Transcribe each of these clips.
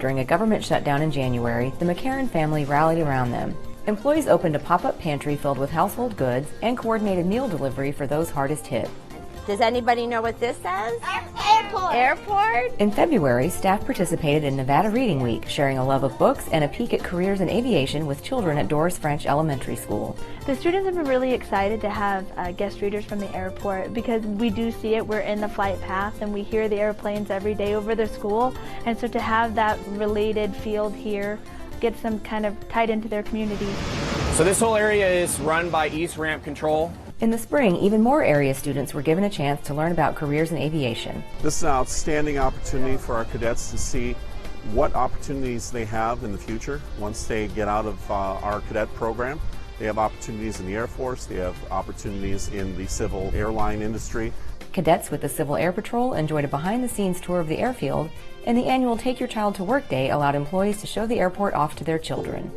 During a government shutdown in January, the McCarran family rallied around them. Employees opened a pop-up pantry filled with household goods and coordinated meal delivery for those hardest hit. Does anybody know what this says? Airport. Airport? In February, staff participated in Nevada Reading Week, sharing a love of books and a peek at careers in aviation with children at Doris French Elementary School. The students have been really excited to have guest readers from the airport because we do see it. We're in the flight path and we hear the airplanes every day over their school. And so to have that related field here gets them kind of tied into their community. So this whole area is run by East Ramp Control. In the spring, even more area students were given a chance to learn about careers in aviation. This is an outstanding opportunity for our cadets to see what opportunities they have in the future once they get out of our cadet program. They have opportunities in the Air Force, they have opportunities in the civil airline industry. Cadets with the Civil Air Patrol enjoyed a behind-the-scenes tour of the airfield, and the annual Take Your Child to Work Day allowed employees to show the airport off to their children.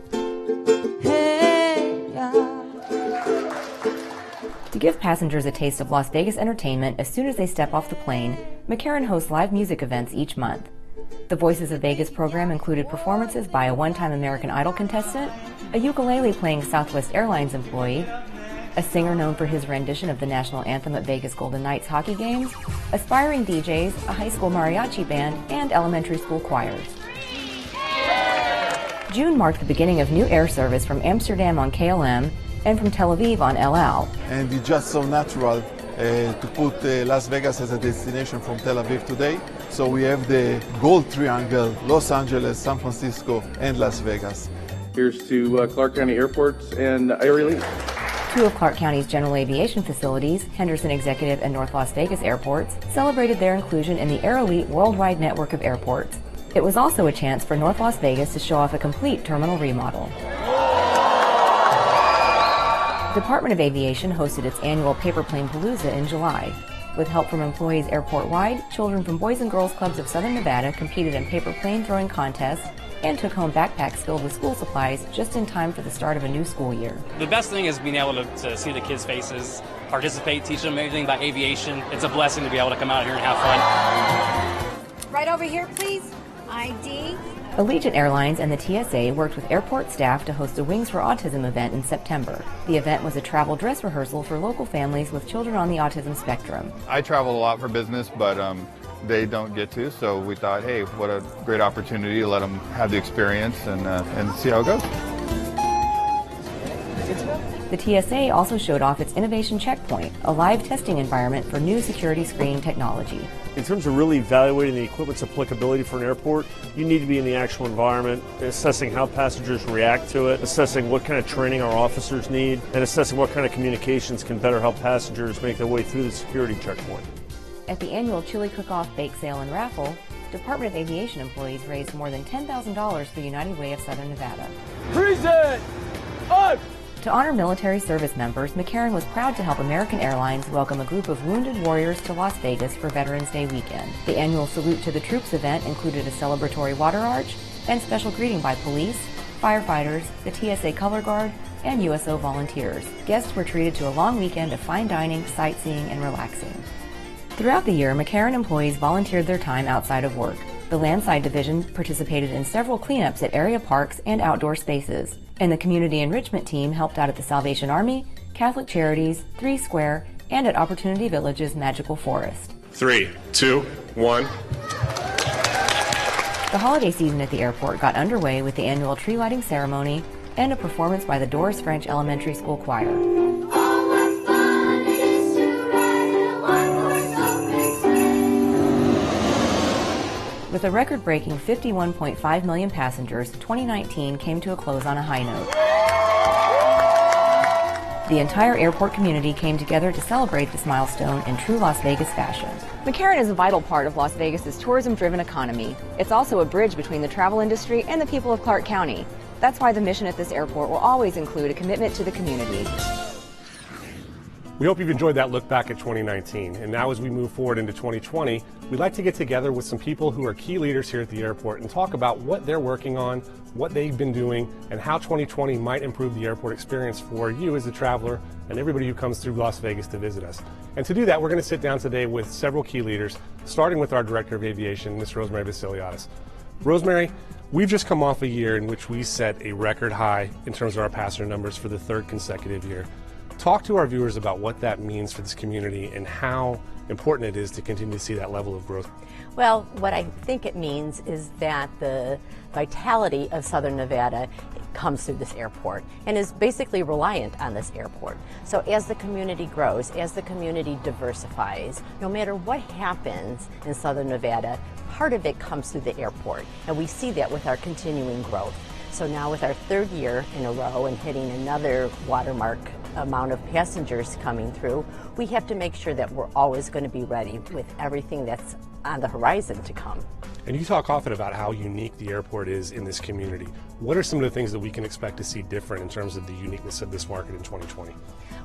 To give passengers a taste of Las Vegas entertainment as soon as they step off the plane, McCarran hosts live music events each month. The Voices of Vegas program included performances by a one-time American Idol contestant, a ukulele-playing Southwest Airlines employee, a singer known for his rendition of the national anthem at Vegas Golden Knights hockey games, aspiring DJs, a high school mariachi band, and elementary school choirs. June marked the beginning of new air service from Amsterdam on KLM and from Tel Aviv on El Al. And it's just so natural to put Las Vegas as a destination from Tel Aviv today. So we have the gold triangle, Los Angeles, San Francisco, and Las Vegas. Here's to Clark County Airports and Air Relief. Two of Clark County's general aviation facilities, Henderson Executive and North Las Vegas airports, celebrated their inclusion in the Air Elite worldwide network of airports. It was also a chance for North Las Vegas to show off a complete terminal remodel. The Department of Aviation hosted its annual Paper Plane Palooza in July. With help from employees airport-wide, children from Boys and Girls Clubs of Southern Nevada competed in paper plane throwing contests and took home backpacks filled with school supplies just in time for the start of a new school year. The best thing is being able to see the kids' faces, participate, teach them everything about aviation. It's a blessing to be able to come out here and have fun. Right over here, please. ID. Allegiant Airlines and the TSA worked with airport staff to host a Wings for Autism event in September. The event was a travel dress rehearsal for local families with children on the autism spectrum. I travel a lot for business, but they don't get to, so we thought, hey, what a great opportunity to let them have the experience and see how it goes. The TSA also showed off its Innovation Checkpoint, a live testing environment for new security screening technology. In terms of really evaluating the equipment's applicability for an airport, you need to be in the actual environment, assessing how passengers react to it, assessing what kind of training our officers need, and assessing what kind of communications can better help passengers make their way through the security checkpoint. At the annual Chili Cook-Off, Bake Sale and Raffle, Department of Aviation employees raised more than $10,000 for United Way of Southern Nevada. Freeze it! Up! To honor military service members, McCarran was proud to help American Airlines welcome a group of wounded warriors to Las Vegas for Veterans Day weekend. The annual Salute to the Troops event included a celebratory water arch and special greeting by police, firefighters, the TSA Color Guard, and USO volunteers. Guests were treated to a long weekend of fine dining, sightseeing, and relaxing. Throughout the year, McCarran employees volunteered their time outside of work. The Landside Division participated in several cleanups at area parks and outdoor spaces. And the Community Enrichment Team helped out at the Salvation Army, Catholic Charities, 3 Square, and at Opportunity Village's Magical Forest. 3, 2, 1. The holiday season at the airport got underway with the annual tree lighting ceremony and a performance by the Doris French Elementary School Choir. With a record-breaking 51.5 million passengers, 2019 came to a close on a high note. The entire airport community came together to celebrate this milestone in true Las Vegas fashion. McCarran is a vital part of Las Vegas's tourism-driven economy. It's also a bridge between the travel industry and the people of Clark County. That's why the mission at this airport will always include a commitment to the community. We hope you've enjoyed that look back at 2019. And now as we move forward into 2020, we'd like to get together with some people who are key leaders here at the airport and talk about what they're working on, what they've been doing, and how 2020 might improve the airport experience for you as a traveler and everybody who comes through Las Vegas to visit us. And to do that, we're going to sit down today with several key leaders, starting with our Director of Aviation, Ms. Rosemary Vasiliadis. Rosemary, we've just come off a year in which we set a record high in terms of our passenger numbers for the third consecutive year. Talk to our viewers about what that means for this community and how important it is to continue to see that level of growth. Well, what I think it means is that the vitality of Southern Nevada comes through this airport and is basically reliant on this airport. So as the community grows, as the community diversifies, no matter what happens in Southern Nevada, part of it comes through the airport. And we see that with our continuing growth. So now with our third year in a row and hitting another watermark amount of passengers coming through, we have to make sure that we're always going to be ready with everything that's on the horizon to come. And you talk often about how unique the airport is in this community. What are some of the things that we can expect to see different in terms of the uniqueness of this market in 2020?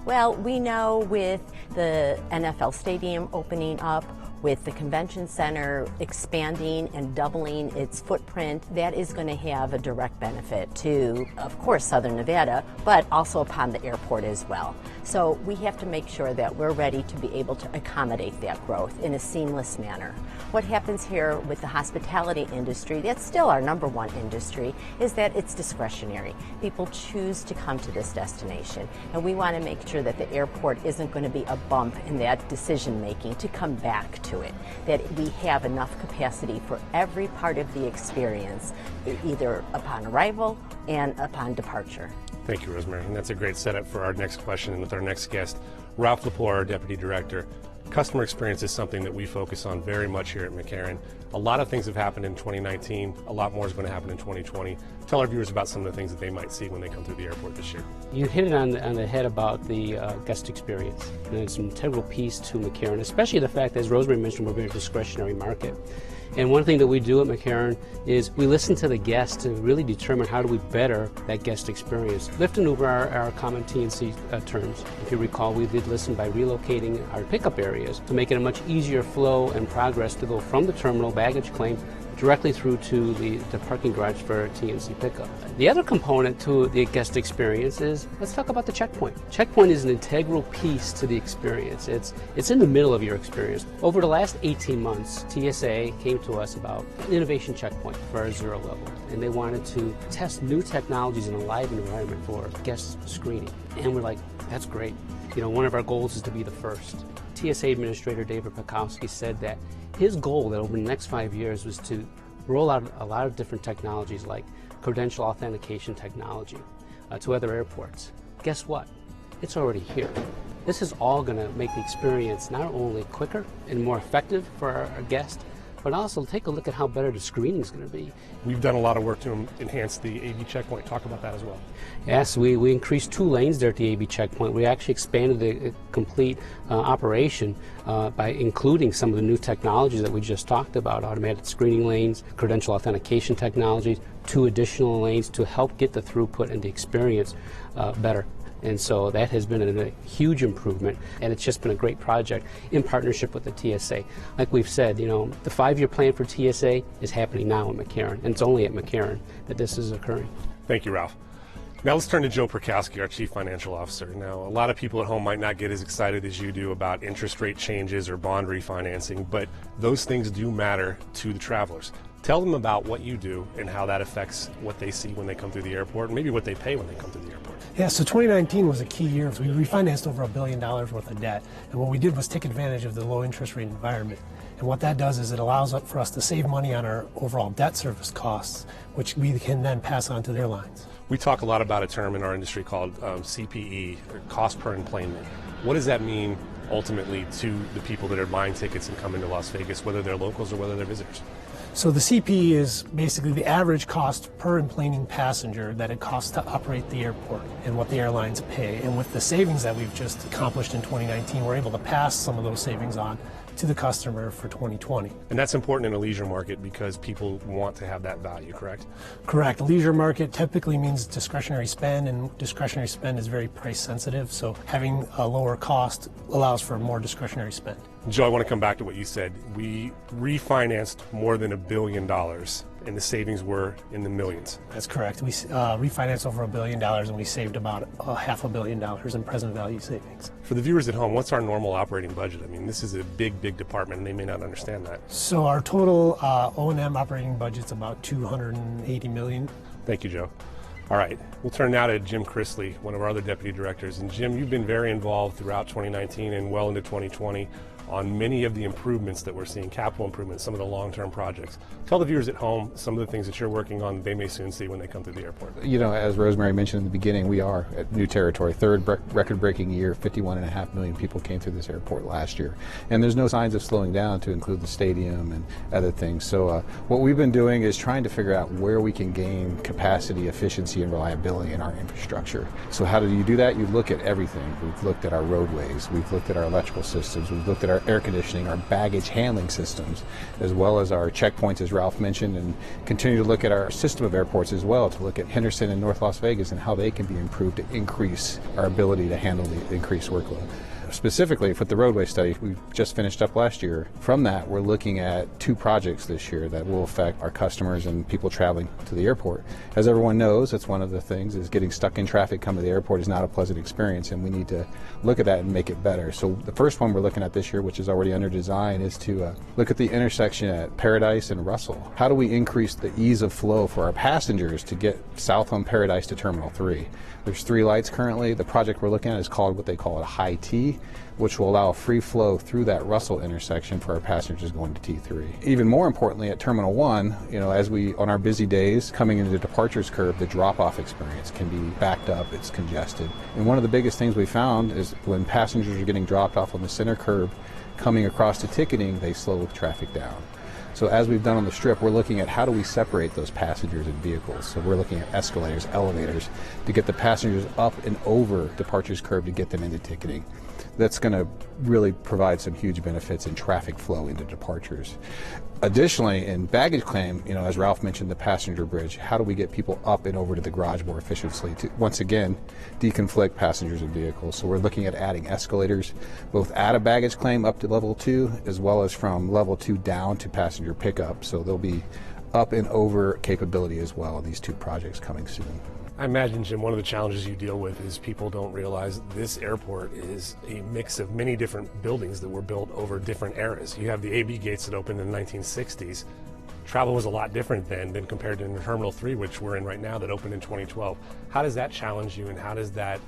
Well, we know with the NFL stadium opening up, with the convention center expanding and doubling its footprint, that is going to have a direct benefit to, of course, Southern Nevada, but also upon the airport as well. So we have to make sure that we're ready to be able to accommodate that growth in a seamless manner. What happens here with the hospitality industry, that's still our number one industry, is that it's discretionary. People choose to come to this destination, and we want to make sure that the airport isn't going to be a bump in that decision making to come back to it, that we have enough capacity for every part of the experience, either upon arrival and upon departure. Thank you, Rosemary. And that's a great setup for our next question and with our next guest, Ralph Lepore, our Deputy Director. Customer experience is something that we focus on very much here at McCarran. A lot of things have happened in 2019. A lot more is going to happen in 2020. Tell our viewers about some of the things that they might see when they come through the airport this year. You hit it on the head about the guest experience. And it's an integral piece to McCarran, especially the fact that, as Rosemary mentioned, we're a very discretionary market. And one thing that we do at McCarran is we listen to the guests to really determine how do we better that guest experience. Lyft and Uber are our common T&C terms. If you recall, we did listen by relocating our pickup areas to make it a much easier flow and progress to go from the terminal baggage claim directly through to the parking garage for T&C pickup. The other component to the guest experience is, let's talk about the checkpoint. Checkpoint is an integral piece to the experience. It's in the middle of your experience. Over the last 18 months, TSA came to us about an innovation checkpoint for our zero level, and they wanted to test new technologies in a live environment for guest screening. And we're like, that's great. You know, one of our goals is to be the first. TSA Administrator David Pekowski said that his goal that over the next 5 years was to roll out a lot of different technologies like credential authentication technology to other airports. Guess what? It's already here. This is all going to make the experience not only quicker and more effective for our guests, but also take a look at how better the screening is going to be. We've done a lot of work to enhance the AV checkpoint. Talk about that as well. Yes, we increased 2 lanes there at the AV checkpoint. We actually expanded the complete operation by including some of the new technologies that we just talked about, automated screening lanes, credential authentication technologies, 2 additional lanes to help get the throughput and the experience better. And so that has been a huge improvement, and it's just been a great project in partnership with the TSA. Like we've said, you know, the 5-year plan for TSA is happening now at McCarran, and it's only at McCarran that this is occurring. Thank you, Ralph. Now let's turn to Joe Perkowski, our Chief Financial Officer. Now, a lot of people at home might not get as excited as you do about interest rate changes or bond refinancing, but those things do matter to the travelers. Tell them about what you do and how that affects what they see when they come through the airport, and maybe what they pay when they come through the airport. Yeah, so 2019 was a key year. We refinanced over $1 billion worth of debt, and what we did was take advantage of the low interest rate environment. And what that does is it allows for us to save money on our overall debt service costs, which we can then pass on to the airlines. We talk a lot about a term in our industry called CPE, or cost per enplanement. What does that mean ultimately to the people that are buying tickets and coming to Las Vegas, whether they're locals or whether they're visitors? So the CPE is basically the average cost per enplaning passenger that it costs to operate the airport and what the airlines pay. And with the savings that we've just accomplished in 2019, we're able to pass some of those savings on to the customer for 2020. And that's important in a leisure market because people want to have that value, correct? Correct. Leisure market typically means discretionary spend, and discretionary spend is very price sensitive, so having a lower cost allows for more discretionary spend. Joe, I want to come back to what you said. We refinanced more than $1 billion, and the savings were in the millions. That's correct. We refinanced over $1 billion, and we saved about $500 million in present value savings. For the viewers at home, what's our normal operating budget? I mean, this is a big, big department, and they may not understand that. So our total O&M operating budget's about $280 million. Thank you, Joe. All right, we'll turn now to Jim Chrisley, one of our other deputy directors. And Jim, you've been very involved throughout 2019 and well into 2020 on many of the improvements that we're seeing, capital improvements, some of the long-term projects. Tell the viewers at home some of the things that you're working on that they may soon see when they come through the airport. You know, as Rosemary mentioned in the beginning, we are at new territory. Third record-breaking year, 51.5 million people came through this airport last year. And there's no signs of slowing down, to include the stadium and other things. So what we've been doing is trying to figure out where we can gain capacity, efficiency, and reliability in our infrastructure. So how do you do that? You look at everything. We've looked at our roadways, we've looked at our electrical systems, we've looked at our air conditioning, our baggage handling systems, as well as our checkpoints, as Ralph mentioned, and continue to look at our system of airports as well, to look at Henderson and North Las Vegas and how they can be improved to increase our ability to handle the increased workload. Specifically, with the roadway study we just finished up last year, from that we're looking at 2 projects this year that will affect our customers and people traveling to the airport. As everyone knows, that's one of the things, is getting stuck in traffic coming to the airport is not a pleasant experience, and we need to look at that and make it better. So the first one we're looking at this year, which is already under design, is to look at the intersection at Paradise and Russell. How do we increase the ease of flow for our passengers to get south on Paradise to Terminal 3? There's 3 lights currently. The project we're looking at is called what they call a high T, which will allow free flow through that Russell intersection for our passengers going to T3. Even more importantly, at Terminal 1, you know, as we, on our busy days, coming into the departures curve, the drop-off experience can be backed up, it's congested. And one of the biggest things we found is when passengers are getting dropped off on the center curb, coming across to ticketing, they slow the traffic down. So as we've done on the Strip, we're looking at how do we separate those passengers and vehicles. So we're looking at escalators, elevators, to get the passengers up and over departures curve to get them into ticketing. That's going to really provide some huge benefits in traffic flow into departures. Additionally, in baggage claim, you know, as Ralph mentioned, the passenger bridge, how do we get people up and over to the garage more efficiently to, once again, deconflict passengers and vehicles? So we're looking at adding escalators, both out of baggage claim up to level 2, as well as from level 2 down to passenger pickup. So there'll be up and over capability as well in these 2 projects coming soon. I imagine, Jim, one of the challenges you deal with is people don't realize this airport is a mix of many different buildings that were built over different eras. You have the AB gates that opened in the 1960s. Travel was a lot different then than compared to Terminal 3, which we're in right now, that opened in 2012. How does that challenge you, and how does that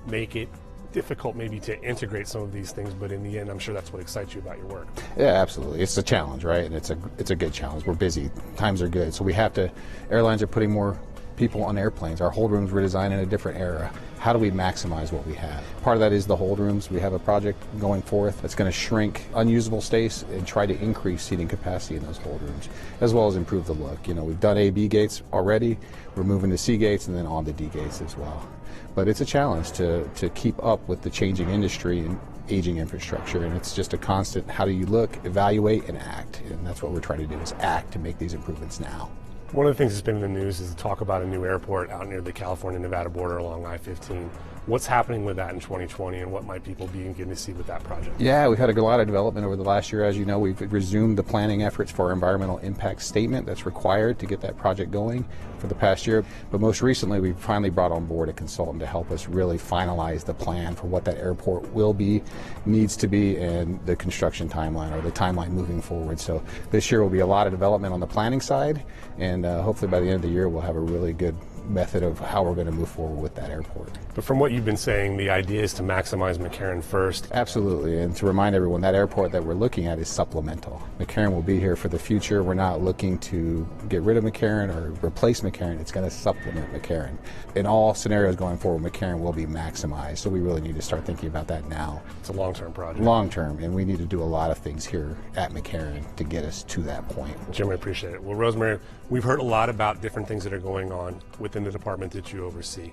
make it difficult maybe to integrate some of these things, but in the end, I'm sure that's what excites you about your work? Yeah, absolutely. It's a challenge, right? And it's a good challenge. We're busy. Times are good. So we have to, airlines are putting more people on airplanes. Our hold rooms were designed in a different era. How do we maximize what we have? Part of that is the hold rooms. We have a project going forth that's going to shrink unusable space and try to increase seating capacity in those hold rooms, as well as improve the look. You know, we've done AB gates already. We're moving to C gates and then on to D gates as well. But it's a challenge to keep up with the changing industry and aging infrastructure, and it's just a constant, how do you look, evaluate, and act? And that's what we're trying to do, is act to make these improvements now. One of the things that's been in the news is the talk about a new airport out near the California-Nevada border along I-15. What's happening with that in 2020, and what might people be getting to see with that project? Yeah, we've had a lot of development over the last year. As you know, we've resumed the planning efforts for our environmental impact statement that's required to get that project going for the past year. But most recently, we've finally brought on board a consultant to help us really finalize the plan for what that airport will be, needs to be, and the construction timeline, or the timeline moving forward. So this year will be a lot of development on the planning side, and hopefully by the end of the year we'll have a really good method of how we're going to move forward with that airport. But from what you've been saying, the idea is to maximize McCarran first. Absolutely, and to remind everyone, that airport that we're looking at is supplemental. McCarran will be here for the future. We're not looking to get rid of McCarran or replace McCarran. It's going to supplement McCarran. In all scenarios going forward, McCarran will be maximized, so we really need to start thinking about that now. It's a long-term project. Long-term, and we need to do a lot of things here at McCarran to get us to that point. Jim, I appreciate it. Well, Rosemary, we've heard a lot about different things that are going on within the department that you oversee.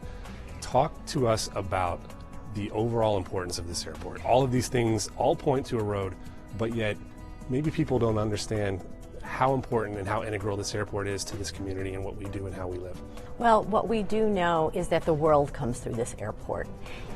Talk to us about the overall importance of this airport. All of these things all point to a road, but yet maybe people don't understand how important and how integral this airport is to this community and what we do and how we live. Well, what we do know is that the world comes through this airport,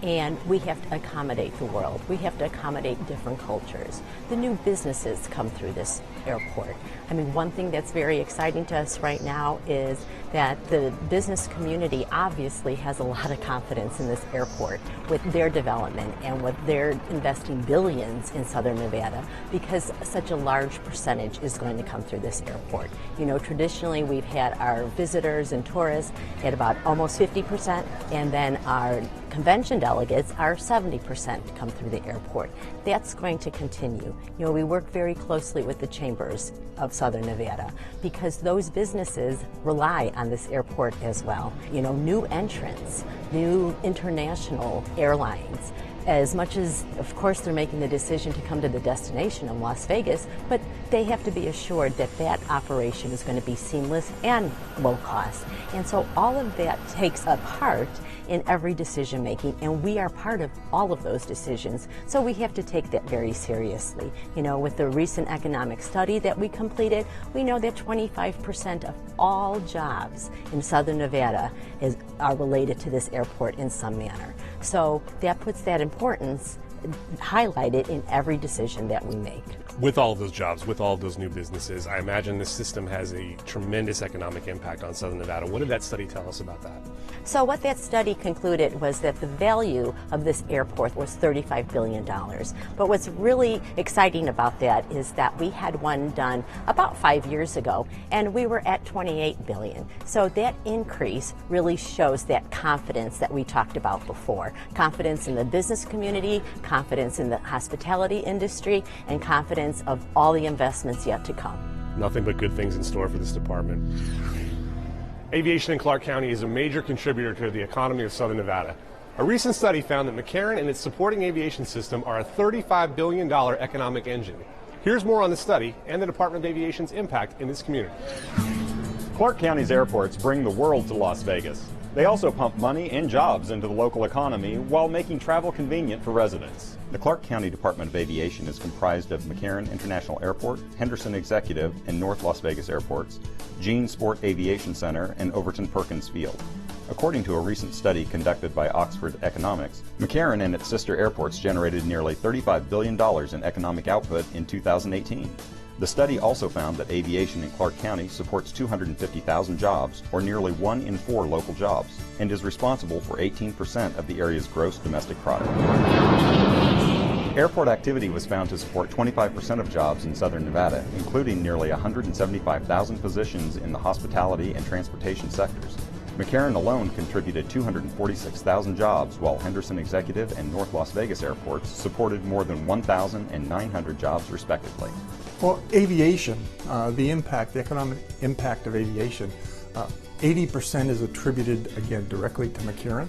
and we have to accommodate the world. We have to accommodate different cultures. The new businesses come through this airport. I mean, one thing that's very exciting to us right now is that the business community obviously has a lot of confidence in this airport with their development and with their investing billions in Southern Nevada, because such a large percentage is going to come through this airport. You know, traditionally we've had our visitors and tourists at about almost 50%, and then our convention delegates are 70% come through the airport. That's going to continue. You know, we work very closely with the chambers of Southern Nevada because those businesses rely on this airport as well. You know, new entrants, new international airlines, as much as, of course, they're making the decision to come to the destination of Las Vegas, but they have to be assured that that operation is going to be seamless and low cost. And so all of that takes a part in every decision making, and we are part of all of those decisions. So we have to take that very seriously. You know, with the recent economic study that we completed, we know that 25% of all jobs in Southern Nevada are related to this airport in some manner. So that puts that importance highlighted in every decision that we make. With all of those jobs, with all of those new businesses, I imagine this system has a tremendous economic impact on Southern Nevada. What did that study tell us about that? So what that study concluded was that the value of this airport was $35 billion. But what's really exciting about that is that we had one done about 5 years ago, and we were at $28 billion. So that increase really shows that confidence that we talked about before. Confidence in the business community, confidence in the hospitality industry, and confidence of all the investments yet to come. Nothing but good things in store for this department. Aviation in Clark County is a major contributor to the economy of Southern Nevada. A recent study found that McCarran and its supporting aviation system are a $35 billion economic engine. Here's more on the study and the Department of Aviation's impact in this community. Clark County's airports bring the world to Las Vegas. They also pump money and jobs into the local economy while making travel convenient for residents. The Clark County Department of Aviation is comprised of McCarran International Airport, Henderson Executive and North Las Vegas airports, Jean Sport Aviation Center, and Overton Perkins Field. According to a recent study conducted by Oxford Economics, McCarran and its sister airports generated nearly $35 billion in economic output in 2018. The study also found that aviation in Clark County supports 250,000 jobs, or nearly 1 in 4 local jobs, and is responsible for 18% of the area's gross domestic product. Airport activity was found to support 25% of jobs in Southern Nevada, including nearly 175,000 positions in the hospitality and transportation sectors. McCarran alone contributed 246,000 jobs, while Henderson Executive and North Las Vegas airports supported more than 1,900 jobs respectively. Well, aviation, the economic impact of aviation, 80% is attributed, again, directly to McCarran,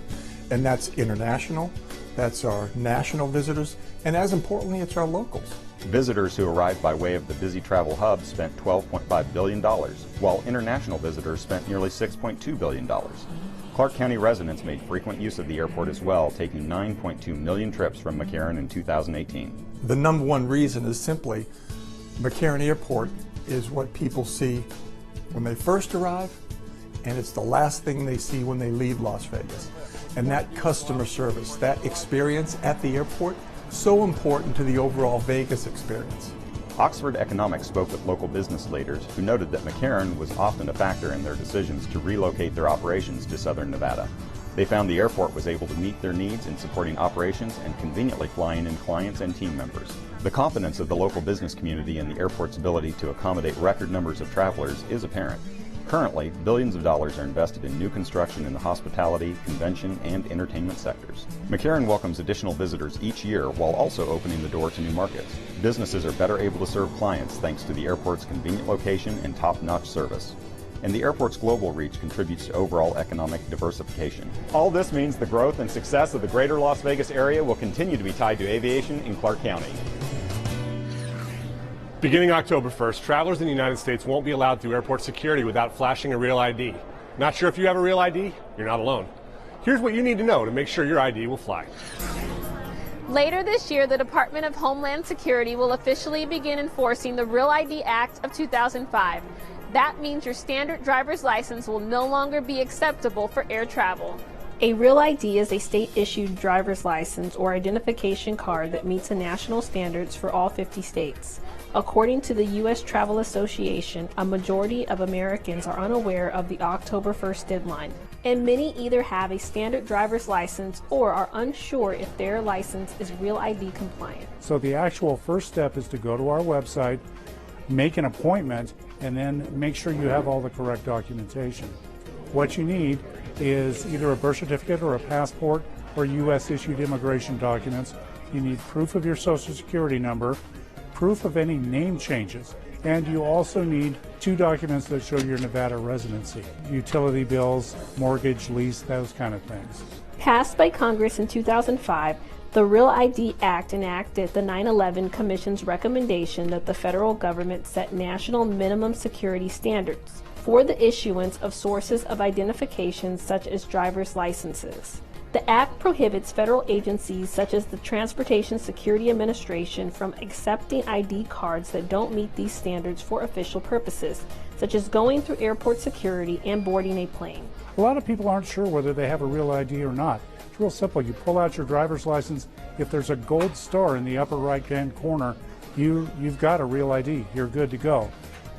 and that's international, that's our national visitors, and as importantly, it's our locals. Visitors who arrived by way of the busy travel hub spent $12.5 billion, while international visitors spent nearly $6.2 billion. Clark County residents made frequent use of the airport as well, taking 9.2 million trips from McCarran in 2018. The number one reason is simply McCarran Airport is what people see when they first arrive, and it's the last thing they see when they leave Las Vegas. And that customer service, that experience at the airport, so important to the overall Vegas experience. Oxford Economics spoke with local business leaders who noted that McCarran was often a factor in their decisions to relocate their operations to Southern Nevada. They found the airport was able to meet their needs in supporting operations and conveniently flying in clients and team members. The confidence of the local business community in the airport's ability to accommodate record numbers of travelers is apparent. Currently, billions of dollars are invested in new construction in the hospitality, convention, and entertainment sectors. McCarran welcomes additional visitors each year while also opening the door to new markets. Businesses are better able to serve clients thanks to the airport's convenient location and top-notch service. And the airport's global reach contributes to overall economic diversification. All this means the growth and success of the greater Las Vegas area will continue to be tied to aviation in Clark County. Beginning October 1st, travelers in the United States won't be allowed through airport security without flashing a real ID. Not sure if you have a real ID? You're not alone. Here's what you need to know to make sure your ID will fly. Later this year, the Department of Homeland Security will officially begin enforcing the Real ID Act of 2005. That means your standard driver's license will no longer be acceptable for air travel. A Real ID is a state-issued driver's license or identification card that meets the national standards for all 50 states. According to the U.S. Travel Association, a majority of Americans are unaware of the October 1st deadline, and many either have a standard driver's license or are unsure if their license is Real ID compliant. So the actual first step is to go to our website, make an appointment, and then make sure you have all the correct documentation. What you need is either a birth certificate or a passport or U.S. issued immigration documents. You need proof of your Social Security number, proof of any name changes, and you also need 2 documents that show your Nevada residency, utility bills, mortgage, lease, those kind of things. Passed by Congress in 2005, the Real ID Act enacted the 9/11 Commission's recommendation that the federal government set national minimum security standards for the issuance of sources of identification such as driver's licenses. The Act prohibits federal agencies such as the Transportation Security Administration from accepting ID cards that don't meet these standards for official purposes, such as going through airport security and boarding a plane. A lot of people aren't sure whether they have a real ID or not. It's real simple. You pull out your driver's license. If there's a gold star in the upper right-hand corner, you've got a real ID. You're good to go.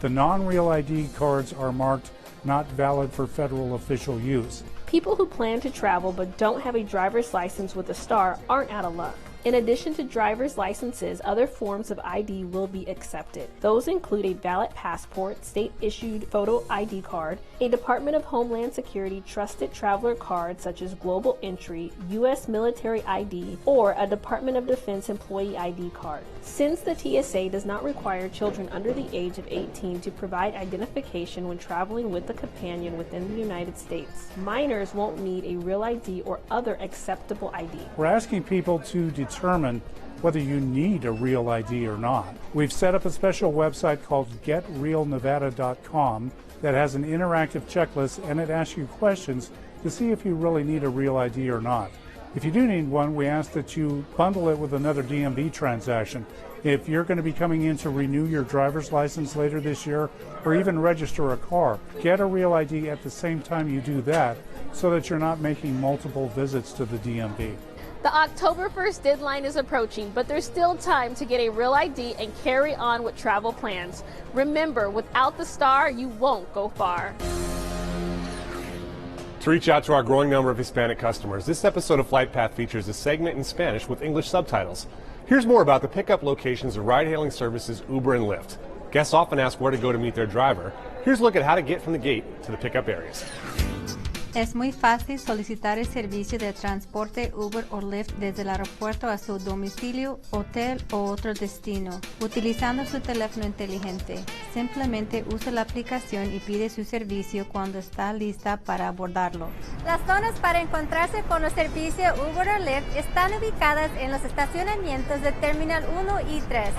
The non-real ID cards are marked not valid for federal official use. People who plan to travel but don't have a driver's license with a star aren't out of luck. In addition to driver's licenses, other forms of ID will be accepted. Those include a valid passport, state-issued photo ID card, a Department of Homeland Security trusted traveler card such as Global Entry, U.S. military ID, or a Department of Defense employee ID card. Since the TSA does not require children under the age of 18 to provide identification when traveling with a companion within the United States, minors won't need a real ID or other acceptable ID. We're asking people to determine whether you need a real ID or not. We've set up a special website called GetRealNevada.com that has an interactive checklist, and it asks you questions to see if you really need a real ID or not. If you do need one, we ask that you bundle it with another DMV transaction. If you're going to be coming in to renew your driver's license later this year or even register a car, get a real ID at the same time you do that so that you're not making multiple visits to the DMV. The October 1st deadline is approaching, but there's still time to get a real ID and carry on with travel plans. Remember, without the star, you won't go far. To reach out to our growing number of Hispanic customers, this episode of Flight Path features a segment in Spanish with English subtitles. Here's more about the pickup locations of ride-hailing services Uber and Lyft. Guests often ask where to go to meet their driver. Here's a look at how to get from the gate to the pickup areas. Es muy fácil solicitar el servicio de transporte Uber o Lyft desde el aeropuerto a su domicilio, hotel o otro destino, utilizando su teléfono inteligente. Simplemente usa la aplicación y pide su servicio cuando está lista para abordarlo. Las zonas para encontrarse con los servicios Uber o Lyft están ubicadas en los estacionamientos de Terminal 1 y 3.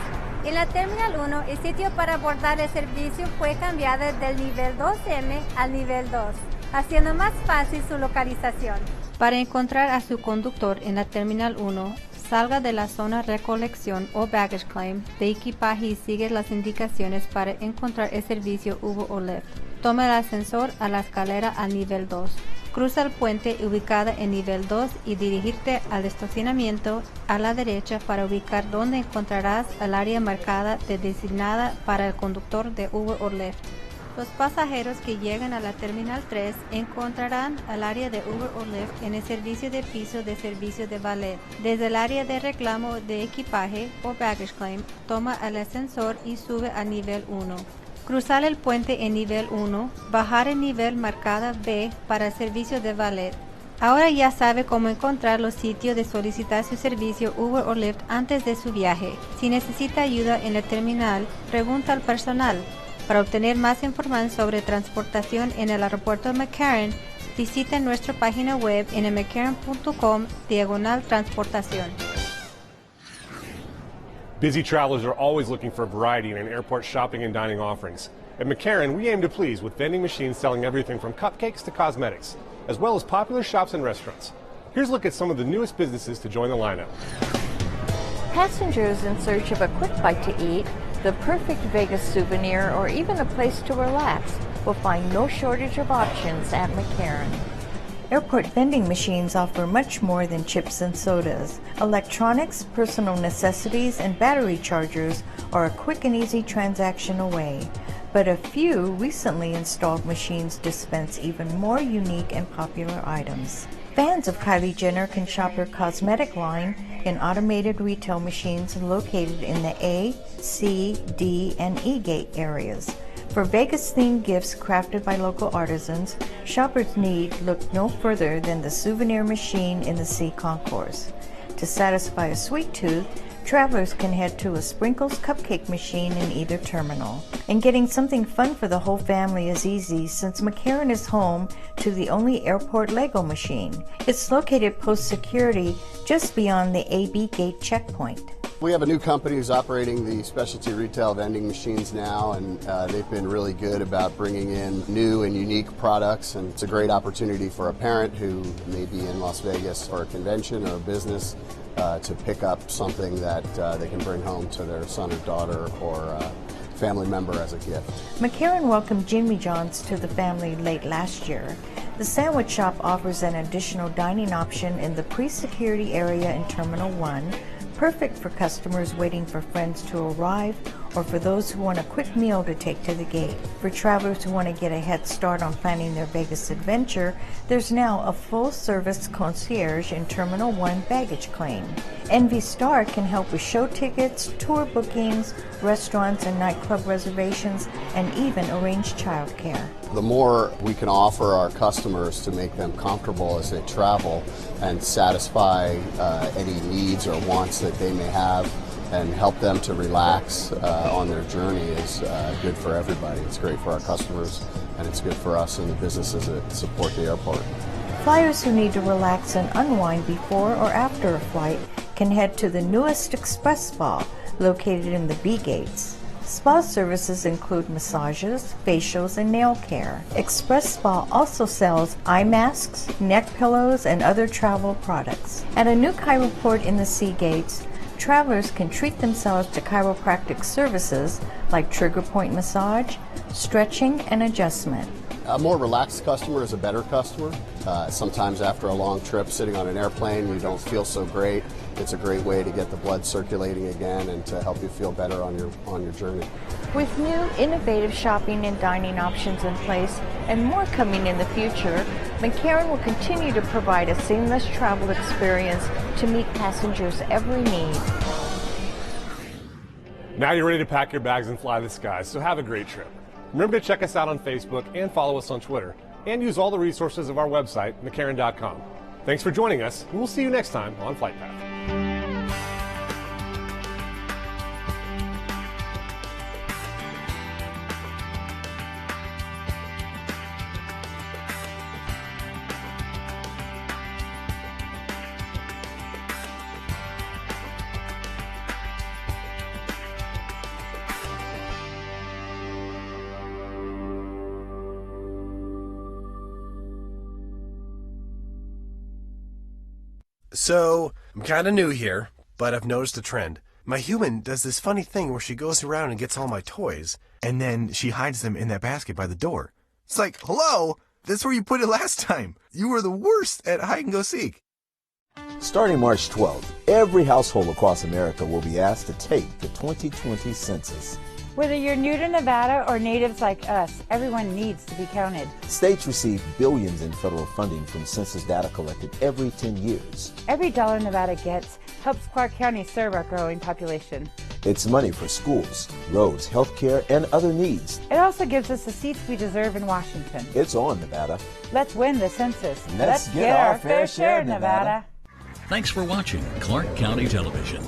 En la Terminal 1, el sitio para abordar el servicio fue cambiado del nivel 2M al nivel 2. Haciendo más fácil su localización. Para encontrar a su conductor en la Terminal 1, salga de la zona recolección o baggage claim de equipaje y sigue las indicaciones para encontrar el servicio Uber o Lyft. Toma el ascensor a la escalera al nivel 2. Cruza el puente ubicado en nivel 2 y dirigirte al estacionamiento a la derecha para ubicar donde encontrarás el área marcada designada para el conductor de Uber o Lyft. Los pasajeros que llegan a la Terminal 3 encontrarán el área de Uber o Lyft en el servicio de piso de servicio de valet. Desde el área de reclamo de equipaje o baggage claim, toma el ascensor y sube al nivel 1. Cruzar el puente en nivel 1, bajar el nivel marcada B para el servicio de valet. Ahora ya sabe cómo encontrar los sitios de solicitar su servicio Uber o Lyft antes de su viaje. Si necesita ayuda en la terminal, pregunta al personal. Para obtener más información sobre transportación en el aeropuerto de McCarran, visite nuestra página web en mccarran.com/transportación. Busy travelers are always looking for variety in airport shopping and dining offerings. At McCarran, we aim to please with vending machines selling everything from cupcakes to cosmetics, as well as popular shops and restaurants. Here's a look at some of the newest businesses to join the lineup. Passengers in search of a quick bite to eat, the perfect Vegas souvenir, or even a place to relax will find no shortage of options at McCarran. Airport vending machines offer much more than chips and sodas. Electronics, personal necessities, and battery chargers are a quick and easy transaction away. But a few recently installed machines dispense even more unique and popular items. Fans of Kylie Jenner can shop her cosmetic line in automated retail machines located in the A, C, D, and E gate areas. For Vegas-themed gifts crafted by local artisans, shoppers need look no further than the souvenir machine in the C concourse. To satisfy a sweet tooth, travelers can head to a Sprinkles cupcake machine in either terminal. And getting something fun for the whole family is easy since McCarran is home to the only airport Lego machine. It's located post-security just beyond the AB gate checkpoint. We have a new company who's operating the specialty retail vending machines now, and they've been really good about bringing in new and unique products, and it's a great opportunity for a parent who may be in Las Vegas for a convention or a business to pick up something that they can bring home to their son or daughter or family member as a gift. McCarran welcomed Jimmy John's to the family late last year. The sandwich shop offers an additional dining option in the pre-security area in Terminal 1, perfect for customers waiting for friends to arrive or for those who want a quick meal to take to the gate. For travelers who want to get a head start on planning their Vegas adventure, there's now a full-service concierge in Terminal 1 baggage claim. NV Star can help with show tickets, tour bookings, restaurants and nightclub reservations, and even arrange childcare. The more we can offer our customers to make them comfortable as they travel and satisfy any needs or wants that they may have and help them to relax on their journey is good for everybody. It's great for our customers, and it's good for us and the businesses that support the airport. Flyers who need to relax and unwind before or after a flight can head to the newest Express Spa located in the B gates. Spa services include massages, facials, and nail care. Express Spa also sells eye masks, neck pillows, and other travel products. At a new chiroport in the C gates, travelers can treat themselves to chiropractic services like trigger point massage, stretching, and adjustment. A more relaxed customer is a better customer. Sometimes after a long trip sitting on an airplane, you don't feel so great. It's a great way to get the blood circulating again and to help you feel better on your journey. With new innovative shopping and dining options in place and more coming in the future, McCarran will continue to provide a seamless travel experience to meet passengers' every need. Now you're ready to pack your bags and fly the skies, so have a great trip. Remember to check us out on Facebook and follow us on Twitter, and use all the resources of our website, McCarran.com. Thanks for joining us, and we'll see you next time on Flight Path. So, I'm kind of new here, but I've noticed a trend. My human does this funny thing where she goes around and gets all my toys, and then she hides them in that basket by the door. It's like, hello, that's where you put it last time. You were the worst at hide and go seek. Starting March 12th, every household across America will be asked to take the 2020 census. Whether you're new to Nevada or natives like us, everyone needs to be counted. States receive billions in federal funding from census data collected every 10 years. Every dollar Nevada gets helps Clark County serve our growing population. It's money for schools, roads, health care, and other needs. It also gives us the seats we deserve in Washington. It's on, Nevada. Let's win the census. Let's get our fair share, Nevada. Thanks for watching Clark County Television.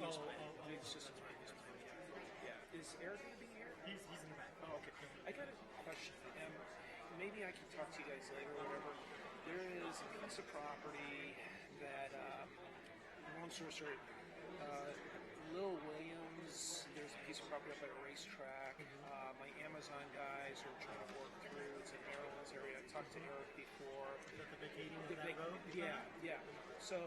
He's just fine. Yeah. Is Eric going to be here? He's in the back. Oh, okay. I got a question. Maybe I can talk to you guys later or whatever. There is a piece of property that, long story short, Lil Williams, there's a piece of property up at a racetrack. My Amazon guys are trying to work through. It's in Maryland's area. I talked to Eric before. Is that the big meeting on that road? Yeah. So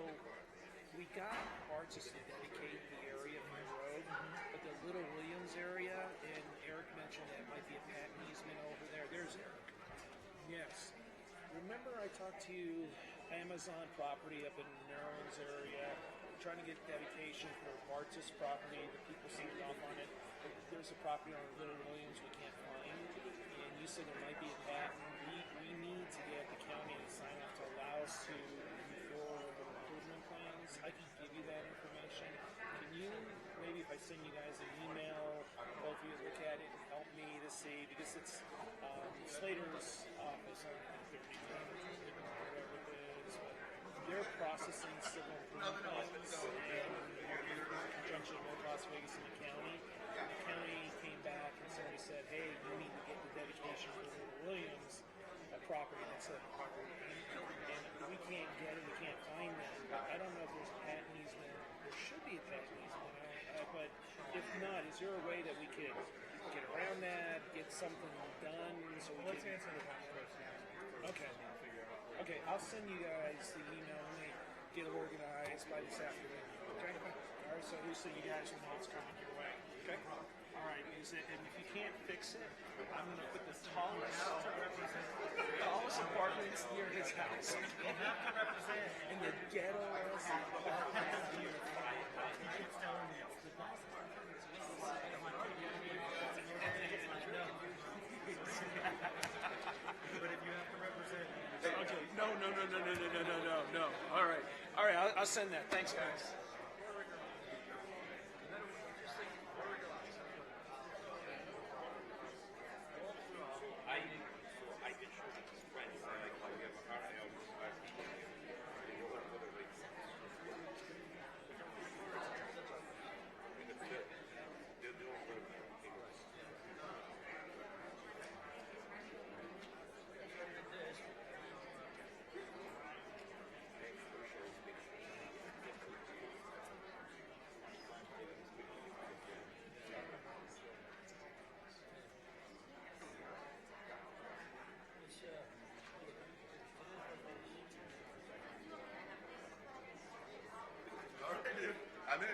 we got artists to dedicate the area from the road, but the Little Williams area, and Eric mentioned that it might be a patent easement over there. There's Eric. Yes. Remember I talked to you, Amazon property up in Maryland's area, trying to get dedication for artist property. The people signed off on it. But there's a property on Little Williams we can't find, and you said there might be a patent. We need to get the county to sign off to allow us to move forward with improvement plans. I can give you that information. Can you, maybe if I send you guys an email, both of you look at it and help me to see, because it's Slater's office, I don't know if they're whatever it is, but they're processing civil improvement plans in conjunction with Las Vegas and the county. The county came back and somebody said, hey, you need to get the dedication for Little Williams, a property that's a property, and we can't get it, we can't find that. I don't know if there's a patent easement. There should be a patent easement, but if not, is there a way that we could get around that, get something done? So let's answer the question. Okay, I'll send you guys the email when they get organized by this afternoon. Okay? All right, so at least so you guys will know it's coming your way. Okay? All right, and if you can't fix it, I'm going to put the tallest apartments near his house. You have to represent in the ghettos. He keeps telling me it's the boss. But if you have to represent, okay. No. All right. I'll send that. Thanks, guys. I'm in.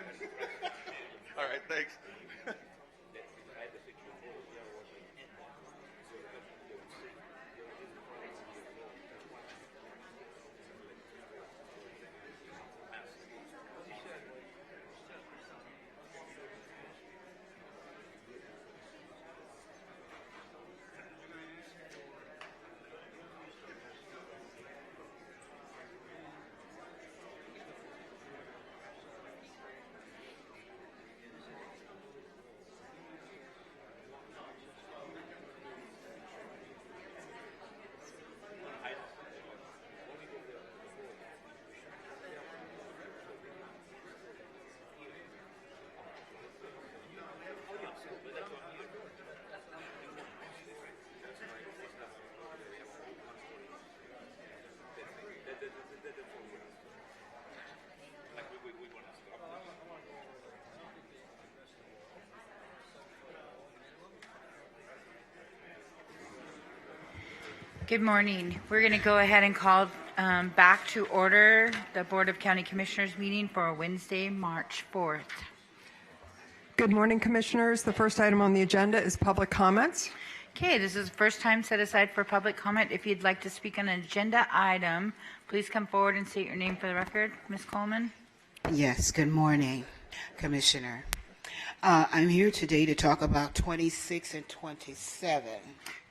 All right, thanks. Good morning. We're going to go ahead and call back to order the Board of County Commissioners meeting for Wednesday, March 4th. Good morning, Commissioners. The first item on the agenda is public comments. Okay, this is the first time set aside for public comment. If you'd like to speak on an agenda item, please come forward and state your name for the record. Ms. Coleman? Yes, good morning, Commissioner. I'm here today to talk about 26 and 27.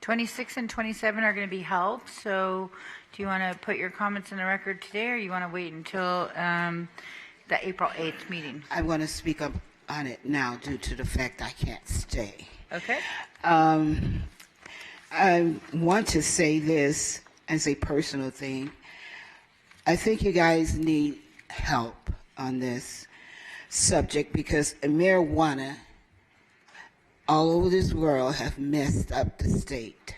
26 and 27 are going to be held, so do you want to put your comments in the record today, or you want to wait until the April 8th meeting? I'm going to speak up on it now due to the fact I can't stay. Okay. I want to say this as a personal thing. I think you guys need help on this. subject because marijuana all over this world have messed up the state.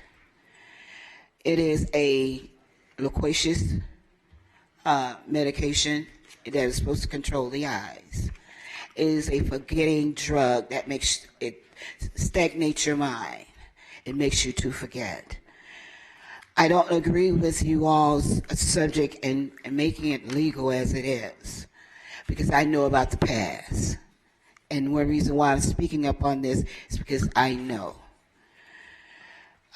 It is a loquacious medication that is supposed to control the eyes. It is a forgetting drug that makes it stagnates your mind. It makes you to forget. I don't agree with you all's subject and making it legal as it is, because I know about the past. And one reason why I'm speaking up on this is because I know.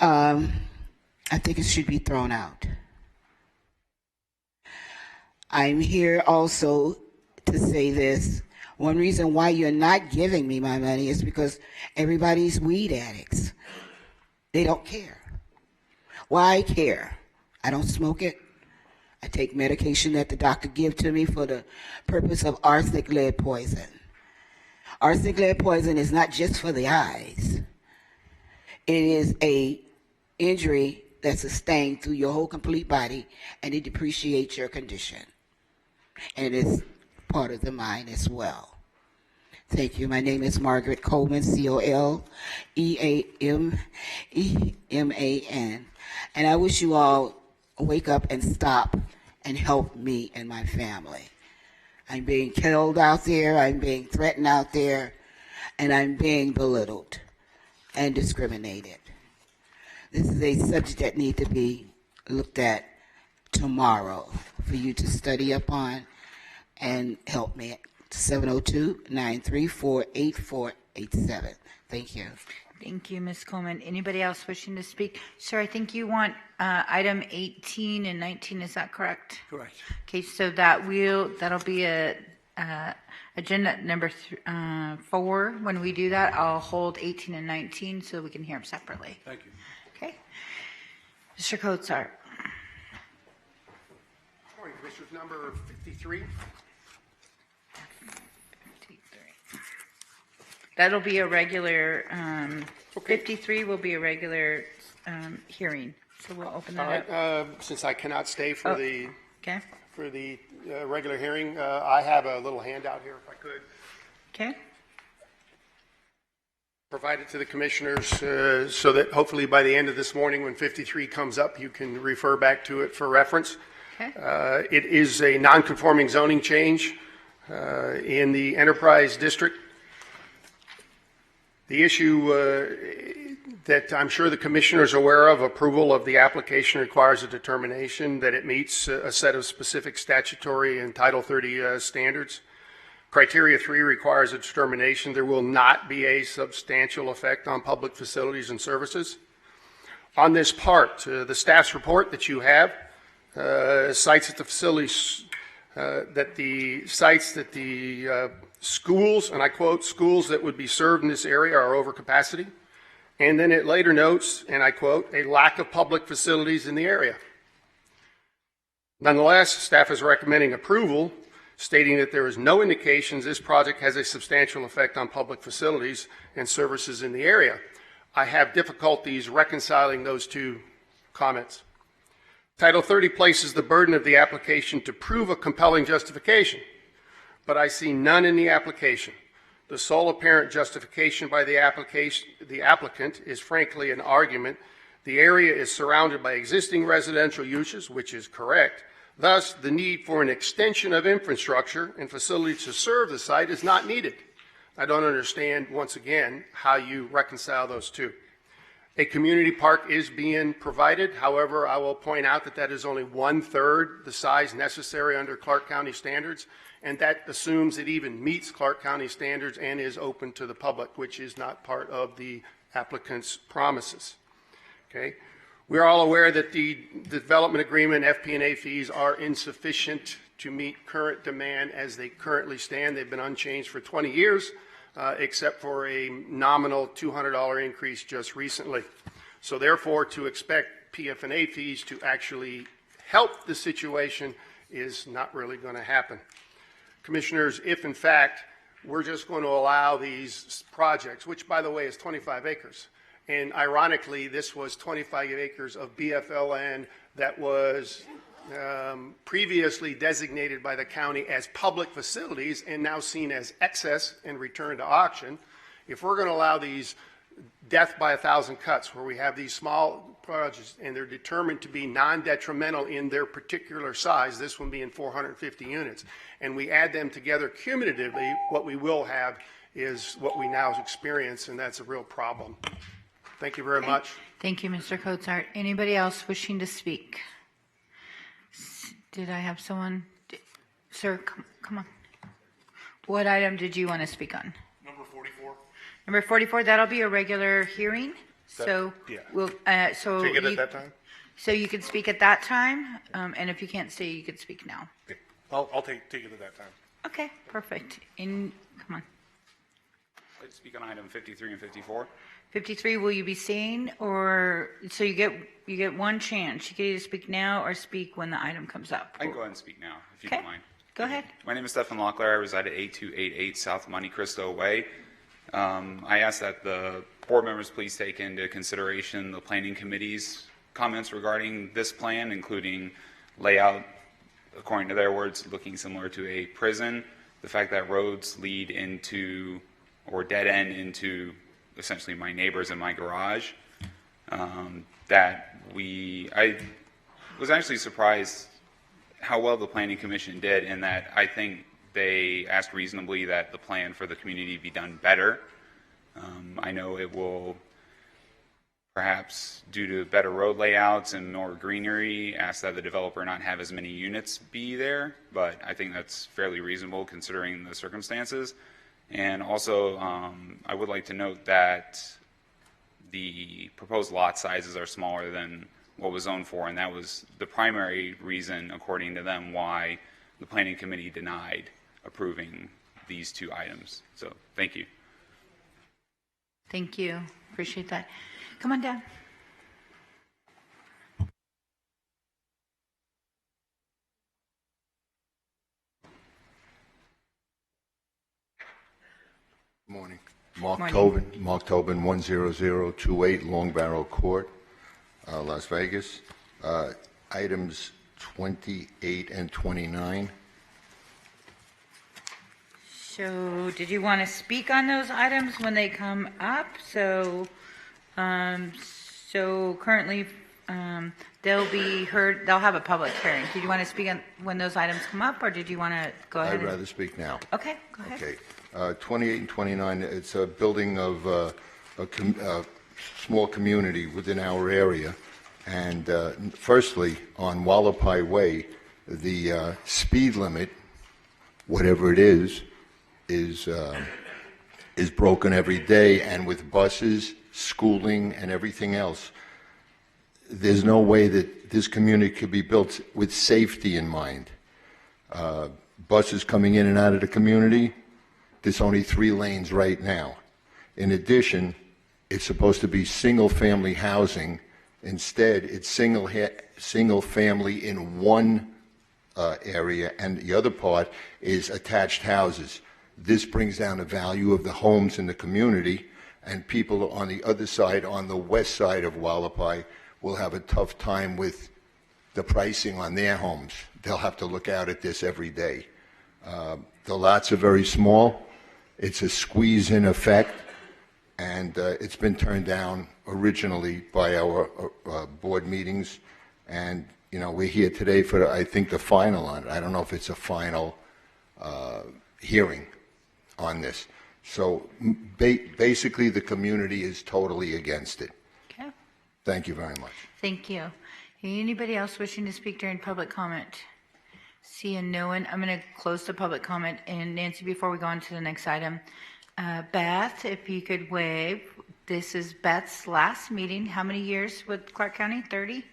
I think it should be thrown out. I'm here also to say this. One reason why you're not giving me my money is because everybody's weed addicts. They don't care. Why care? I don't smoke it. I take medication that the doctor gives to me for the purpose of arsenic lead poison. Arsenic lead poison is not just for the eyes. It is a injury that's sustained through your whole complete body, and it depreciates your condition. And it is part of the mind as well. Thank you. My name is Margaret Coleman, Coleman. And I wish you all wake up and stop and help me and my family. I'm being killed out there, I'm being threatened out there, and I'm being belittled and discriminated. This is a subject that needs to be looked at tomorrow for you to study upon and help me. 702-934-8487. Thank you. Thank you, Ms. Coleman. Anybody else wishing to speak? Sir, I think you want item 18 and 19, is that correct? Correct. Okay, so that'll be a agenda number 4. When we do that, I'll hold 18 and 19 so we can hear them separately. Thank you. Okay. Mr. Kotsar. Morning, Commissioners. Number 53. That'll be a regular, 53 will be a regular hearing, so we'll open that up. Since I cannot stay for the Okay, regular hearing, I have a little handout here if I could. okay. Provide it to the commissioners so that hopefully by the end of this morning when 53 comes up, you can refer back to it for reference. Okay. It is a non-conforming zoning change in the Enterprise District. The issue that I'm sure the commissioners are aware of, approval of the application requires a determination that it meets a set of specific statutory and Title 30 standards. Criteria 3 requires a determination there will not be a substantial effect on public facilities and services. On this part, the staff's report that you have cites that the facilities schools, and I quote, schools that would be served in this area are over capacity. And then it later notes, and I quote, a lack of public facilities in the area. Nonetheless, staff is recommending approval, stating that there is no indications this project has a substantial effect on public facilities and services in the area. I have difficulties reconciling those two comments. Title 30 places the burden of the application to prove a compelling justification, but I see none in the application. The sole apparent justification by the applicant is frankly an argument. The area is surrounded by existing residential uses, which is correct. Thus, the need for an extension of infrastructure and facilities to serve the site is not needed. I don't understand, once again, how you reconcile those two. A community park is being provided. However, I will point out that that is only 1/3 the size necessary under Clark County standards, and that assumes it even meets Clark County standards and is open to the public, which is not part of the applicant's promises. Okay. We're all aware that the development agreement FP&A fees are insufficient to meet current demand as they currently stand. They've been unchanged for 20 years. Except for a nominal $200 increase just recently. So therefore, to expect PF&A fees to actually help the situation is not really going to happen. Commissioners, if in fact we're just going to allow these projects, which by the way is 25 acres, and ironically this was 25 acres of BFL land that was previously designated by the county as public facilities and now seen as excess and returned to auction. If we're going to allow these death by 1,000 cuts where we have these small projects and they're determined to be non-detrimental in their particular size, this one being 450 units, and we add them together cumulatively, what we will have is what we now experience, and that's a real problem. Thank you very much. Thank you, Mr. Cozart. Anybody else wishing to speak? Did I have someone? Sir, come on. What item did you want to speak on? Number 44. Number 44, that'll be a regular hearing. So yeah. we'll, so Take it you, at that time? So you can speak at that time, and if you can't stay, you can speak now. Okay. I'll take it at that time. Okay, perfect. Come on. I'd speak on item 53 and 54. 53, will you be staying, or so you get one chance? You can either speak now or speak when the item comes up. I can go ahead and speak now, if you Okay. don't mind. Go ahead. My name is Stephan Locklear. I reside at 8288 South Monte Cristo Way. I ask that the board members please take into consideration the planning committee's comments regarding this plan, including layout, according to their words, looking similar to a prison, the fact that roads lead into or dead end into essentially my neighbors and my garage. I was actually surprised how well the Planning Commission did, in that I think they asked reasonably that the plan for the community be done better. I know it will, perhaps due to better road layouts and more greenery, ask that the developer not have as many units be there, but I think that's fairly reasonable considering the circumstances. And also, I would like to note that the proposed lot sizes are smaller than what was zoned for, and that was the primary reason, according to them, why the Planning Committee denied approving these two items. So, thank you. Thank you. Appreciate that. Come on down. Morning. Mark Morning. Tobin, 10028 Long Barrel Court, Las Vegas. Items 28 and 29. So, did you want to speak on those items when they come up? So currently, they'll be heard. They'll have a public hearing. Did you want to speak on when those items come up, or did you want to go ahead? I'd rather speak now. Okay, go ahead. Okay. 28 and 29, it's a building of a small community within our area. And firstly, on Wallapai Way, the speed limit, whatever it is broken every day. And with buses, schooling, and everything else, there's no way that this community could be built with safety in mind. Buses coming in and out of the community, there's only 3 lanes right now. In addition, it's supposed to be single-family housing. Instead, it's single family in one area, and the other part is attached houses. This brings down the value of the homes in the community, and people on the other side, on the west side of Wallapai, will have a tough time with the pricing on their homes. They'll have to look out at this every day. The lots are very small. It's a squeeze-in effect, and it's been turned down originally by our board meetings. And, you know, we're here today for, I think, the final on it. I don't know if it's a final hearing on this. So basically, the community is totally against it. Okay. Thank you very much. Thank you. Anybody else wishing to speak during public comment? Seeing no one, I'm going to close the public comment. And Nancy, before we go on to the next item, Beth, if you could wave. This is Beth's last meeting. How many years with Clark County? 30?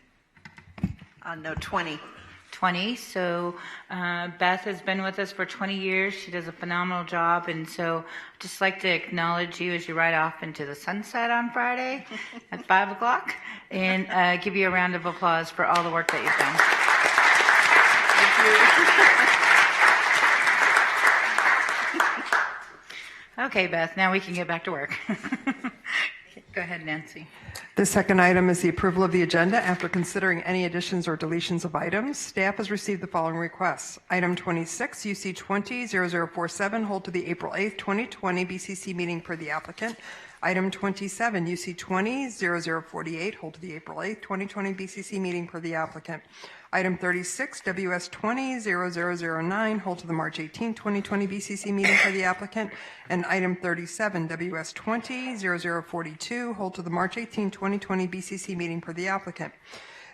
No, 20. 20. So Beth has been with us for 20 years. She does a phenomenal job. And so I'd just like to acknowledge you as you ride off into the sunset on Friday at 5 o'clock and give you a round of applause for all the work that you've done. Okay, Beth, now we can get back to work. Go ahead, Nancy. The second item is the approval of the agenda. After considering any additions or deletions of items, staff has received the following requests. Item 26, UC 20-0047, hold to the April 8th, 2020 BCC meeting per the applicant. Item 27, UC 20-0048, hold to the April 8th, 2020 BCC meeting per the applicant. Item 36, WS 20-0009, hold to the March 18, 2020 BCC meeting for the applicant. And item 37, WS 20-0042, hold to the March 18, 2020 BCC meeting for the applicant.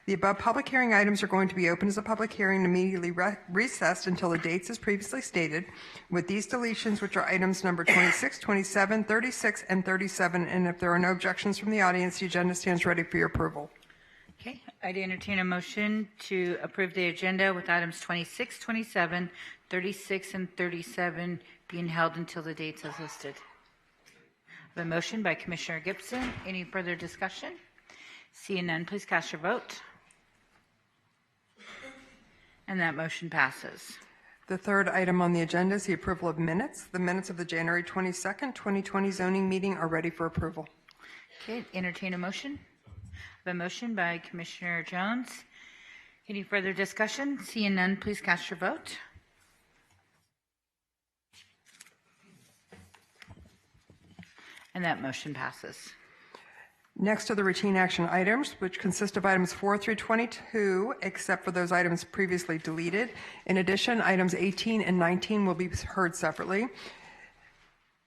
The above public hearing items are going to be open as a public hearing and immediately recessed until the dates as previously stated, with these deletions, which are items number 26, 27, 36, and 37. And if there are no objections from the audience, the agenda stands ready for your approval. Okay, I'd entertain a motion to approve the agenda with items 26, 27, 36, and 37 being held until the dates as listed. I have a motion by Commissioner Gibson. Any further discussion? Seeing none, please cast your vote. And that motion passes. The third item on the agenda is the approval of minutes. The minutes of the January 22nd, 2020 zoning meeting are ready for approval. Okay, entertain a motion. I have a motion by Commissioner Jones. Any further discussion? Seeing none, please cast your vote. And that motion passes. Next are the routine action items, which consist of items 4 through 22, except for those items previously deleted. In addition, items 18 and 19 will be heard separately.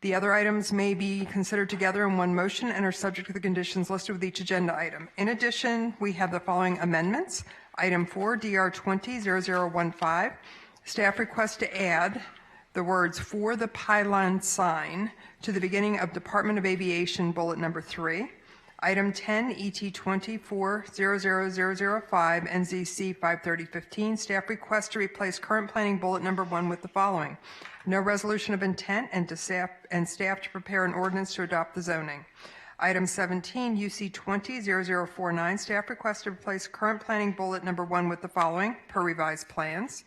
The other items may be considered together in one motion and are subject to the conditions listed with each agenda item. In addition, we have the following amendments. Item 4, DR 20-0015. Staff requests to add the words "for the pylon sign" to the beginning of Department of Aviation bullet number 3. Item 10, ET 24-00005 and ZC 53015. Staff requests to replace current planning bullet number 1 with the following: no resolution of intent, and staff to prepare an ordinance to adopt the zoning. Item 17, UC 20-0049. Staff requests to replace current planning bullet number 1 with the following: per revised plans.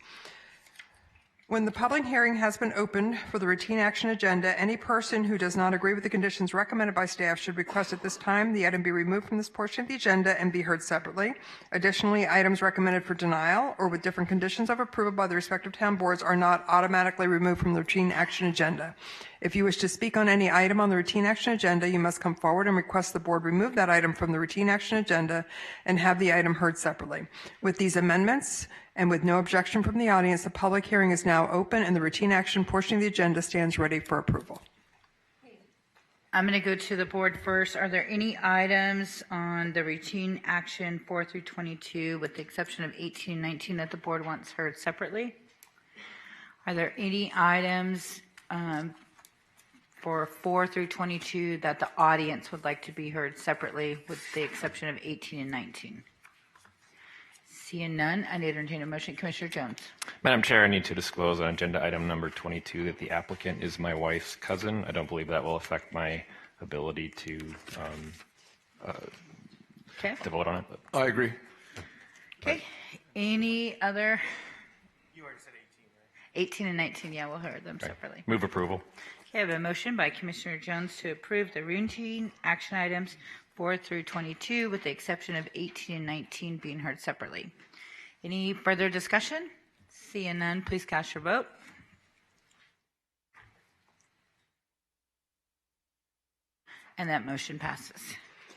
When the public hearing has been opened for the routine action agenda, any person who does not agree with the conditions recommended by staff should request at this time the item be removed from this portion of the agenda and be heard separately. Additionally, items recommended for denial or with different conditions of approval by the respective town boards are not automatically removed from the routine action agenda. If you wish to speak on any item on the routine action agenda, you must come forward and request the board remove that item from the routine action agenda and have the item heard separately. With these amendments and with no objection from the audience, the public hearing is now open and the routine action portion of the agenda stands ready for approval. I'm going to go to the board first. Are there any items on the routine action 4 through 22, with the exception of 18 and 19, that the board wants heard separately? Are there any items for 4 through 22 that the audience would like to be heard separately, with the exception of 18 and 19? Seeing none, I entertain a motion. Commissioner Jones. Madam Chair, I need to disclose on agenda item number 22 that the applicant is my wife's cousin. I don't believe that will affect my ability to vote on it. But. I agree. Okay. Any other? You already said 18, right? 18 and 19, yeah, we'll hear them separately. Move approval. Okay, I have a motion by Commissioner Jones to approve the routine action items 4 through 22, with the exception of 18 and 19 being heard separately. Any further discussion? Seeing none, please cast your vote. And that motion passes.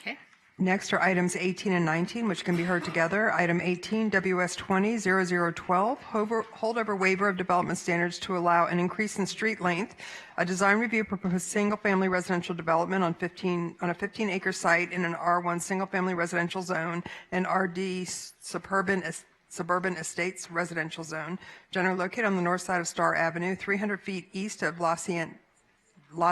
Okay. Next are items 18 and 19, which can be heard together. Item 18, WS 20-0012, holdover waiver of development standards to allow an increase in street length, a design review for proposed single-family residential development on a 15-acre site in an R1 single-family residential zone and RD suburban estates residential zone, generally located on the north side of Star Avenue, 300 feet east of La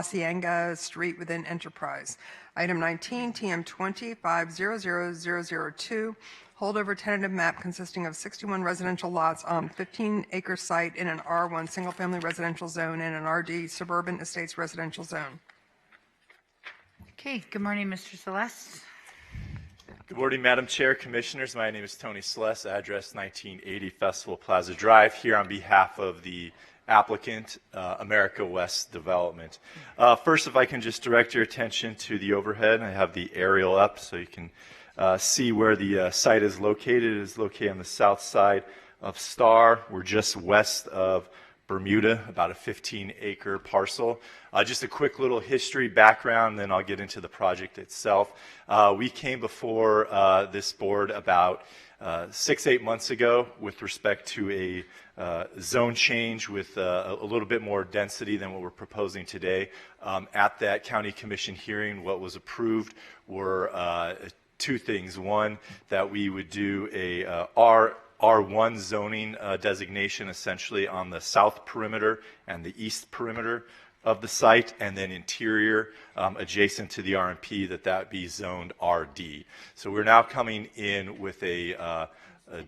Cienega Street within Enterprise. Item 19, TM 25-00002, holdover tentative map consisting of 61 residential lots on 15-acre site in an R1 single-family residential zone and an RD suburban estates residential zone. Okay, good morning, Mr. Celeste. Good morning, Madam Chair, Commissioners. My name is Tony Celeste, address 1980 Festival Plaza Drive, here on behalf of the applicant, America West Development. First, if I can just direct your attention to the overhead. I have the aerial up so you can see where the site is located. It is located on the south side of Star. We're just west of Bermuda, about a 15-acre parcel. Just a quick little history background, then I'll get into the project itself. We came before this board about 6-8 months ago with respect to a zone change with a little bit more density than what we're proposing today. At that county commission hearing, what was approved were two things. One, that we would do a R1 zoning designation essentially on the south perimeter and the east perimeter of the site, and then interior adjacent to the RMP that be zoned RD. So we're now coming in with a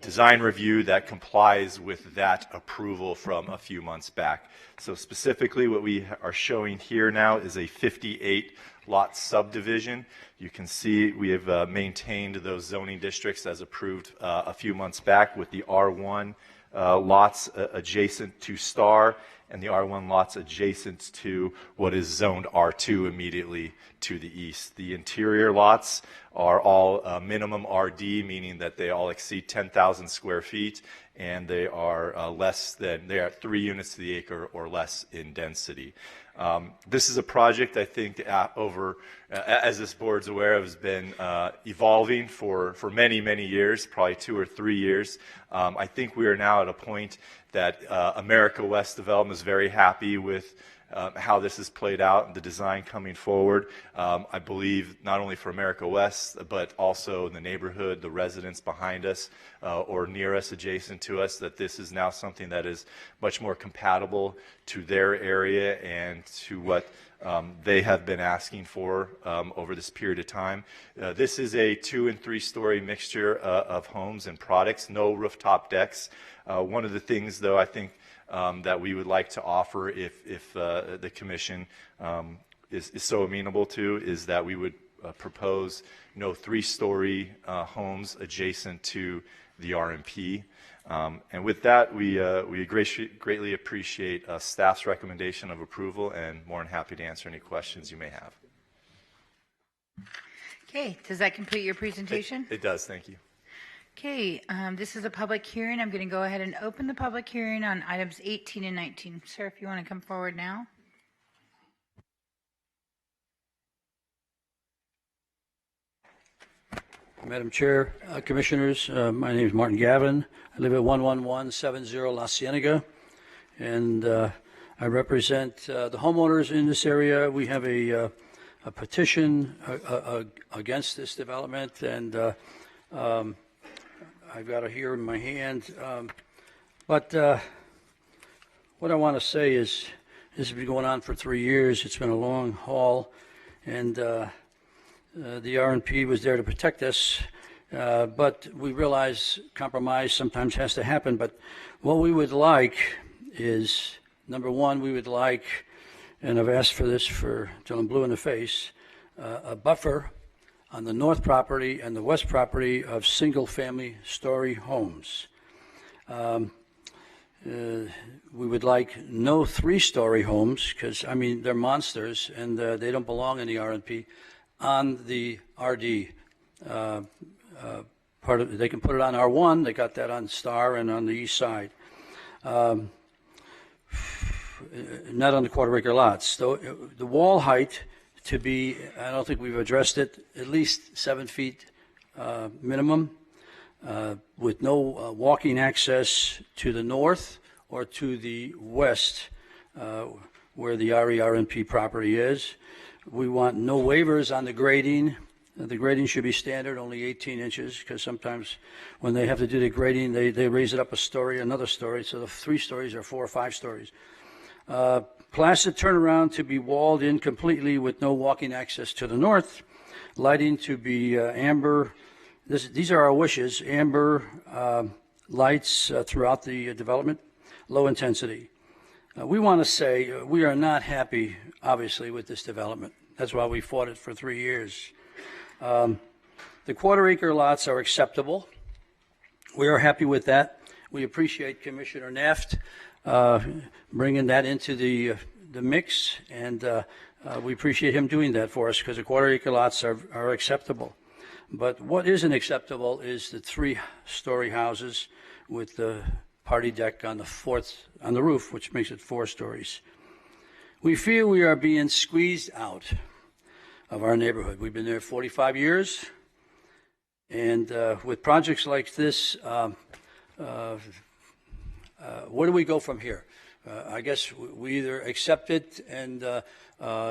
design review that complies with that approval from a few months back. So specifically what we are showing here now is a 58 lot subdivision. You can see we have maintained those zoning districts as approved a few months back with the R1 lots adjacent to Star and the R1 lots adjacent to what is zoned R2 immediately to the east. The interior lots are all minimum RD, meaning that they all exceed 10,000 square feet, and they are they are 3 units to the acre or less in density. This is a project I think as this board's aware of, has been evolving for many, many years, probably 2 or 3 years. I think we are now at a point that America West Development is very happy with how this has played out and the design coming forward. I believe not only for America West, but also the neighborhood, the residents behind us or near us, adjacent to us, that this is now something that is much more compatible to their area and to what they have been asking for over this period of time. This is a 2- and 3-story mixture of homes and products, no rooftop decks. One of the things, though, I think that we would like to offer if the commission is so amenable to, is that we would propose no 3-story homes adjacent to the RMP. And with that, we greatly appreciate staff's recommendation of approval and more than happy to answer any questions you may have. Okay, does that complete your presentation? It does, thank you. Okay, this is a public hearing. I'm going to go ahead and open the public hearing on items 18 and 19. Sir, if you want to come forward now. Madam Chair, Commissioners, my name is Martin Gavin. I live at 11170 La Cienega, and I represent the homeowners in this area. We have a petition against this development, and I've got it here in my hand. But what I want to say is this has been going on for 3 years. It's been a long haul, and the RNP was there to protect us, but we realize compromise sometimes has to happen. But what we would like is, number one, we would like, and I've asked for this till I'm blue in the face, a buffer on the north property and the west property of single-family story homes. We would like no 3-story homes, because, I mean, they're monsters, and they don't belong in the RNP. On the RD part of, they can put it on R1. They got that on Star and on the east side. Not on the quarter-acre lots. The wall height to be, I don't think we've addressed it, at least 7 feet minimum, with no walking access to the north or to the west, where the RERNP property is. We want no waivers on the grading. The grading should be standard, only 18 inches, because sometimes when they have to do the grading, they raise it up a story, another story, so the 3 stories are 4 or 5 stories. Placid turnaround to be walled in completely with no walking access to the north. Lighting to be amber. These are our wishes, amber lights throughout the development, low intensity. We want to say we are not happy, obviously, with this development. That's why we fought it for 3 years. The quarter-acre lots are acceptable. We are happy with that. We appreciate Commissioner Naft bringing that into the mix, and we appreciate him doing that for us because the quarter-acre lots are acceptable. But what isn't acceptable is the 3-story houses with the party deck on the roof, which makes it 4 stories. We feel we are being squeezed out of our neighborhood. We've been there 45 years, and with projects like this, where do we go from here? I guess we either accept it and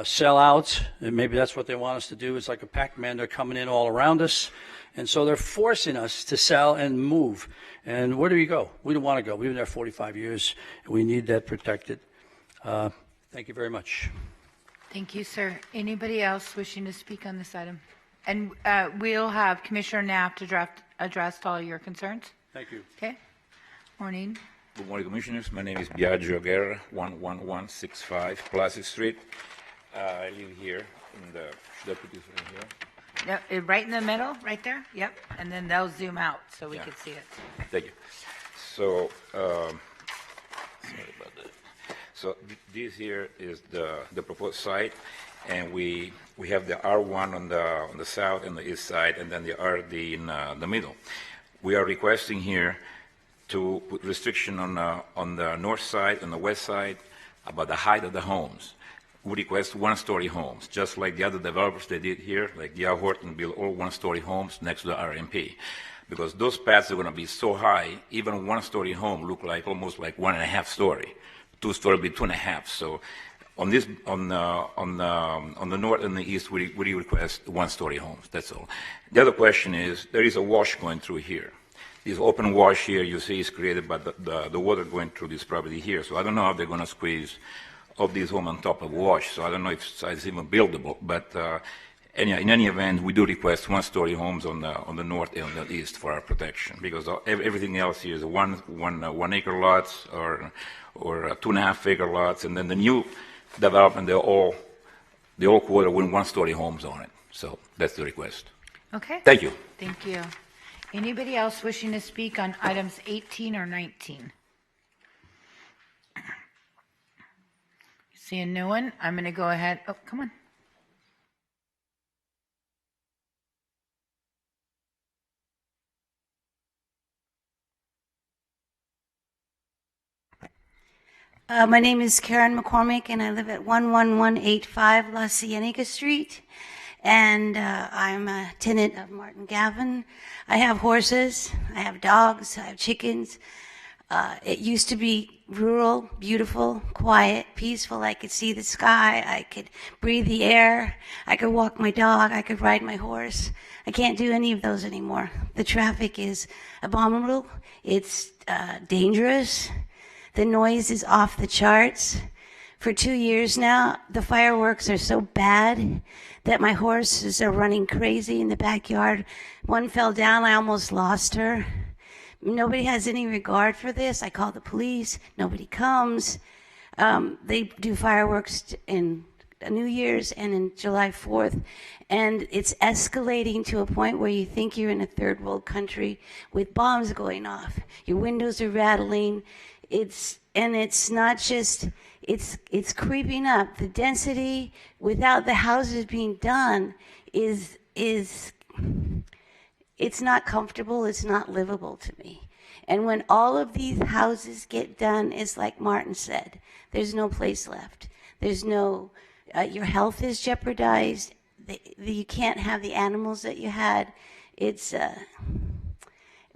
sell out, and maybe that's what they want us to do. It's like a Pac-Man. They're coming in all around us, and so they're forcing us to sell and move. And where do we go? We don't want to go. We've been there 45 years, and we need that protected. Thank you very much. Thank you, sir. Anybody else wishing to speak on this item? And we'll have Commissioner Knapp to address all your concerns. Thank you. Okay. Morning. Good morning, Commissioners. My name is Biagio Guerra, 11165 Plaza Street. I live here in the, should I put this right here? No, right in the middle, right there? Yep. And then they'll zoom out so we can see it. Thank you. So, sorry about that. So this here is the proposed site, and we have the R1 on the south and the east side, and then the RD in the middle. We are requesting here to put restriction on the north side and the west side about the height of the homes. We request 1-story homes, just like the other developers they did here, like D.R. Horton built all 1-story homes next to the RMP. Because those paths are going to be so high, even a 1-story home look like almost like 1.5 story. 2-story will be 2.5. So on this, on the north and the east, we request 1-story homes. That's all. The other question is there is a wash going through here. This open wash here, you see, is created by the water going through this property here. So I don't know how they're going to squeeze of this home on top of wash. So I don't know if it's even buildable. But in any event, we do request 1-story homes on the north and on the east for our protection, because everything else here is one acre lots or 2.5 acre lots, and then the new development they all quarter with 1-story homes on it. So that's the request. Okay. Thank you. Thank you. Anybody else wishing to speak on items 18 or 19? Seeing no one, I'm going to go ahead. Oh, come on. My name is Karen McCormick, and I live at 11185 La Cienega Street. And I'm a tenant of Martin Gavin. I have horses, I have dogs, I have chickens. It used to be rural, beautiful, quiet, peaceful. I could see the sky, I could breathe the air, I could walk my dog, I could ride my horse. I can't do any of those anymore. The traffic is abominable, it's dangerous, the noise is off the charts. For 2 years now, the fireworks are so bad that my horses are running crazy in the backyard. One fell down, I almost lost her. Nobody has any regard for this. I call the police, nobody comes. They do fireworks in New Year's and in July 4th, and it's escalating to a point where you think you're in a third world country with bombs going off. Your windows are rattling. It's not just, it's creeping up. The density without the houses being done is it's not comfortable, it's not livable to me. And when all of these houses get done, it's like Martin said, there's no place left. There's no, your health is jeopardized. You can't have the animals that you had. It's,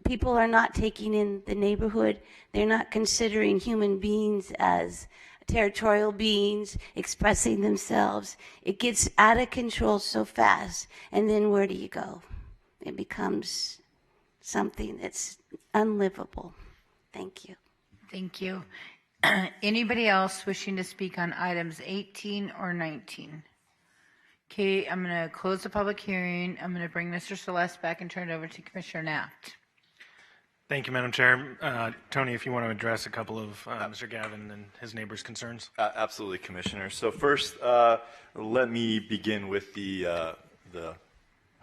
people are not taking in the neighborhood. They're not considering human beings as territorial beings expressing themselves. It gets out of control so fast, and then where do you go? It becomes something that's unlivable. Thank you. Thank you. Anybody else wishing to speak on items 18 or 19? Okay, I'm going to close the public hearing. I'm going to bring Mr. Celeste back and turn it over to Commissioner Knapp. Thank you, Madam Chair. Tony, if you want to address a couple of Mr. Gavin and his neighbors' concerns. Absolutely, Commissioner. So first, let me begin with the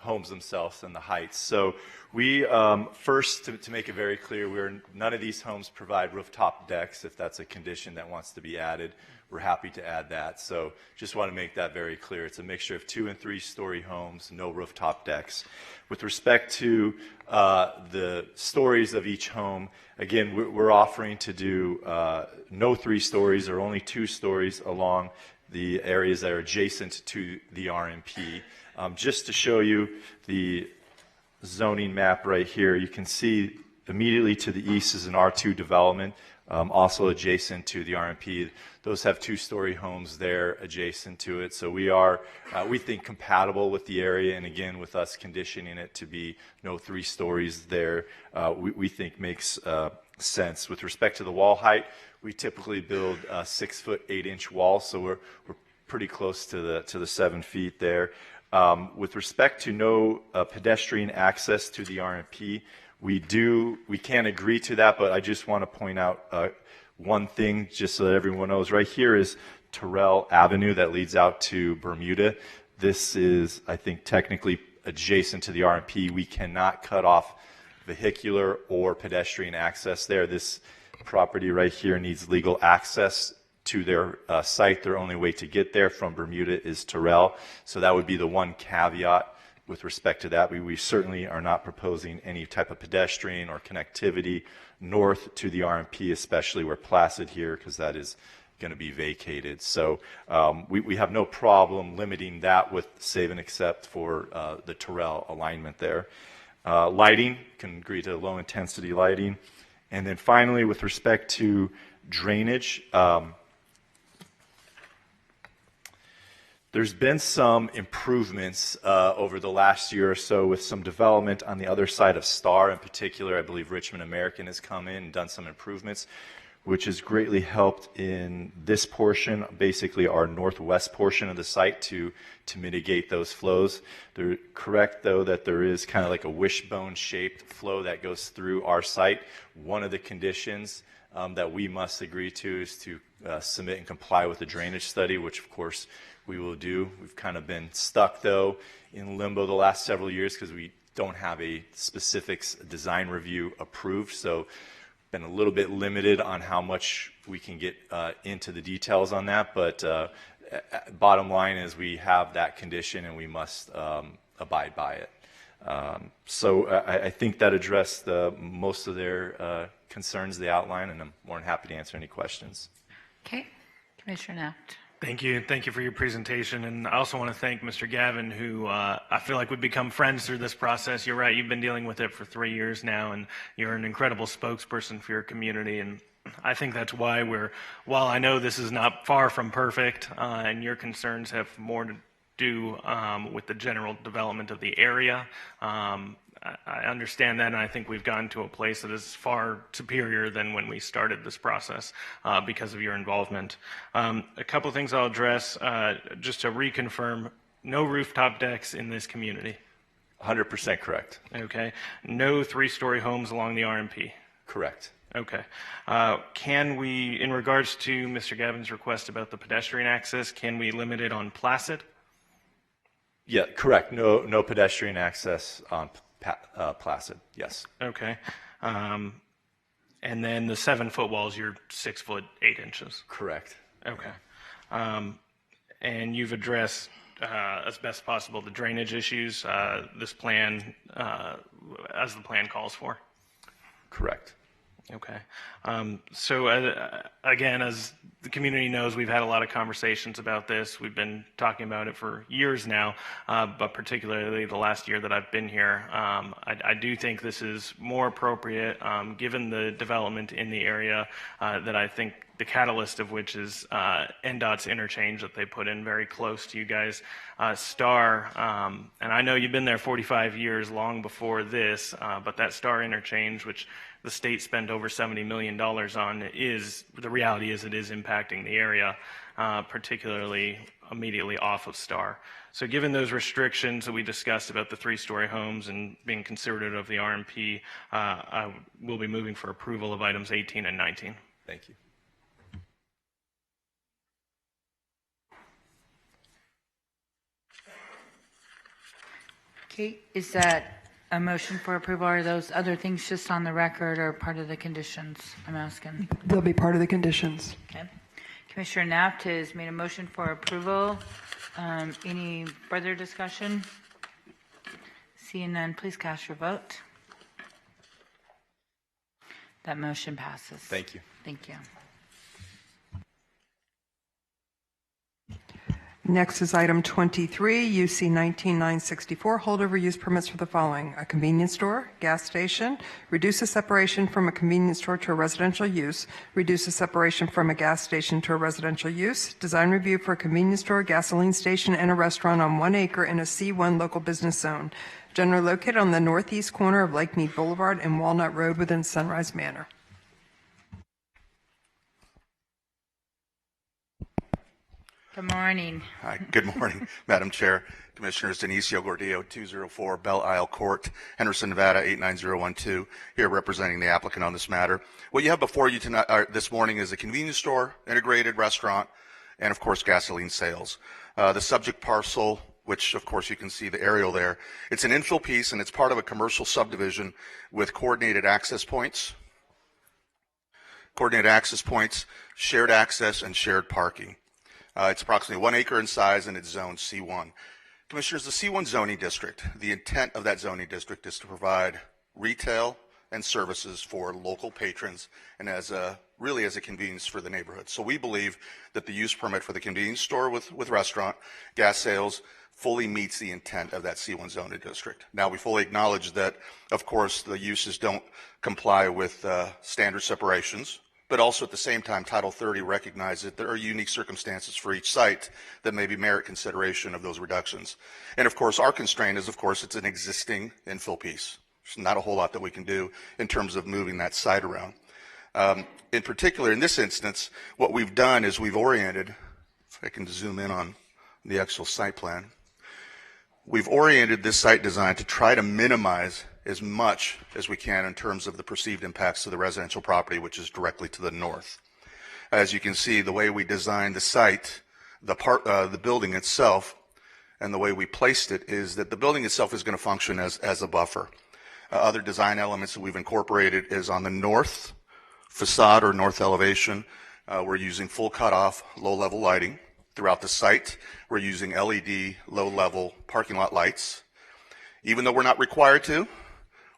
homes themselves and the heights. So we, first, to make it very clear, none of these homes provide rooftop decks. If that's a condition that wants to be added, we're happy to add that. So just want to make that very clear. It's a mixture of 2- and 3-story homes, no rooftop decks. With respect to the stories of each home, again, we're offering to do no 3 stories or only 2 stories along the areas that are adjacent to the RMP. Just to show you the zoning map right here, you can see immediately to the east is an R2 development, also adjacent to the RMP. Those have 2-story homes there adjacent to it. So we are, we think, compatible with the area, and again, with us conditioning it to be no 3 stories there, we think makes sense. With respect to the wall height, we typically build 6-foot 8-inch walls, so we're pretty close to the 7 feet there. With respect to no pedestrian access to the RMP, we can agree to that, but I just want to point out one thing just so that everyone knows. Right here is Terrell Avenue that leads out to Bermuda. This is, I think, technically adjacent to the RMP. We cannot cut off vehicular or pedestrian access there. This property right here needs legal access to their site. Their only way to get there from Bermuda is Terrell. So that would be the one caveat with respect to that. We certainly are not proposing any type of pedestrian or connectivity north to the RMP, especially where Placid here, because that is going to be vacated. So we have no problem limiting that with save and except for the Terrell alignment there. Lighting, can agree to low intensity lighting. And then finally, with respect to drainage, there's been some improvements over the last year or so with some development on the other side of Star. In particular, I believe Richmond American has come in and done some improvements, which has greatly helped in this portion, basically our northwest portion of the site, to mitigate those flows. They're correct, though, that there is kind of like a wishbone-shaped flow that goes through our site. One of the conditions that we must agree to is to submit and comply with the drainage study, which, of course, we will do. We've kind of been stuck, though, in limbo the last several years because we don't have a specifics design review approved. So been a little bit limited on how much we can get into the details on that. But bottom line is we have that condition and we must abide by it. So I think that addressed most of their concerns they outlined, and I'm more than happy to answer any questions. Okay. Commissioner Naft. Thank you. Thank you for your presentation. And I also want to thank Mr. Gavin, who I feel like we've become friends through this process. You're right. You've been dealing with it for 3 years now, and you're an incredible spokesperson for your community. And I think that's why while I know this is not far from perfect, and your concerns have more to do with the general development of the area, I understand that, and I think we've gotten to a place that is far superior than when we started this process because of your involvement. A couple of things I'll address, just to reconfirm, no rooftop decks in this community. 100% correct. Okay. No 3-story homes along the RMP. Correct. Okay. Can we, in regards to Mr. Gavin's request about the pedestrian access, can we limit it on Placid? Yeah, correct. No pedestrian access on Placid, yes. Okay. And then the 7-foot walls, you're 6 foot 8 inches. Correct. Okay. And you've addressed as best possible the drainage issues, this plan, as the plan calls for? Correct. Okay. So again, as the community knows, we've had a lot of conversations about this. We've been talking about it for years now, but particularly the last year that I've been here. I do think this is more appropriate, given the development in the area, that I think the catalyst of which is NDOT's interchange that they put in very close to you guys. Star, and I know you've been there 45 years, long before this, but that Star interchange, which the state spent over $70 million on, the reality is it is impacting the area, particularly immediately off of Star. So given those restrictions that we discussed about the 3-story homes and being considerate of the RMP, I will be moving for approval of items 18 and 19. Thank you. Okay, is that a motion for approval, or are those other things just on the record or part of the conditions? I'm asking. They'll be part of the conditions. Okay. Commissioner Knapp has made a motion for approval. Any further discussion? Seeing none, please cast your vote. That motion passes. Thank you. Thank you. Next is item 23, UC 19964, holdover use permits for the following: a convenience store, gas station, reduce the separation from a convenience store to a residential use, reduce the separation from a gas station to a residential use, design review for a convenience store, gasoline station, and a restaurant on 1 acre in a C1 local business zone, generally located on the northeast corner of Lake Mead Boulevard and Walnut Road within Sunrise Manor. Good morning. Hi, good morning, Madam Chair, Commissioners. Denisio Gordillo, 204 Belle Isle Court, Henderson, Nevada, 89012, here representing the applicant on this matter. What you have before you tonight, this morning is a convenience store, integrated restaurant, and of course gasoline sales. The subject parcel, which of course you can see the aerial there, it's an infill piece and it's part of a commercial subdivision with coordinated access points, shared access, and shared parking. It's approximately 1 acre in size and it's zoned C1. Commissioners, the C1 zoning district, the intent of that zoning district is to provide retail and services for local patrons and really as a convenience for the neighborhood. So we believe that the use permit for the convenience store with restaurant, gas sales, fully meets the intent of that C1 zoning district. Now, we fully acknowledge that, of course, the uses don't comply with standard separations, but also at the same time, Title 30 recognizes that there are unique circumstances for each site that maybe merit consideration of those reductions. And of course, our constraint is, of course, it's an existing infill piece. There's not a whole lot that we can do in terms of moving that site around. In particular, in this instance, what we've done is we've oriented, if I can zoom in on the actual site plan, we've oriented this site design to try to minimize as much as we can in terms of the perceived impacts to the residential property, which is directly to the north. As you can see, the way we designed the site, the building itself, and the way we placed it is that the building itself is going to function as a buffer. Other design elements that we've incorporated is on the north facade or north elevation. We're using full cutoff, low-level lighting. Throughout the site, we're using LED low-level parking lot lights. Even though we're not required to,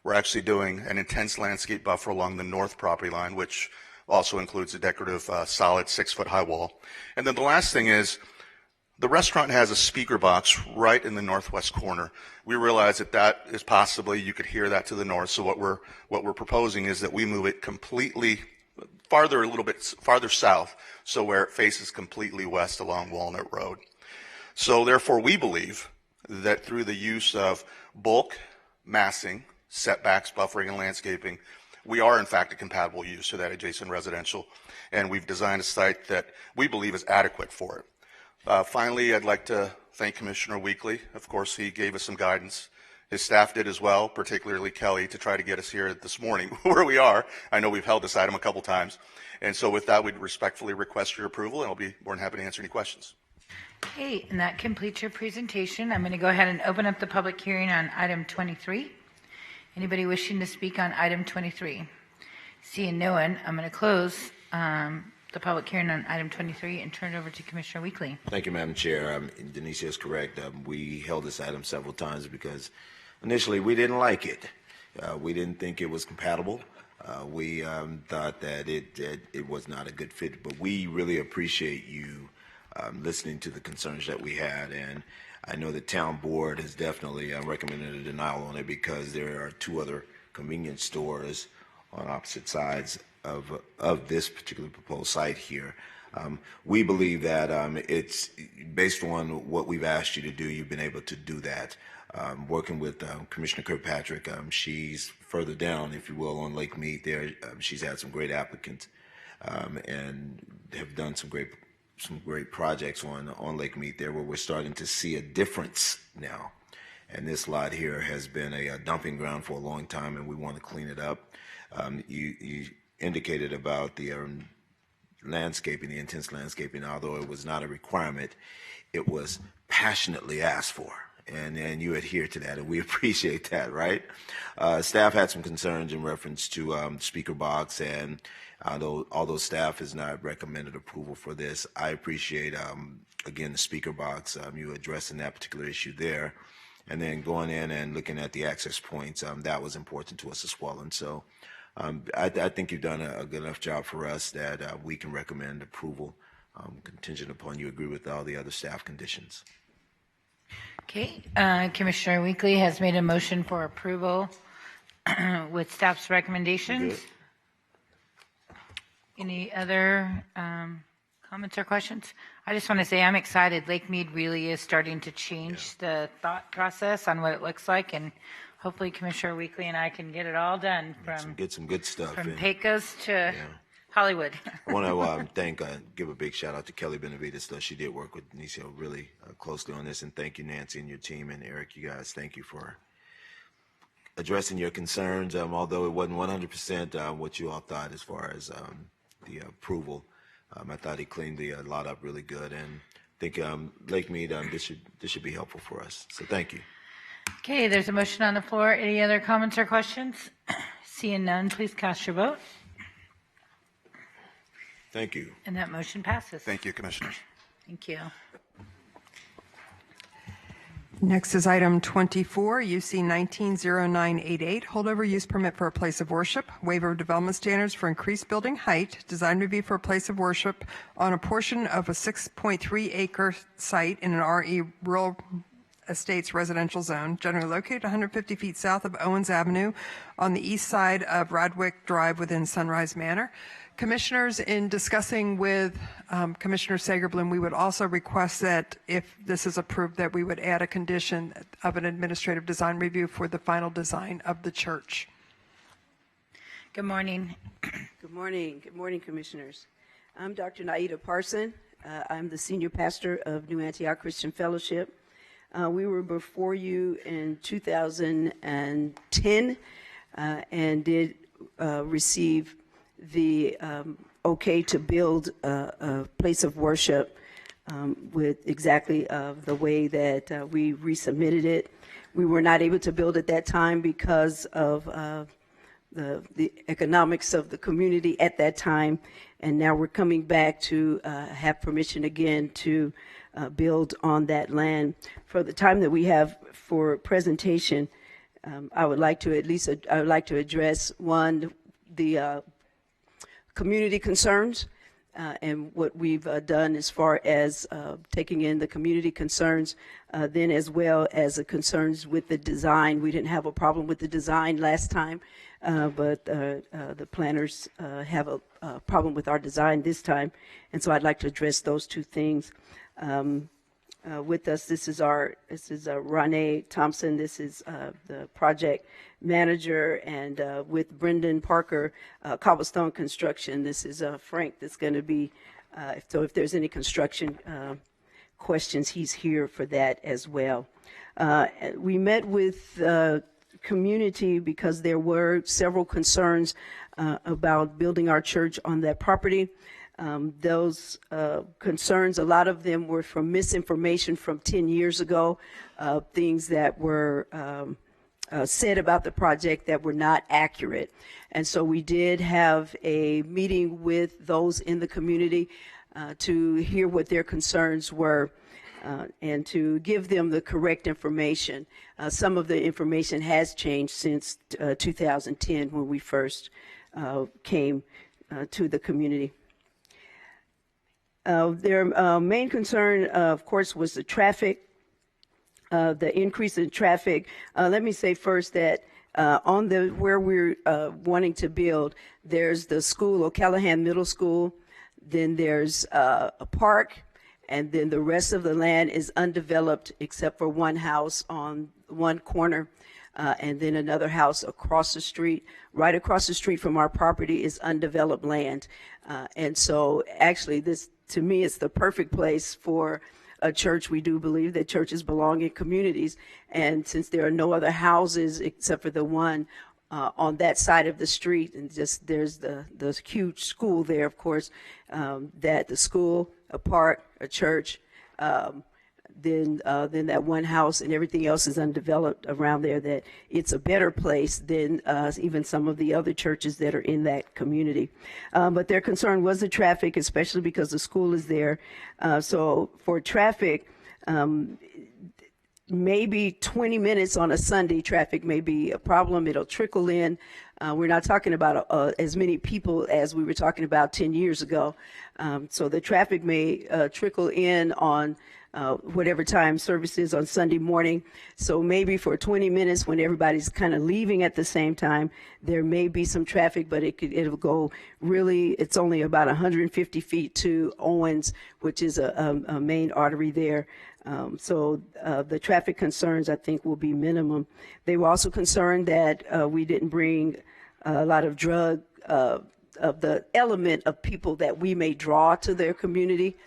we're actually doing an intense landscape buffer along the north property line, which also includes a decorative solid 6-foot high wall. And then the last thing is the restaurant has a speaker box right in the northwest corner. We realize that is possibly, you could hear that to the north. So what we're proposing is that we move it completely a little bit farther south, so where it faces completely west along Walnut Road. So therefore, we believe that through the use of bulk massing, setbacks, buffering, and landscaping, we are in fact a compatible use to that adjacent residential, and we've designed a site that we believe is adequate for it. Finally, I'd like to thank Commissioner Weekly. Of course, he gave us some guidance. His staff did as well, particularly Kelly, to try to get us here this morning where we are. I know we've held this item a couple times. And so with that, we'd respectfully request your approval, and I'll be more than happy to answer any questions. Okay, and that completes your presentation. I'm going to go ahead and open up the public hearing on item 23. Anybody wishing to speak on item 23? Seeing no one, I'm going to close the public hearing on item 23 and turn it over to Commissioner Weekly. Thank you, Madam Chair. Denise is correct. We held this item several times because initially we didn't like it. We didn't think it was compatible. We thought that it was not a good fit, but we really appreciate you listening to the concerns that we had, and I know the town board has definitely recommended a denial on it because there are 2 other convenience stores on opposite sides of this particular proposed site here. We believe that it's based on what we've asked you to do, you've been able to do that. Working with Commissioner Kirkpatrick, she's further down, if you will, on Lake Mead there. She's had some great applicants and have done some great projects on Lake Mead there, where we're starting to see a difference now. And this lot here has been a dumping ground for a long time, and we want to clean it up. You indicated about the landscaping, the intense landscaping. Although it was not a requirement, it was passionately asked for. and you adhere to that, and we appreciate that, right? Staff had some concerns in reference to speaker box, and although staff has not recommended approval for this, I appreciate, again, the speaker box, you addressing that particular issue there, and then going in and looking at the access points, that was important to us as well. And so I think you've done a good enough job for us that we can recommend approval contingent upon you agree with all the other staff conditions. Okay, Commissioner Weekly has made a motion for approval with staff's recommendations. Any other comments or questions? I just want to say I'm excited. Lake Mead really is starting to change the thought process on what it looks like, and hopefully Commissioner Weekly and I can get it all done Get some good stuff from in. Pecos to Hollywood. I want to give a big shout out to Kelly Benavides, though she did work with Denicio really closely on this, and thank you, Nancy, and your team, and Eric, you guys, thank you for addressing your concerns, although it wasn't 100% what you all thought as far as the approval. I thought he cleaned the lot up really good, and I think Lake Mead, this should be helpful for us, so thank you. Okay, there's a motion on the floor. Any other comments or questions? Seeing none, please cast your vote. Thank you. And that motion passes. Thank you, Commissioners. Thank you. Next is item 24, UC 190988, holdover use permit for a place of worship, waiver of development standards for increased building height, design review for a place of worship on a portion of a 6.3 acre site in an RE rural estates residential zone, generally located 150 feet south of Owens Avenue on the east side of Radwick Drive within Sunrise Manor. Commissioners, in discussing with Commissioner Sagerblum, we would also request that if this is approved, that we would add a condition of an administrative design review for the final design of the church. Good morning. Good morning. Good morning, Commissioners. I'm Dr. Naida Parson. I'm the senior pastor of New Antioch Christian Fellowship. We were before you in 2010 and did receive the okay to build a place of worship with exactly the way that we resubmitted it. We were not able to build at that time because of the economics of the community at that time, and now we're coming back to have permission again to build on that land. For the time that we have for presentation, I would like to address one, the community concerns and what we've done as far as taking in the community concerns, then as well as the concerns with the design. We didn't have a problem with the design last time, but the planners have a problem with our design this time, and so I'd like to address those two things. With us, this is Renee Thompson. This is the project manager, and with Brendan Parker, Cobblestone Construction. This is Frank. That's going to be so if there's any construction questions, he's here for that as well. We met with community because there were several concerns about building our church on that property. Those concerns, a lot of them were from misinformation from 10 years ago, things that were said about the project that were not accurate. And so we did have a meeting with those in the community to hear what their concerns were and to give them the correct information. Some of the information has changed since 2010 when we first came to the community. Their main concern, of course, was the traffic, the increase in traffic. Let me say first that on where we're wanting to build, there's the school, O'Callahan Middle School, then there's a park, and then the rest of the land is undeveloped except for one house on one corner, and then another house across the street. Right across the street from our property is undeveloped land. And so actually this, to me, it's the perfect place for a church. We do believe that churches belong in communities. And since there are no other houses except for the one on that side of the street, and just there's the huge school there, of course, that the school, a park, a church, than that one house, and everything else is undeveloped around there, that it's a better place than even some of the other churches that are in that community. But their concern was the traffic, especially because the school is there. So for traffic, maybe 20 minutes on a Sunday, traffic may be a problem. It'll trickle in. We're not talking about as many people as we were talking about 10 years ago. So the traffic may trickle in on whatever time service is on Sunday morning. So maybe for 20 minutes when everybody's kind of leaving at the same time, there may be some traffic, but it'll go really, it's only about 150 feet to Owens, which is a main artery there. So the traffic concerns, I think, will be minimum. They were also concerned that we didn't bring a lot of drug, of the element of people that we may draw to their community.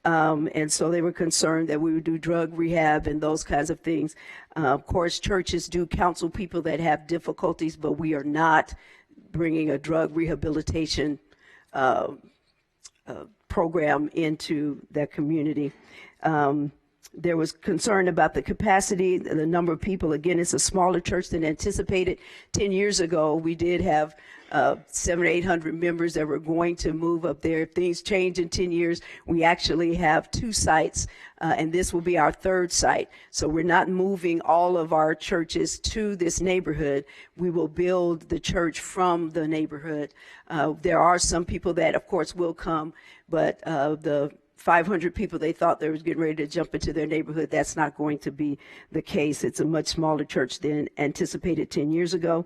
And so they were concerned that we would do drug rehab and those kinds of things. Of course, churches do counsel people that have difficulties, but we are not bringing a drug rehabilitation program into that community. There was concern about the capacity, the number of people. Again, it's a smaller church than anticipated. 10 years ago, we did have 700 or 800 members that were going to move up there. If things change in 10 years, we actually have 2 sites, and this will be our 3rd site. So we're not moving all of our churches to this neighborhood. We will build the church from the neighborhood. There are some people that, of course, will come, but the 500 people they thought they was getting ready to jump into their neighborhood, that's not going to be the case. It's a much smaller church than anticipated 10 years ago.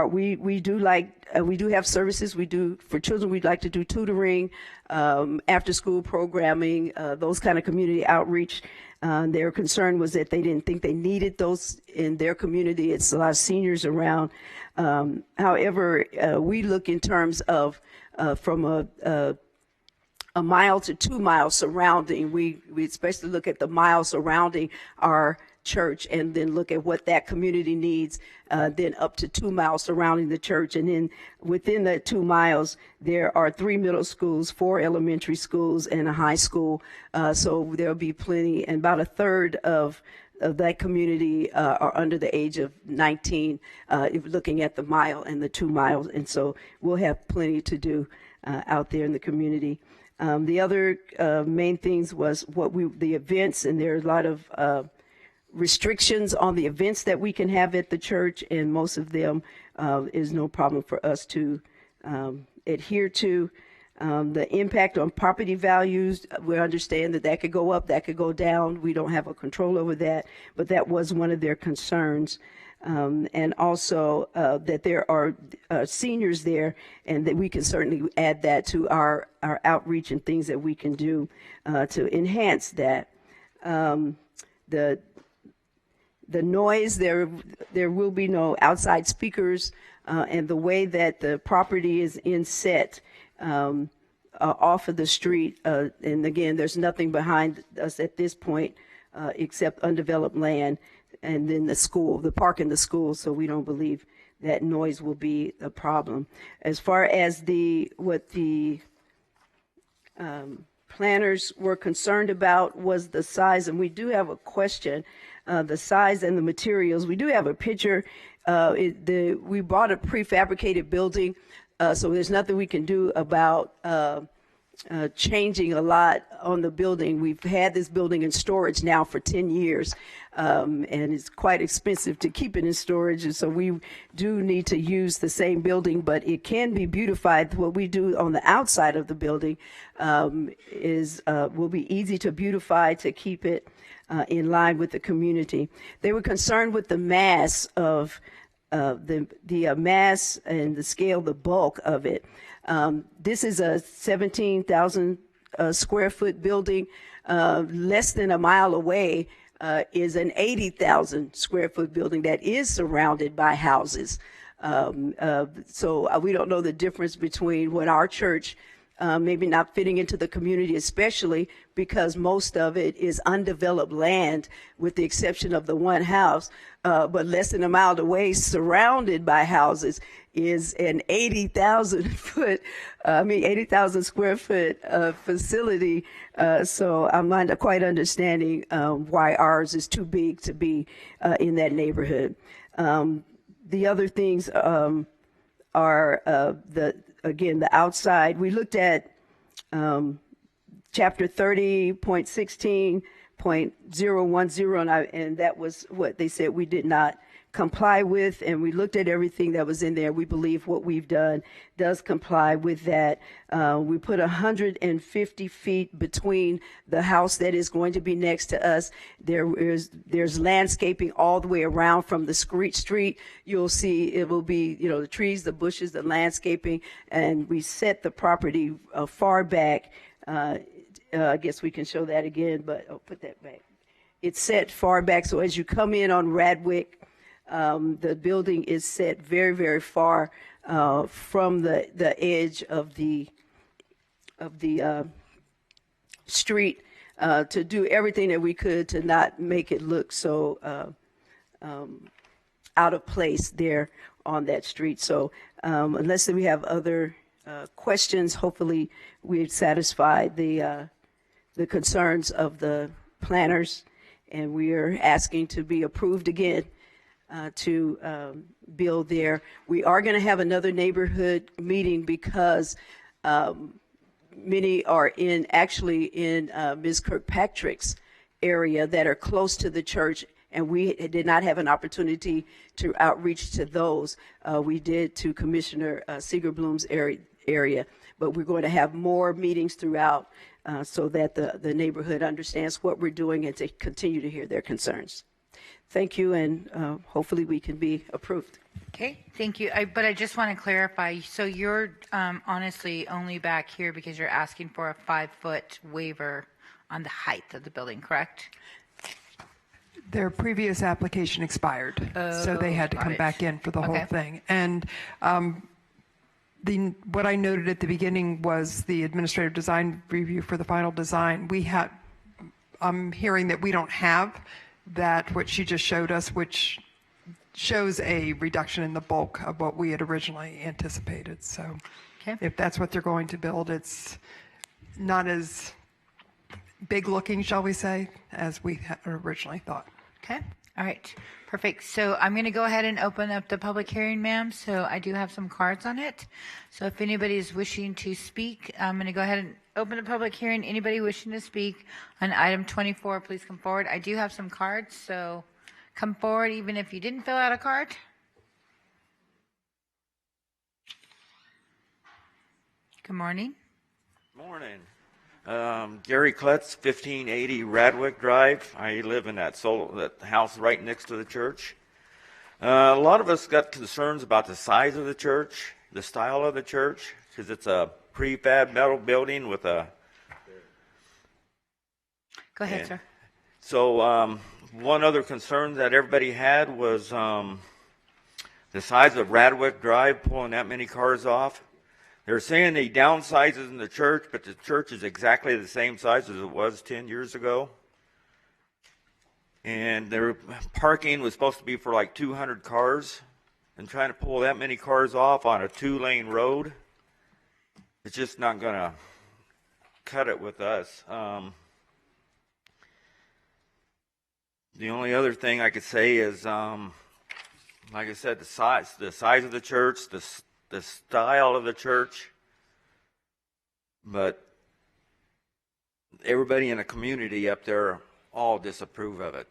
We do have services. We do for children. We'd like to do tutoring, after school programming, those kind of community outreach. Their concern was that they didn't think they needed those in their community. It's a lot of seniors around. However, we look in terms of from a mile to 2 miles surrounding. We especially look at the mile surrounding our church and then look at what that community needs, then up to 2 miles surrounding the church. And then within the 2 miles, there are 3 middle schools, 4 elementary schools, and a high school. So there'll be plenty, and about a third of that community are under the age of 19, if looking at the mile and the 2 miles. And so we'll have plenty to do out there in the community. The other main things was the events, and there are a lot of restrictions on the events that we can have at the church, and most of them is no problem for us to adhere to. The impact on property values, we understand that could go up, that could go down. We don't have a control over that, but that was one of their concerns. And also that there are seniors there, and that we can certainly add that to our outreach and things that we can do to enhance that. The noise, there will be no outside speakers, and the way that the property is inset off of the street, and again, there's nothing behind us at this point except undeveloped land, and then the park and the school, so we don't believe that noise will be a problem. As far as what the planners were concerned about was the size, and we do have a question, the size and the materials. We do have a picture. We bought a prefabricated building, so there's nothing we can do about changing a lot on the building. We've had this building in storage now for 10 years, and it's quite expensive to keep it in storage, and so we do need to use the same building, but it can be beautified. What we do on the outside of the building will be easy to beautify, to keep it in line with the community. They were concerned with the mass of the mass and the scale, the bulk of it. This is a 17,000 square foot building. Less than a mile away is an 80,000 square foot building that is surrounded by houses. So we don't know the difference between what our church maybe not fitting into the community, especially because most of it is undeveloped land, with the exception of the one house. But less than a mile away, surrounded by houses, is an 80,000 square foot facility. So I'm not quite understanding why ours is too big to be in that neighborhood. The other things are the outside. We looked at chapter 30.16.010, and that was what they said we did not comply with, and we looked at everything that was in there. We believe what we've done does comply with that. We put 150 feet between the house that is going to be next to us. There's landscaping all the way around from the street. You'll see it will be, the trees, the bushes, the landscaping, and we set the property far back. I guess we can show that again, but I'll put that back. It's set far back, so as you come in on Radwick, the building is set very, very far from the edge of the street to do everything that we could to not make it look so out of place there on that street. So unless we have other questions, hopefully we've satisfied the concerns of the planners, and we are asking to be approved again to build there. We are going to have another neighborhood meeting because many are actually in Ms. Kirkpatrick's area that are close to the church, and we did not have an opportunity to outreach to those. We did to Commissioner Seegerblum's area, but we're going to have more meetings throughout so that the neighborhood understands what we're doing and to continue to hear their concerns. Thank you, and hopefully we can be approved. Okay, thank you. But I just want to clarify. So you're honestly only back here because you're asking for a 5-foot waiver on the height of the building, correct? Their previous application expired, so they had to come back in for the whole thing. And what I noted at the beginning was the administrative design review for the final design. I'm hearing that we don't have that, what she just showed us, which shows a reduction in the bulk of what we had originally anticipated. So if that's what they're going to build, it's not as big looking, shall we say, as we had originally thought. Okay. All right. Perfect. So I'm going to go ahead and open up the public hearing, ma'am. So I do have some cards on it. So if anybody is wishing to speak, I'm going to go ahead and open the public hearing. Anybody wishing to speak on item 24, please come forward. I do have some cards, so come forward even if you didn't fill out a card. Good morning. Morning. Gary Klutz, 1580 Radwick Drive. I live in that house right next to the church. A lot of us got concerns about the size of the church, the style of the church, because it's a prefab metal building with a... Go ahead, sir. So one other concern that everybody had was the size of Radwick Drive, pulling that many cars off. They're saying they downsizes in the church, but the church is exactly the same size as it was 10 years ago. And their parking was supposed to be for like 200 cars, and trying to pull that many cars off on a 2-lane road, it's just not going to cut it with us. The only other thing I could say is, like I said, the size of the church, the style of the church, but everybody in the community up there all disapprove of it.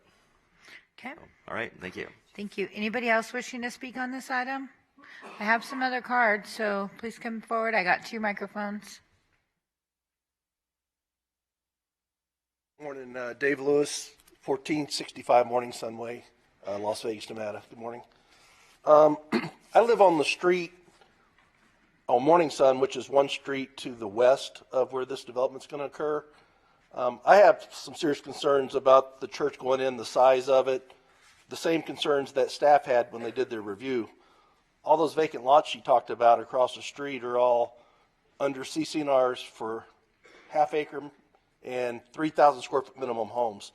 Okay. So, all right, thank you. Thank you. Anybody else wishing to speak on this item? I have some other cards, so please come forward. I got 2 microphones. Morning, Dave Lewis, 1465 Morning Sun Way, Las Vegas, Nevada. Good morning. I live on the street on Morning Sun, which is one street to the west of where this development's going to occur. I have some serious concerns about the church going in, the size of it, the same concerns that staff had when they did their review. All those vacant lots she talked about across the street are all under CCNRs for half acre and 3,000 square foot minimum homes.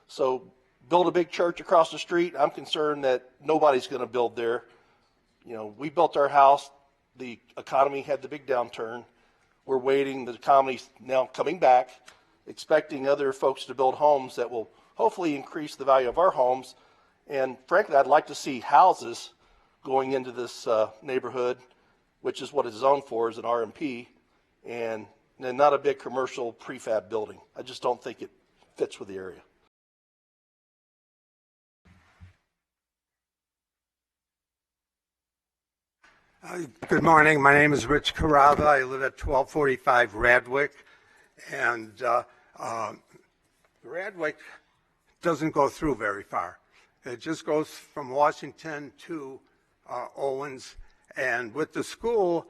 So build a big church across the street, I'm concerned that nobody's going to build there. You know, we built our house, the economy had the big downturn. We're waiting, the economy's now coming back, expecting other folks to build homes that will hopefully increase the value of our homes. And frankly, I'd like to see houses going into this neighborhood, which is what it's zoned for, is an RMP, and not a big commercial prefab building. I just don't think it fits with the area. Good morning. My name is Rich Carava. I live at 1245 Radwick, and Radwick doesn't go through very far. It just goes from Washington to Owens, and with the school,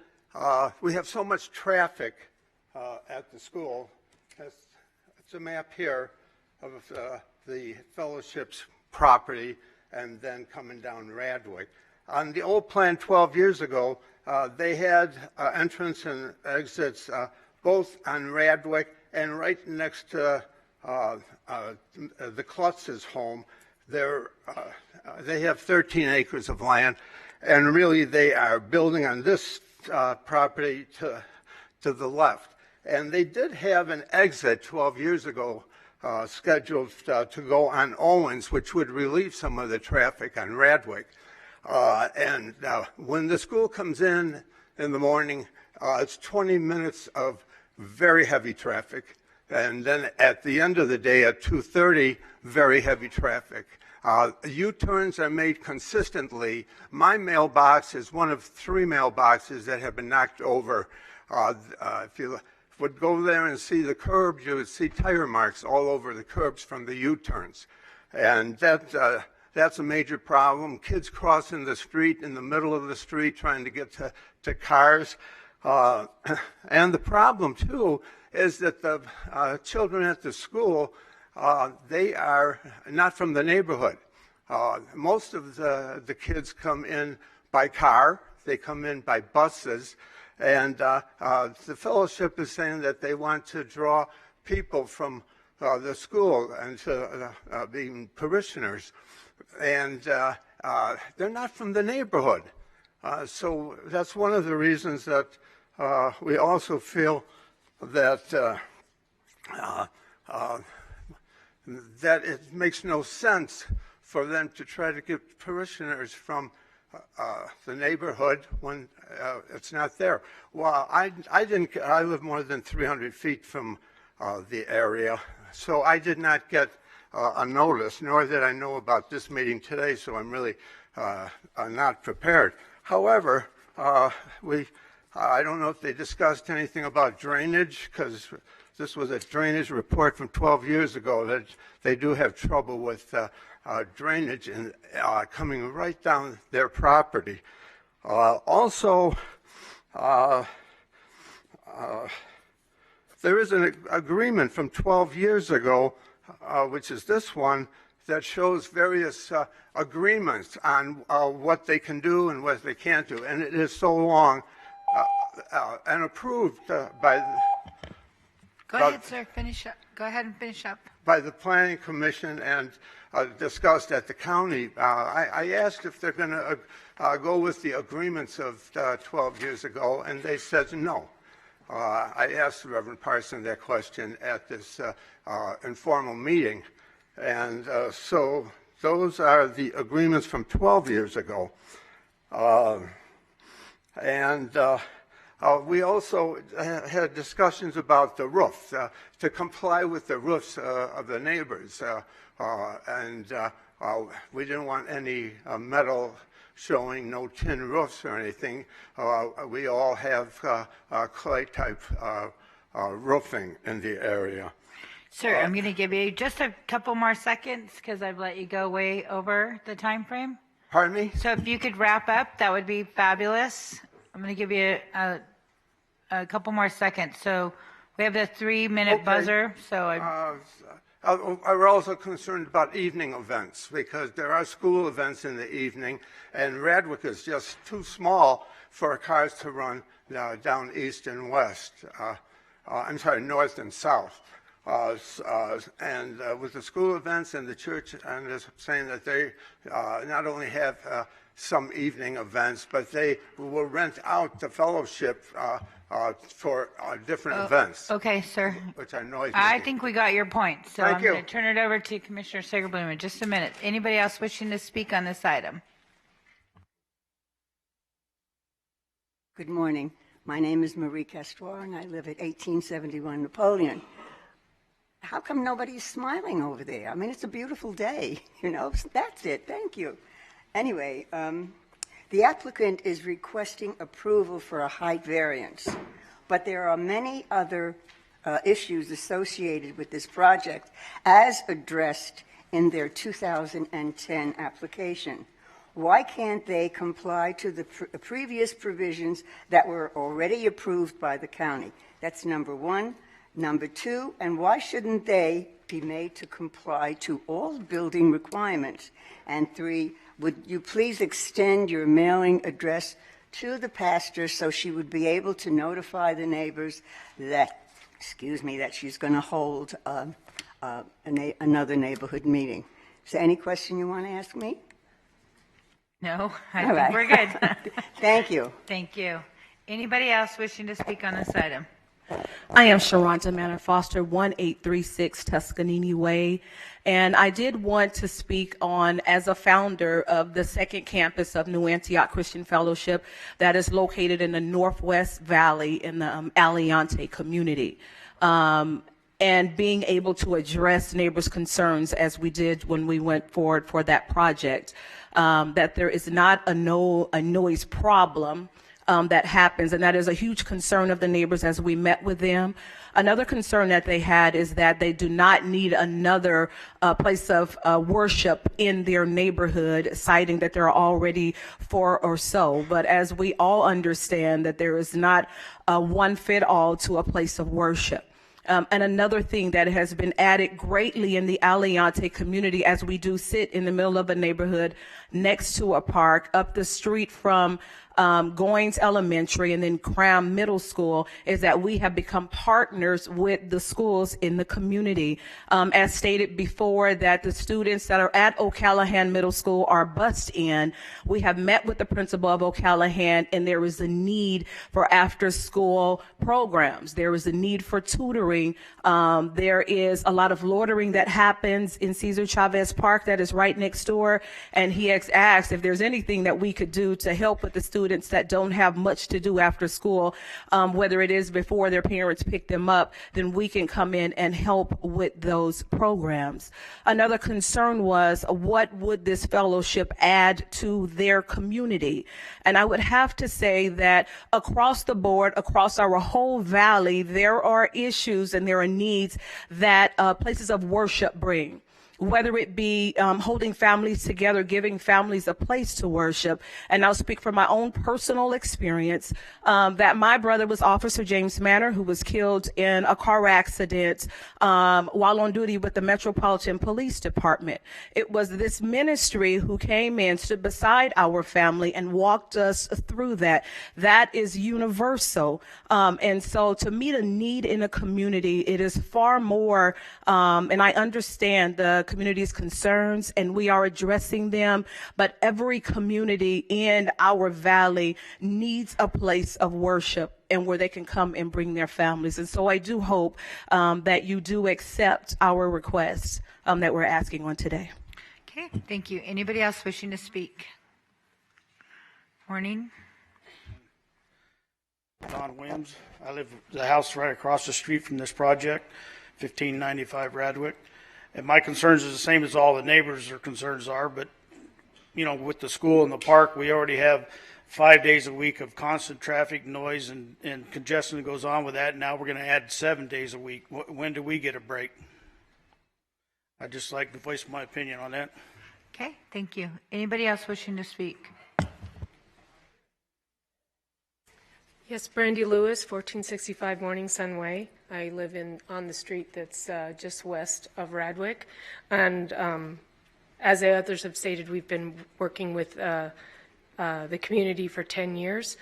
we have so much traffic at the school. It's a map here of the fellowship's property, and then coming down Radwick. On the old plan 12 years ago, they had entrance and exits both on Radwick and right next to the Klutz's home. They have 13 acres of land, and really they are building on this property to the left. And they did have an exit 12 years ago scheduled to go on Owens, which would relieve some of the traffic on Radwick. And when the school comes in the morning, it's 20 minutes of very heavy traffic. And then at the end of the day at 2:30, very heavy traffic. U-turns are made consistently. My mailbox is one of 3 mailboxes that have been knocked over. If you would go there and see the curbs, you would see tire marks all over the curbs from the U-turns. And that's a major problem. Kids crossing the street in the middle of the street trying to get to cars. And the problem, too, is that the children at the school, they are not from the neighborhood. Most of the kids come in by car. They come in by buses. And the fellowship is saying that they want to draw people from the school and to being parishioners. And they're not from the neighborhood. So that's one of the reasons that we also feel that that it makes no sense for them to try to get parishioners from the neighborhood when it's not there. Well, I live more than 300 feet from the area, so I did not get a notice, nor did I know about this meeting today, so I'm really not prepared. However, I don't know if they discussed anything about drainage, because this was a drainage report from 12 years ago that they do have trouble with drainage and coming right down their property. Also, there is an agreement from 12 years ago, which is this one, that shows various agreements on what they can do and what they can't do. And it is so long and approved by... Go ahead, sir. Finish up. Go ahead and finish up. By the Planning Commission and discussed at the county. I asked if they're going to go with the agreements of 12 years ago, and they said no. I asked Reverend Parson that question at this informal meeting, and so those are the agreements from 12 years ago. We also had discussions about the roof, to comply with the roofs of the neighbors. We didn't want any metal showing, no tin roofs or anything. We all have clay-type roofing in the area. Sir, I'm going to give you just a couple more seconds because I've let you go way over the time frame. Pardon me? So if you could wrap up, that would be fabulous. I'm going to give you a couple more seconds. So we have the 3-minute buzzer. So we're also concerned about evening events because there are school events in the evening, and Radwick is just too small for cars to run down east and west. I'm sorry, north and south. And with the school events and the church, I'm just saying that they not only have some evening events, but they will rent out the fellowship for different events. Okay, sir. Which are noise. I think we got your point. So Thank I'm you. going to turn it over to Commissioner Sagerbloom in just a minute. Anybody else wishing to speak on this item? Good morning. My name is Marie Castor, and I live at 1871 Napoleon. How come nobody's smiling over there? I mean, it's a beautiful day, you know. That's it. Thank you. Anyway, the applicant is requesting approval for a height variance, but there are many other issues associated with this project as addressed in their 2010 application. Why can't they comply to the previous provisions that were already approved by the county? That's number one. Number two, and why shouldn't they be made to comply to all building requirements? And three, would you please extend your mailing address to the pastor so she would be able to notify the neighbors that, that she's going to hold another neighborhood meeting? Is there any question you want to ask me? No, I All think right. we're good. Thank you. Thank you. Anybody else wishing to speak on this item? I am Sharonda Manor Foster, 1836 Tuscanini Way, and I did want to speak on, as a founder of the second campus of New Antioch Christian Fellowship that is located in the Northwest Valley in the Aliante community, and being able to address neighbors' concerns as we did when we went forward for that project, that there is not a noise problem that happens, and that is a huge concern of the neighbors as we met with them. Another concern that they had is that they do not need another place of worship in their neighborhood, citing that there are already 4 or so. But as we all understand that there is not a one fit all to a place of worship. And another thing that has been added greatly in the Aliante community, as we do sit in the middle of a neighborhood next to a park up the street from Goins Elementary and then Cram Middle School, is that we have become partners with the schools in the community. As stated before, that the students that are at O'Callahan Middle School are bused in. We have met with the principal of O'Callahan, and there is a need for after-school programs. There is a need for tutoring. There is a lot of loitering that happens in Cesar Chavez Park that is right next door, and he has asked if there's anything that we could do to help with the students that don't have much to do after school, whether it is before their parents pick them up, then we can come in and help with those programs. Another concern was, what would this fellowship add to their community? And I would have to say that across the board, across our whole valley, there are issues and there are needs that places of worship bring. Whether it be holding families together, giving families a place to worship. And I'll speak from my own personal experience, that my brother was Officer James Manor, who was killed in a car accident while on duty with the Metropolitan Police Department. It was this ministry who came in, stood beside our family, and walked us through that. That is universal. And so to meet a need in a community, it is far more, and I understand the community's concerns, and we are addressing them, but every community in our valley needs a place of worship and where they can come and bring their families. And so I do hope that you do accept our requests that we're asking on today. Okay, thank you. Anybody else wishing to speak? Morning. Don Williams. I live in the house right across the street from this project, 1595 Radwick. And my concerns is the same as all the neighbors' concerns are, but, you know, with the school and the park, we already have 5 days a week of constant traffic noise and congestion that goes on with that. And now we're going to add 7 days a week. When do we get a break? I'd just like to voice my opinion on that. Okay, thank you. Anybody else wishing to speak? Yes, Brandy Lewis, 1465 Morning Sun Way. I live on the street that's just west of Radwick. And as the others have stated, we've been working with the community for 10 years,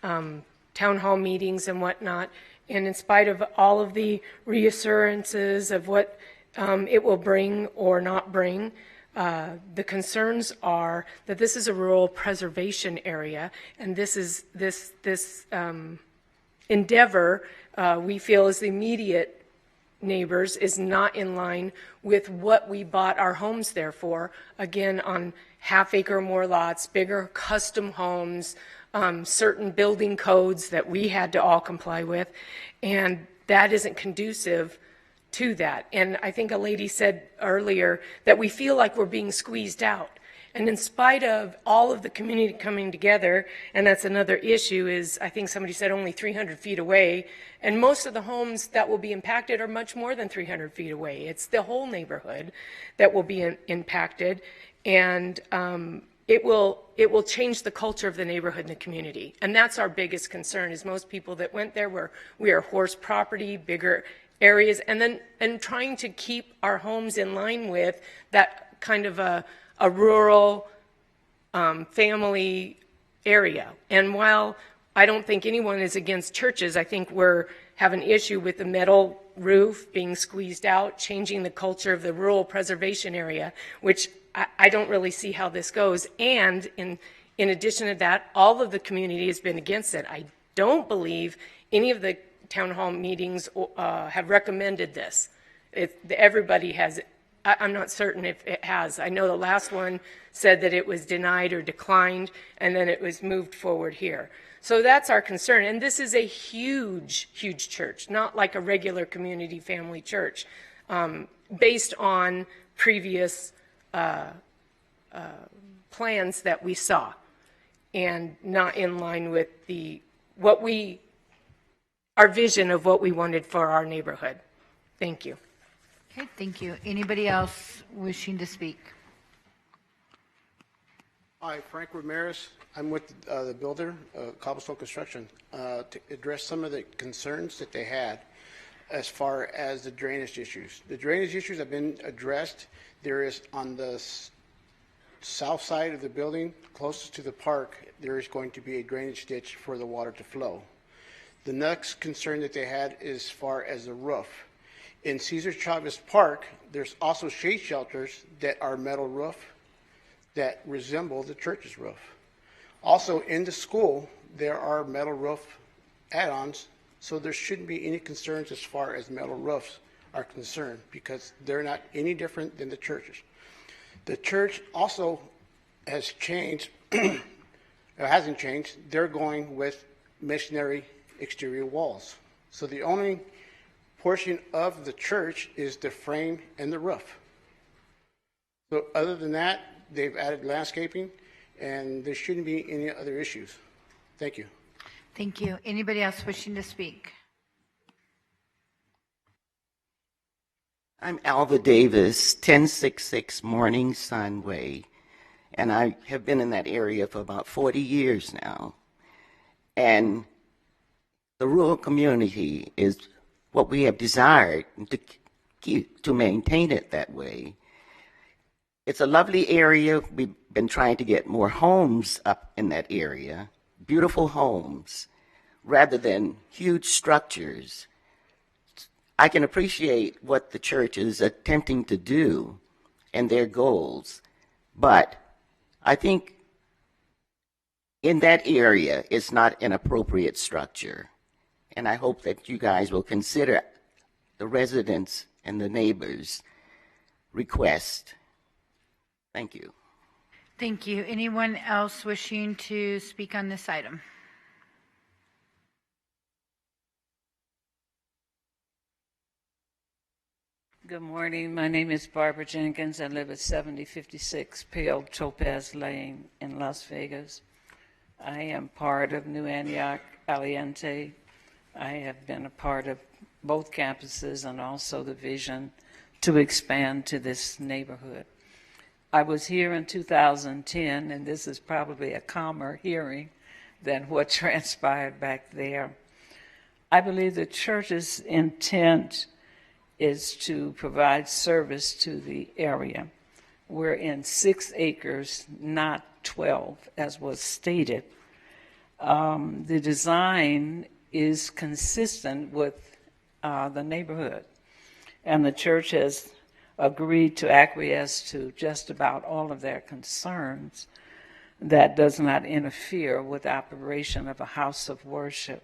town hall meetings and whatnot. And in spite of all of the reassurances of what it will bring or not bring, the concerns are that this is a rural preservation area, and this endeavor we feel as the immediate neighbors is not in line with what we bought our homes there for. Again, on half-acre or more lots, bigger custom homes, certain building codes that we had to all comply with, and that isn't conducive to that. And I think a lady said earlier that we feel like we're being squeezed out. And in spite of all of the community coming together, and that's another issue, is I think somebody said only 300 feet away, and most of the homes that will be impacted are much more than 300 feet away. It's the whole neighborhood that will be impacted, and it will change the culture of the neighborhood and the community. And that's our biggest concern, is most people that went there we are horse property, bigger areas, and trying to keep our homes in line with that kind of a rural family area. And while I don't think anyone is against churches, I think we're have an issue with the metal roof being squeezed out, changing the culture of the rural preservation area, which I don't really see how this goes. And in addition to that, all of the community has been against it. I don't believe any of the town hall meetings have recommended this. Everybody has. I'm not certain if it has. I know the last one said that it was denied or declined, and then it was moved forward here. So that's our concern. And this is a huge, huge church, not like a regular community family church, based on previous plans that we saw, and not in line with our vision of what we wanted for our neighborhood. Thank you. Okay, thank you. Anybody else wishing to speak? Hi, Frank Ramirez. I'm with the builder, Cobblestone Construction, to address some of the concerns that they had as far as the drainage issues. The drainage issues have been addressed. There is on the south side of the building, closest to the park, there is going to be a drainage ditch for the water to flow. The next concern that they had is as far as the roof. In Cesar Chavez Park, there's also shade shelters that are metal roof that resemble the church's roof. Also in the school, there are metal roof add-ons, so there shouldn't be any concerns as far as metal roofs are concerned, because they're not any different than the churches. The church also has changed, it hasn't changed, they're going with missionary exterior walls. So the only portion of the church is the frame and the roof. So other than that, they've added landscaping, and there shouldn't be any other issues. Thank you. Thank you. Anybody else wishing to speak? I'm Alva Davis, 1066 Morning Sun Way, and I have been in that area for about 40 years now. And the rural community is what we have desired to maintain it that way. It's a lovely area. We've been trying to get more homes up in that area, beautiful homes, rather than huge structures. I can appreciate what the church is attempting to do and their goals, but I think in that area it's not an appropriate structure. And I hope that you guys will consider the residents and the neighbors' request. Thank you. Thank you. Anyone else wishing to speak on this item? Good morning. My name is Barbara Jenkins. I live at 7056 Pale Topaz Lane in Las Vegas. I am part of New Antioch Aliante. I have been a part of both campuses and also the vision to expand to this neighborhood. I was here in 2010, and this is probably a calmer hearing than what transpired back there. I believe the church's intent is to provide service to the area. We're in 6 acres, not 12, as was stated. The design is consistent with the neighborhood, and the church has agreed to acquiesce to just about all of their concerns. That does not interfere with the operation of a house of worship.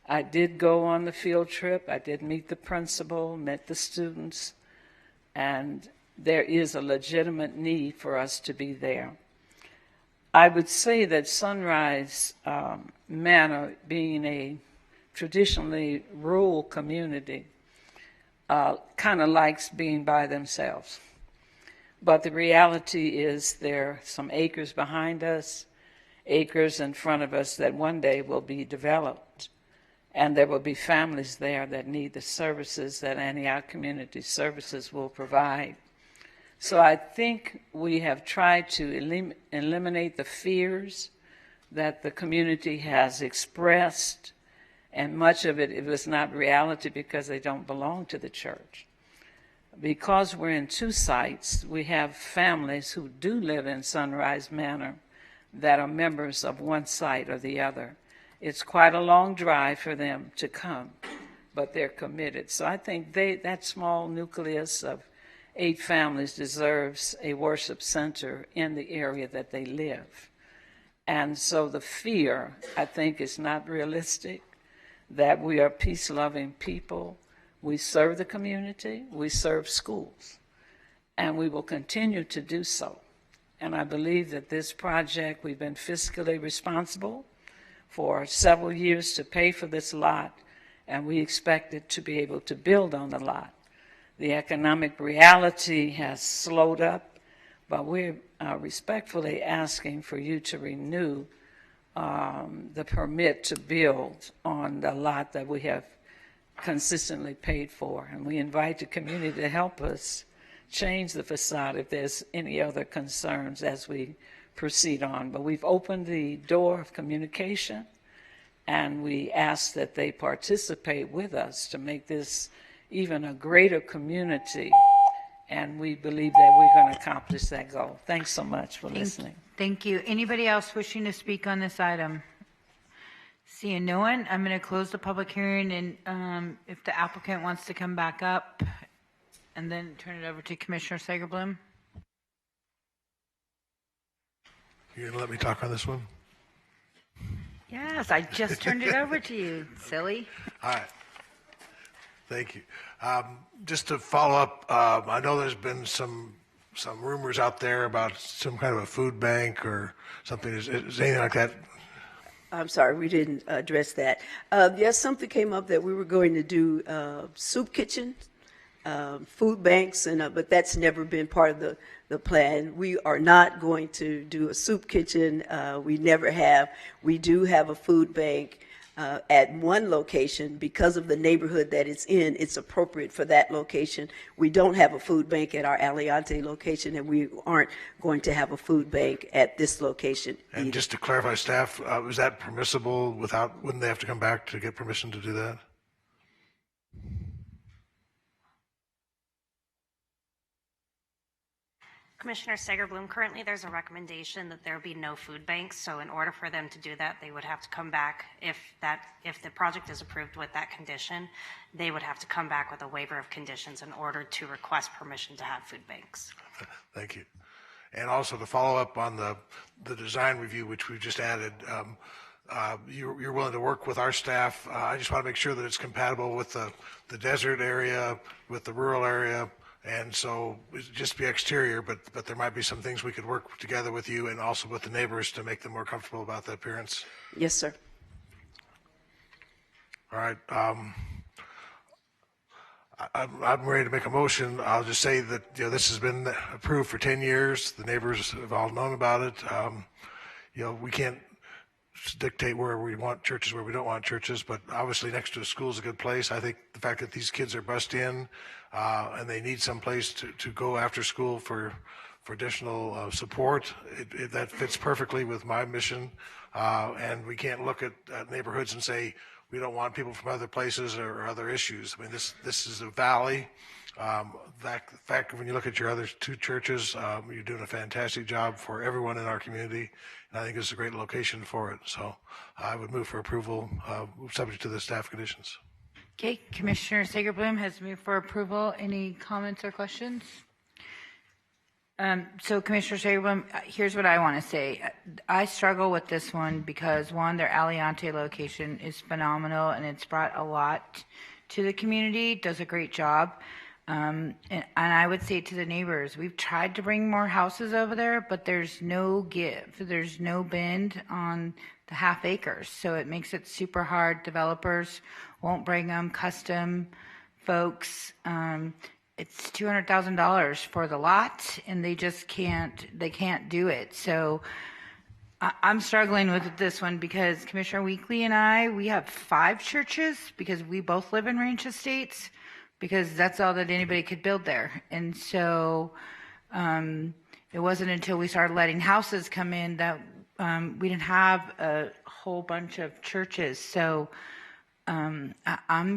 I did go on the field trip. I did meet the principal, met the students, and there is a legitimate need for us to be there. I would say that Sunrise Manor, being a traditionally rural community, kind of likes being by themselves. But the reality is there are some acres behind us, acres in front of us that one day will be developed. And there will be families there that need the services that Antioch Community Services will provide. So I think we have tried to eliminate the fears that the community has expressed, and much of it was not reality because they don't belong to the church. Because we're in 2 sites, we have families who do live in Sunrise Manor that are members of one site or the other. It's quite a long drive for them to come, but they're committed. So I think that small nucleus of 8 families deserves a worship center in the area that they live. And so the fear, I think, is not realistic, that we are peace-loving people. We serve the community, we serve schools, and we will continue to do so. And I believe that this project, we've been fiscally responsible for several years to pay for this lot, and we expect it to be able to build on the lot. The economic reality has slowed up, but we're respectfully asking for you to renew the permit to build on the lot that we have consistently paid for. And we invite the community to help us change the facade if there's any other concerns as we proceed on. But we've opened the door of communication, and we ask that they participate with us to make this even a greater community, and we believe that we're going to accomplish that goal. Thanks so much for listening. Thank you. Anybody else wishing to speak on this item? Seeing no one, I'm going to close the public hearing, and if the applicant wants to come back up, and then turn it over to Commissioner Sagerblum. You're going to let me talk on this one? Yes, I just turned it over to you, silly. All right. Thank you. Just to follow up, I know there's been some rumors out there about some kind of a food bank or something. Is anything like that? I'm sorry, we didn't address that. Yes, something came up that we were going to do soup kitchen, food banks, but that's never been part of the plan. We are not going to do a soup kitchen. We never have. We do have a food bank at one location. Because of the neighborhood that it's in, it's appropriate for that location. We don't have a food bank at our Aliante location, and we aren't going to have a food bank at this location And either. just to clarify, staff, is that permissible wouldn't they have to come back to get permission to do that? Commissioner Sagerblum, currently there's a recommendation that there be no food banks. So in order for them to do that, they would have to come back. If the project is approved with that condition, they would have to come back with a waiver of conditions in order to request permission to have food banks. Thank you. And also to follow up on the design review, which we've just added, you're willing to work with our staff. I just want to make sure that it's compatible with the desert area, with the rural area. And so just be exterior, but there might be some things we could work together with you and also with the neighbors to make them more comfortable about the appearance. Yes, sir. All right. I'm ready to make a motion. I'll just say that this has been approved for 10 years. The neighbors have all known about it. We can't dictate where we want churches, where we don't want churches, but obviously next to a school is a good place. I think the fact that these kids are bused in and they need some place to go after school for additional support, that fits perfectly with my mission. And we can't look at neighborhoods and say, we don't want people from other places or other issues. I mean, this is a valley. The fact when you look at your other two churches, you're doing a fantastic job for everyone in our community, and I think it's a great location for it. So I would move for approval, subject to the staff conditions. Okay, Commissioner Sagerbloom has moved for approval. Any comments or questions? So Commissioner Sagerbloom, here's what I want to say. I struggle with this one because, one, their Aliante location is phenomenal, and it's brought a lot to the community, does a great job. And I would say to the neighbors, we've tried to bring more houses over there, but there's no give. There's no bend on the half acres. So it makes it super hard. Developers won't bring them, custom folks. It's $200,000 for the lot, and they just can't do it. So I'm struggling with this one because Commissioner Weekly and I, we have 5 churches because we both live in Ranch Estates, because that's all that anybody could build there. And so it wasn't until we started letting houses come in that we didn't have a whole bunch of churches. So I'm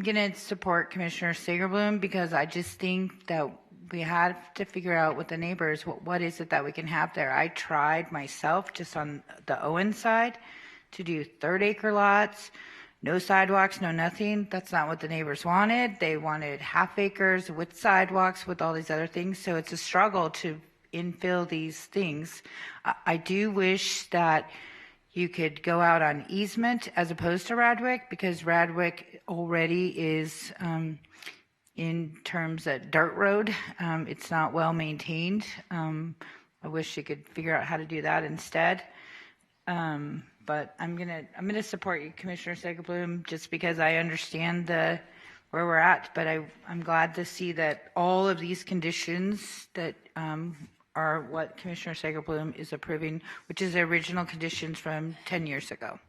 going to support Commissioner Sagerbloom because I just think that we have to figure out with the neighbors, what is it that we can have there. I tried myself just on the Owen side to do 3rd-acre lots. No sidewalks, no nothing. That's not what the neighbors wanted. They wanted half acres with sidewalks, with all these other things. So it's a struggle to infill these things. I do wish that you could go out on easement as opposed to Radwick, because Radwick already is, in terms of dirt road, it's not well maintained. I wish you could figure out how to do that instead. But I'm gonna support you, Commissioner Sagerbloom, just because I understand where we're at. But I'm glad to see that all of these conditions that are what Commissioner Sagerbloom is approving, which is the original conditions from 10 years ago.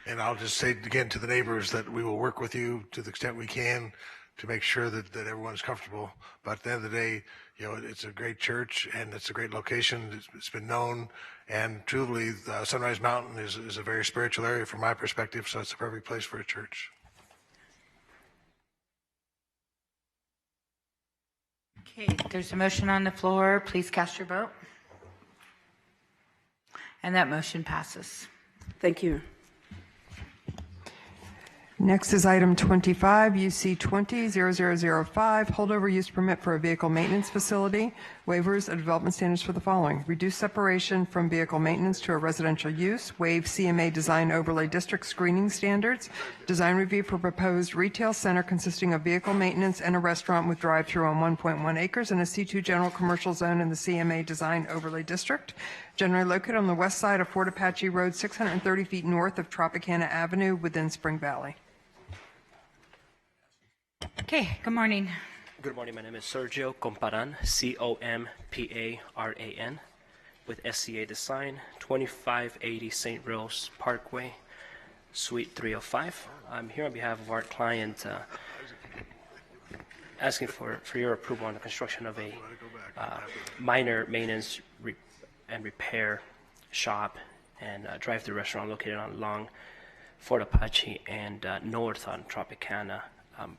And I'll just say again to the neighbors that we will work with you to the extent we can to make sure that everyone's comfortable. But at the end of the day, it's a great church and it's a great location. It's been known, and truly, Sunrise Mountain is a very spiritual area from my perspective, so it's a perfect place for a church. Okay, there's a motion on the floor. Please cast your vote. And that motion passes. Thank you. Next is item 25, UC 20-0005, holdover use permit for a vehicle maintenance facility. Waivers of development standards for the following: reduce separation from vehicle maintenance to a residential use, waive CMA design overlay district screening standards, design review for proposed retail center consisting of vehicle maintenance and a restaurant with drive-through on 1.1 acres in a C2 general commercial zone in the CMA design overlay district, generally located on the west side of Fort Apache Road, 630 feet north of Tropicana Avenue within Spring Valley. Okay, good morning. Good morning. My name is Sergio Comparan, Comparan, with SCA Design, 2580 St. Rose Parkway, Suite 305. I'm here on behalf of our client asking for your approval on the construction of a minor maintenance and repair shop and drive-through restaurant located along Fort Apache and north on Tropicana.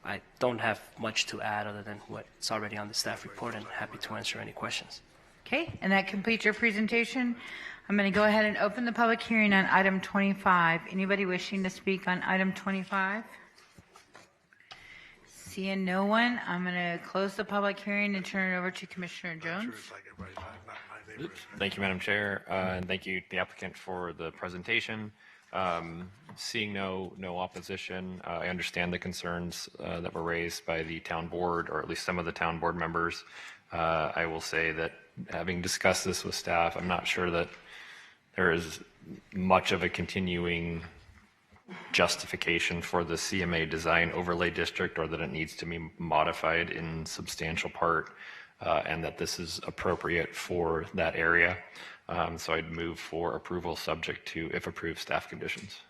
I don't have much to add other than what's already on the staff report, and happy to answer any questions. Okay, and that completes your presentation. I'm going to go ahead and open the public hearing on item 25. Anybody wishing to speak on item 25? Seeing no one, I'm going to close the public hearing and turn it over to Commissioner Jones. Thank you, Madam Chair, and thank you, the applicant, for the presentation. Seeing no opposition, I understand the concerns that were raised by the town board, or at least some of the town board members. I will say that having discussed this with staff, I'm not sure that there is much of a continuing justification for the CMA design overlay district, or that it needs to be modified in substantial part, and that this is appropriate for that area. So I'd move for approval subject to, if approved, staff conditions.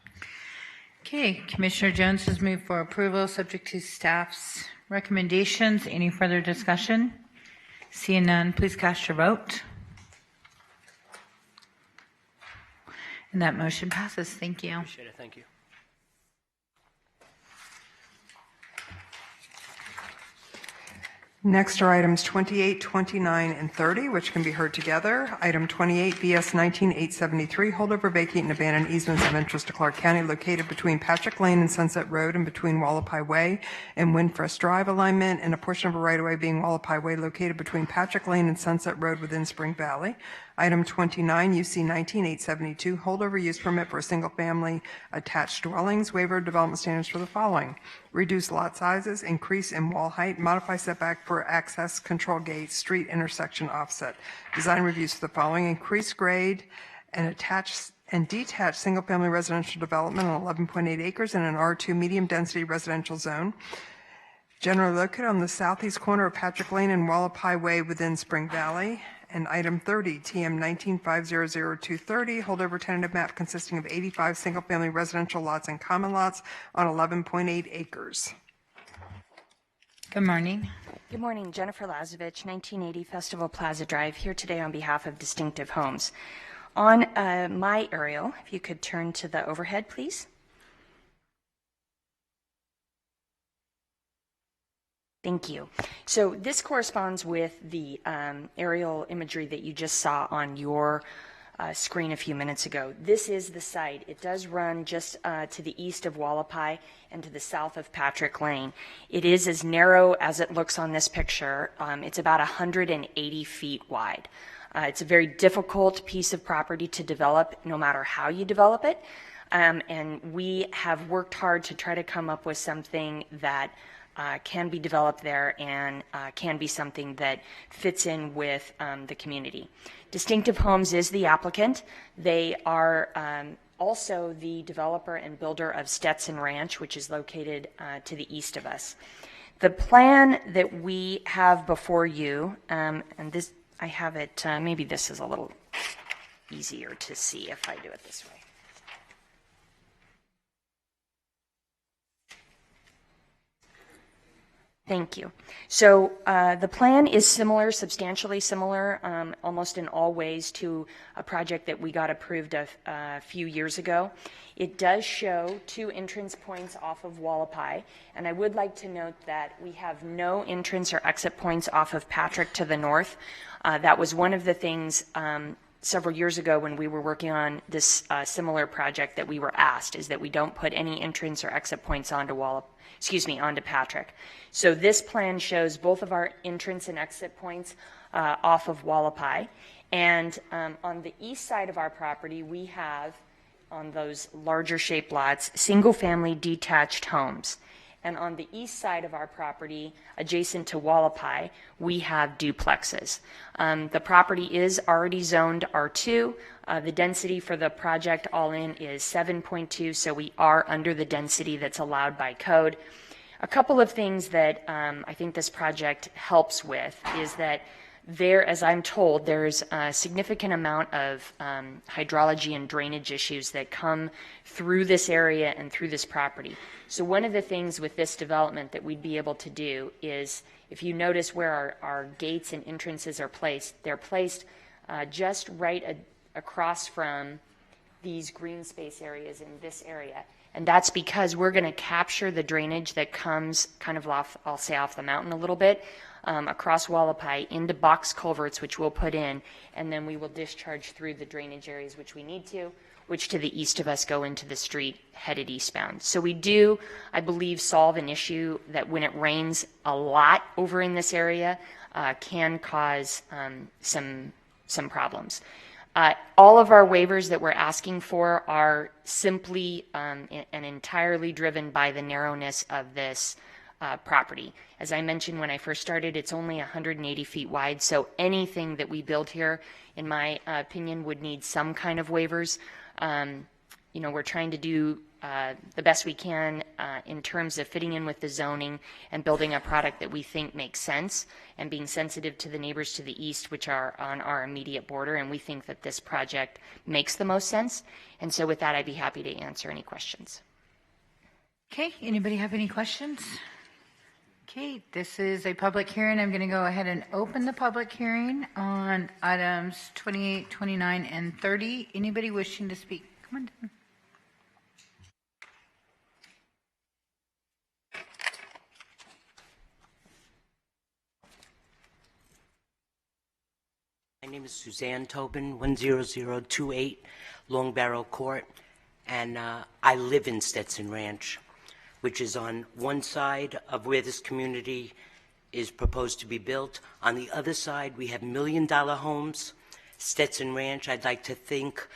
Okay, Commissioner Jones has moved for approval subject to staff's recommendations. Any further discussion? Seeing none, please cast your vote. And that motion passes. Thank you. Appreciate it. Thank you. Next are items 28, 29, and 30, which can be heard together. Item 28, BS 19873, holdover, vacate, and abandon easements of interest to Clark County located between Patrick Lane and Sunset Road and between Wallapai Way and Windfrest Drive alignment, and a portion of a right-of-way being Wallapai Way located between Patrick Lane and Sunset Road within Spring Valley. Item 29, UC 19872, holdover use permit for a single-family attached dwellings, waiver of development standards for the following: reduce lot sizes, increase in wall height, modify setback for access control gates, street intersection offset. Design reviews for the following: increase grade and attached and detached single-family residential development on 11.8 acres in an R2 medium-density residential zone, generally located on the southeast corner of Patrick Lane and Wallapai Way within Spring Valley. And item 30, TM 19500-230, holdover tentative map consisting of 85 single-family residential lots and common lots on 11.8 acres. Good morning. Good morning. Jennifer Lazovich, 1980 Festival Plaza Drive, here today on behalf of Distinctive Homes. On my aerial, if you could turn to the overhead, please. Thank you. So this corresponds with the aerial imagery that you just saw on your screen a few minutes ago. This is the site. It does run just to the east of Wallapai and to the south of Patrick Lane. It is as narrow as it looks on this picture. It's about 180 feet wide. It's a very difficult piece of property to develop, no matter how you develop it. And we have worked hard to try to come up with something that can be developed there and can be something that fits in with the community. Distinctive Homes is the applicant. They are also the developer and builder of Stetson Ranch, which is located to the east of us. The plan that we have before you, and this, I have it, maybe this is a little easier to see if I do it this way. Thank you. So the plan is similar, substantially similar, almost in all ways to a project that we got approved a few years ago. It does show 2 entrance points off of Wallapai, and I would like to note that we have no entrance or exit points off of Patrick to the north. That was one of the things several years ago when we were working on this similar project that we were asked, is that we don't put any entrance or exit points onto onto Patrick. So this plan shows both of our entrance and exit points off of Wallapai. And on the east side of our property, we have, on those larger shaped lots, single-family detached homes. And on the east side of our property, adjacent to Wallapai, we have duplexes. The property is already zoned R2. The density for the project all in is 7.2, so we are under the density that's allowed by code. A couple of things that I think this project helps with is that there, as I'm told, there's a significant amount of hydrology and drainage issues that come through this area and through this property. So one of the things with this development that we'd be able to do is, if you notice where our gates and entrances are placed, they're placed just right across from these green space areas in this area. And that's because we're going to capture the drainage that comes kind of off, I'll say off the mountain a little bit, across Wallapai into box culverts, which we'll put in, and then we will discharge through the drainage areas which we need to, which to the east of us go into the street headed eastbound. So we do, I believe, solve an issue that when it rains a lot over in this area can cause some problems. All of our waivers that we're asking for are simply and entirely driven by the narrowness of this property. As I mentioned when I first started, it's only 180 feet wide, so anything that we build here, in my opinion, would need some kind of waivers. You know, we're trying to do the best we can in terms of fitting in with the zoning and building a product that we think makes sense and being sensitive to the neighbors to the east, which are on our immediate border, and we think that this project makes the most sense. And so with that, I'd be happy to answer any questions. Okay, anybody have any questions? Okay, this is a public hearing. I'm going to go ahead and open the public hearing on items 28, 29, and 30. Anybody wishing to speak? Come on down. name is Suzanne Tobin, 10028 Long Barrel Court, and I live in Stetson Ranch, which is on one side of where this community is proposed to be built. On the other side, we have million-dollar homes. Stetson Ranch, I'd like to think,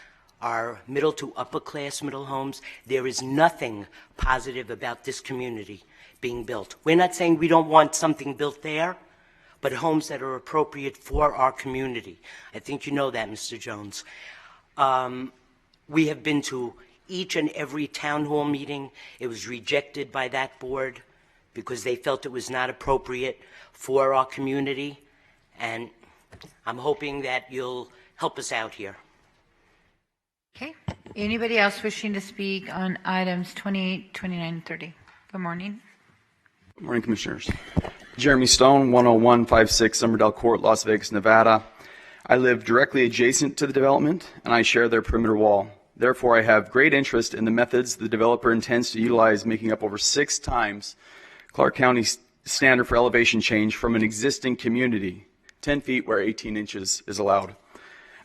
are middle to upper class middle homes. There is nothing positive about this community being built. We're not saying we don't want something built there, but homes that are appropriate for our community. I think you know that, Mr. Jones. We have been to each and every town hall meeting. It was rejected by that board because they felt it was not appropriate for our community, and I'm hoping that you'll help us out here. Okay. Anybody else wishing to speak on items 28, 29, 30? Good morning. Good morning, Commissioners. Jeremy Stone, 10156 Summerdale Court, Las Vegas, Nevada. I live directly adjacent to the development, and I share their perimeter wall. Therefore, I have great interest in the methods the developer intends to utilize, making up over 6 times Clark County's standard for elevation change from an existing community, 10 feet where 18 inches is allowed.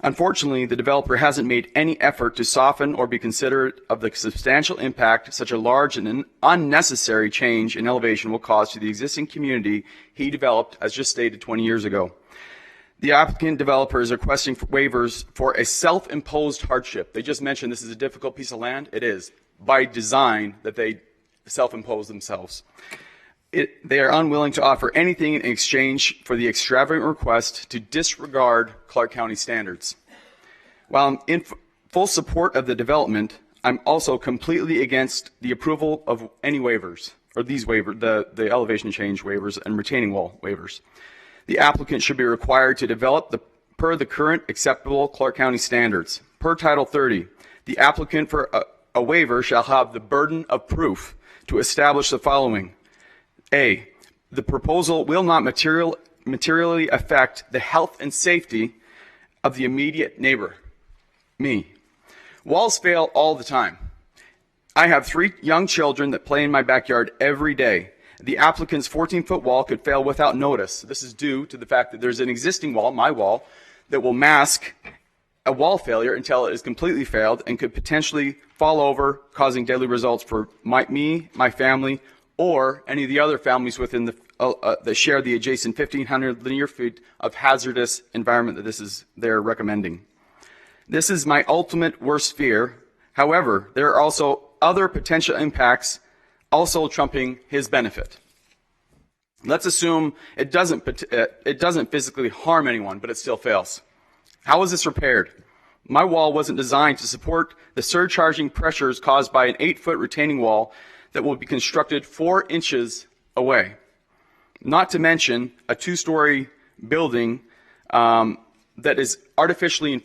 Unfortunately, the developer hasn't made any effort to soften or be considerate of the substantial impact such a large and unnecessary change in elevation will cause to the existing community he developed, as just stated, 20 years ago. The applicant developer is requesting waivers for a self-imposed hardship. They just mentioned this is a difficult piece of land. It is, by design, that they self-impose themselves. They are unwilling to offer anything in exchange for the extravagant request to disregard Clark County standards. While I'm in full support of the development, I'm also completely against the approval of any waivers, or these waivers, the elevation change waivers and retaining wall waivers. The applicant should be required to develop per the current acceptable Clark County standards. Per Title 30, the applicant for a waiver shall have the burden of proof to establish the following. A, the proposal will not materially affect the health and safety of the immediate neighbor, me. Walls fail all the time. I have 3 young children that play in my backyard every day. The applicant's 14-foot wall could fail without notice. This is due to the fact that there's an existing wall, my wall, that will mask a wall failure until it is completely failed and could potentially fall over, causing deadly results for me, my family, or any of the other families within that share the adjacent 1,500 linear feet of hazardous environment that they're recommending. This is my ultimate worst fear. However, there are also other potential impacts also trumping his benefit. Let's assume it doesn't physically harm anyone, but it still fails. How is this repaired? My wall wasn't designed to support the surcharging pressures caused by an 8-foot retaining wall that will be constructed 4 inches away. Not to mention a 2-story building that is artificially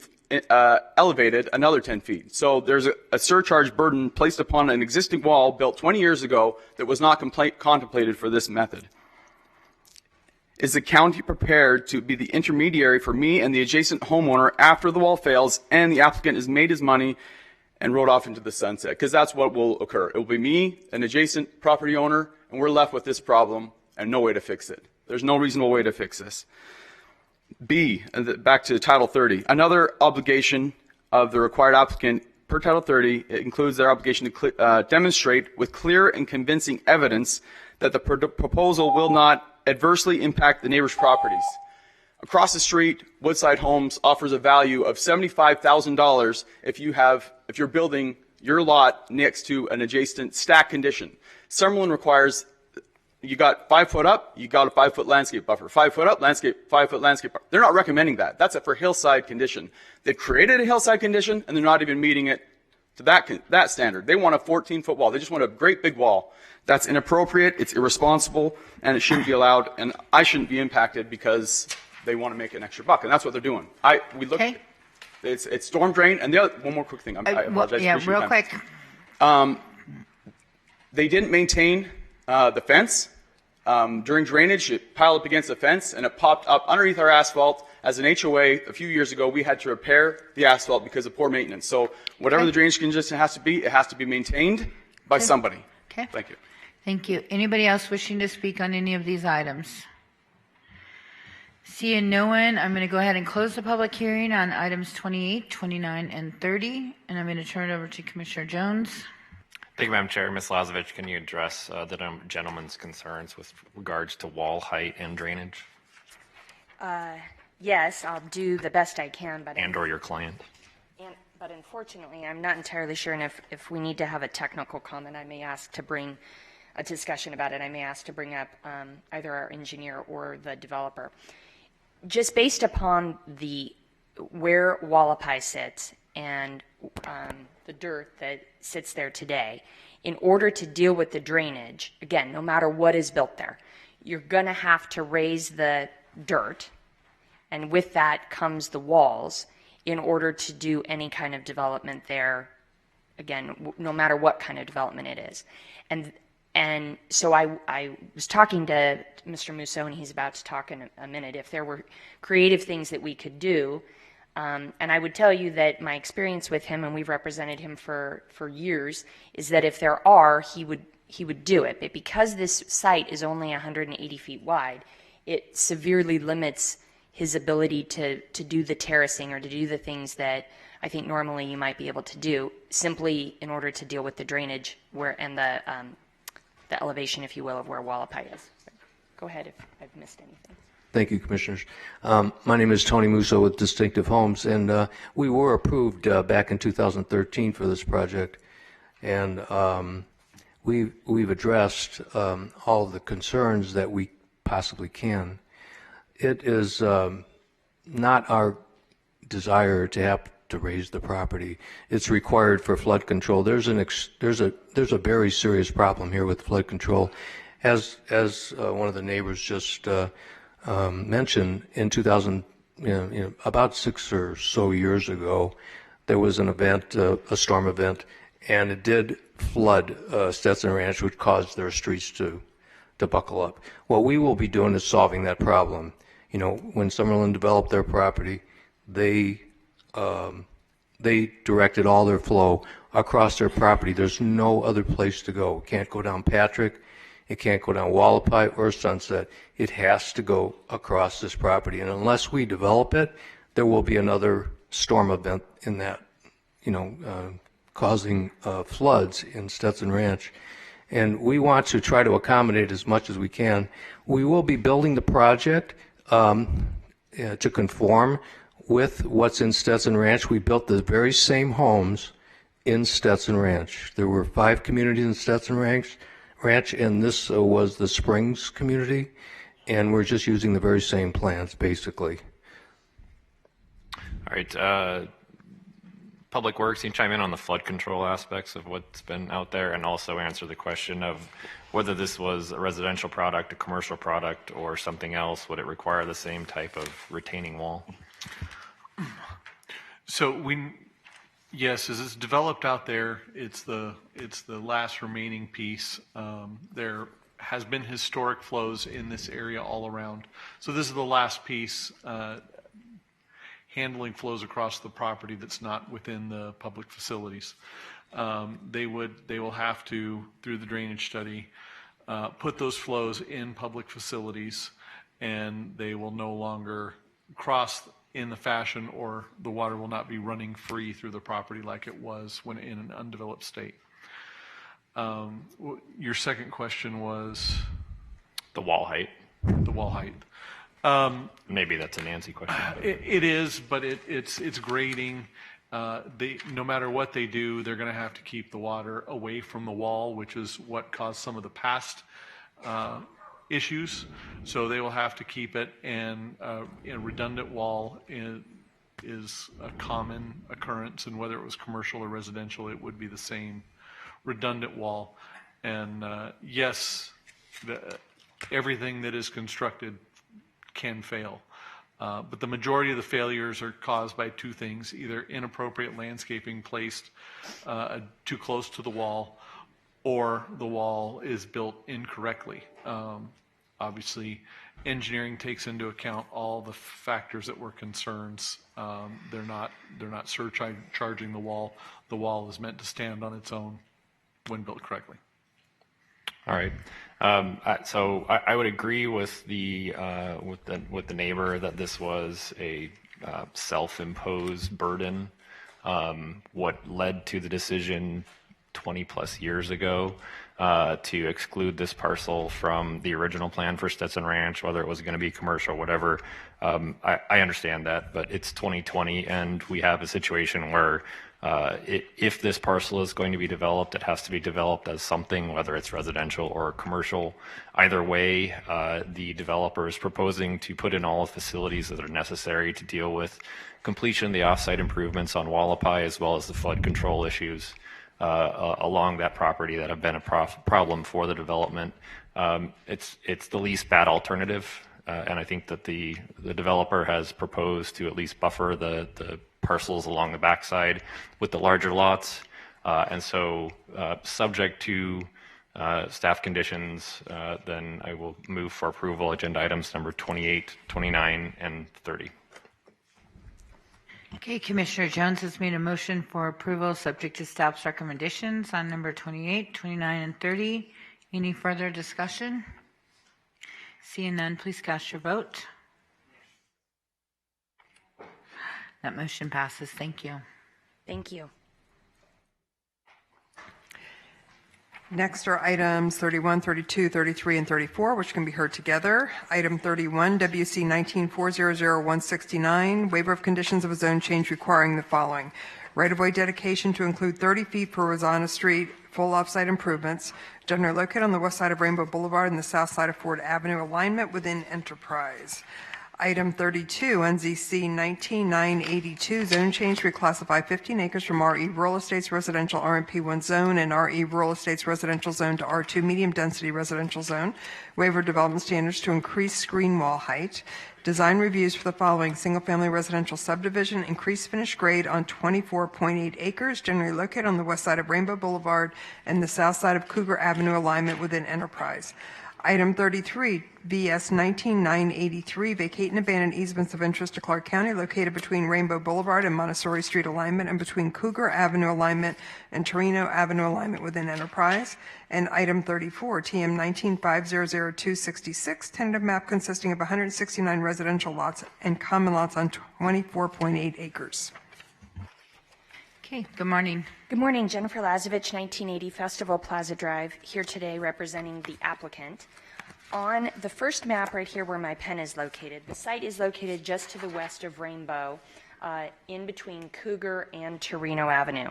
elevated another 10 feet. So there's a surcharge burden placed upon an existing wall built 20 years ago that was not contemplated for this method. Is the county prepared to be the intermediary for me and the adjacent homeowner after the wall fails and the applicant has made his money and rode off into the sunset? Because that's what will occur. It will be me, an adjacent property owner, and we're left with this problem and no way to fix it. There's no reasonable way to fix this. B, back to Title 30. Another obligation of the required applicant per Title 30, it includes their obligation to demonstrate with clear and convincing evidence that the proposal will not adversely impact the neighbor's properties. Across the street, Woodside Homes offers a value of $75,000 if you're building your lot next to an adjacent stack condition. Summerlin requires you got 5 foot up, you got a 5-foot landscape buffer. 5 foot up, 5-foot landscape buffer. They're not recommending that. That's for hillside condition. They've created a hillside condition and they're not even meeting it to that standard. They want a 14-foot wall. They just want a great big wall. That's inappropriate, it's irresponsible, and it shouldn't be allowed, and I shouldn't be impacted because they want to make an extra buck, and that's what they're doing. We looked. Okay. It's storm drain, and one more quick thing. I apologize. Yeah, real quick. They didn't maintain the fence. During drainage, it piled up against the fence, and it popped up underneath our asphalt. As an HOA, a few years ago, we had to repair the asphalt because of poor maintenance. So whatever the drainage condition has to be, it has to be maintained by somebody. Okay. Thank you. Thank you. Anybody else wishing to speak on any of these items? Seeing no one, I'm going to go ahead and close the public hearing on items 28, 29, and 30, and I'm going to turn it over to Commissioner Jones. Thank you, Madam Chair. Ms. Lazovich, can you address the gentleman's concerns with regards to wall height and drainage? Yes, I'll do the best I can, but And/or your client? But unfortunately, I'm not entirely sure, and if we need to have a technical comment, I may ask to bring a discussion about it. I may ask to bring up either our engineer or the developer. Just based upon where Wallapai sits and the dirt that sits there today, in order to deal with the drainage, again, no matter what is built there, you're going to have to raise the dirt, and with that comes the walls, in order to do any kind of development there, again, no matter what kind of development it is. And so I was talking to Mr. Musso, and he's about to talk in a minute, if there were creative things that we could do. And I would tell you that my experience with him, and we've represented him for years, is that if there are, he would do it. But because this site is only 180 feet wide, it severely limits his ability to do the terracing or to do the things that I think normally you might be able to do, simply in order to deal with the drainage and the elevation, if you will, of where Wallapai is. Go ahead if I've missed anything. Thank you, Commissioners. My name is Tony Musso with Distinctive Homes, and we were approved back in 2013 for this project, and we've addressed all of the concerns that we possibly can. It is not our desire to have to raise the property. It's required for flood control. There's a very serious problem here with flood control. As one of the neighbors just mentioned, in 2000, about 6 or so years ago, there was an event, a storm event, and it did flood Stetson Ranch, which caused their streets to buckle up. What we will be doing is solving that problem. When Summerlin developed their property, they directed all their flow across their property. There's no other place to go. It can't go down Patrick. It can't go down Wallapai or Sunset. It has to go across this property. And unless we develop it, there will be another storm event in that, causing floods in Stetson Ranch. And we want to try to accommodate as much as we can. We will be building the project to conform with what's in Stetson Ranch. We built the very same homes in Stetson Ranch. There were 5 communities in Stetson Ranch, and this was the Springs community, and we're just using the very same plans, basically. All right. Public Works, can you chime in on the flood control aspects of what's been out there, and also answer the question of whether this was a residential product, a commercial product, or something else? Would it require the same type of retaining wall? So yes, as it's developed out there, it's the last remaining piece. There has been historic flows in this area all around. So this is the last piece, handling flows across the property that's not within the public facilities. They will have to, through the drainage study, put those flows in public facilities, and they will no longer cross in the fashion, or the water will not be running free through the property like it was when in an undeveloped state. Your second question was? The wall height. The wall height. Maybe that's a Nancy question. It is, but it's grading. No matter what they do, they're going to have to keep the water away from the wall, which is what caused some of the past issues. So they will have to keep it, and a redundant wall is a common occurrence, and whether it was commercial or residential, it would be the same redundant wall. And yes, everything that is constructed can fail. But the majority of the failures are caused by 2 things: either inappropriate landscaping placed too close to the wall, or the wall is built incorrectly. Obviously, engineering takes into account all the factors that were concerns. They're not surcharging the wall. The wall is meant to stand on its own when built correctly. All right. So I would agree with the neighbor that this was a self-imposed burden. What led to the decision 20 plus years ago to exclude this parcel from the original plan for Stetson Ranch, whether it was going to be commercial, whatever. I understand that, but it's 2020 and we have a situation where if this parcel is going to be developed, it has to be developed as something, whether it's residential or commercial. Either way, the developer is proposing to put in all the facilities that are necessary to deal with completion of the offsite improvements on Wallapai, as well as the flood control issues along that property that have been a problem for the development. It's the least bad alternative, and I think that the developer has proposed to at least buffer the parcels along the backside with the larger lots. And so subject to staff conditions, then I will move for approval agenda items number 28, 29, and 30. Okay, Commissioner Jones has made a motion for approval subject to staff's recommendations on number 28, 29, and 30. Any further discussion? Seeing none, please cast your vote. That motion passes. Thank you. Thank you. Next are items 31, 32, 33, and 34, which can be heard together. Item 31, WC 19400-169, waiver of conditions of a zone change requiring the following: right-of-way dedication to include 30 feet for Rosanna Street, full off-site improvements, generally located on the west side of Rainbow Boulevard and the south side of Ford Avenue, alignment within Enterprise. Item 32, NZC 19982, zone change to reclassify 15 acres from RE Rural Estates Residential RMP1 zone and RE Rural Estates Residential Zone to R2 Medium Density Residential Zone. Waiver development standards to increase screen wall height. Design reviews for the following: single-family residential subdivision, increased finished grade on 24.8 acres, generally located on the west side of Rainbow Boulevard and the south side of Cougar Avenue, alignment within Enterprise. Item 33, VS 19983, vacate and abandon easements of interest to Clark County located between Rainbow Boulevard and Montessori Street alignment and between Cougar Avenue alignment and Torino Avenue alignment within Enterprise. And item 34, TM 19500-266, tentative map consisting of 169 residential lots and common lots on 24.8 acres. Okay, good morning. Good morning, Jennifer Lazovich, 1980 Festival Plaza Drive, here today representing the applicant. On the first map right here where my pen is located, the site is located just to the west of Rainbow, in between Cougar and Torino Avenue.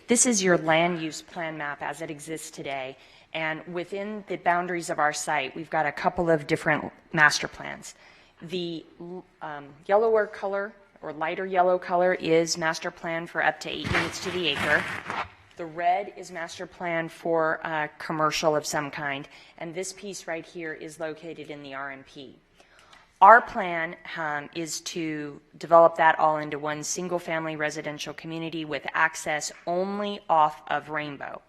This is your land use plan map as it exists today, and within the boundaries of our site, we've got a couple of different master plans. The yellower color or lighter yellow color is master plan for up to 8 units to the acre. The red is master plan for commercial of some kind, and this piece right here is located in the RMP. Our plan is to develop that all into one single-family residential community with access only off of Rainbow.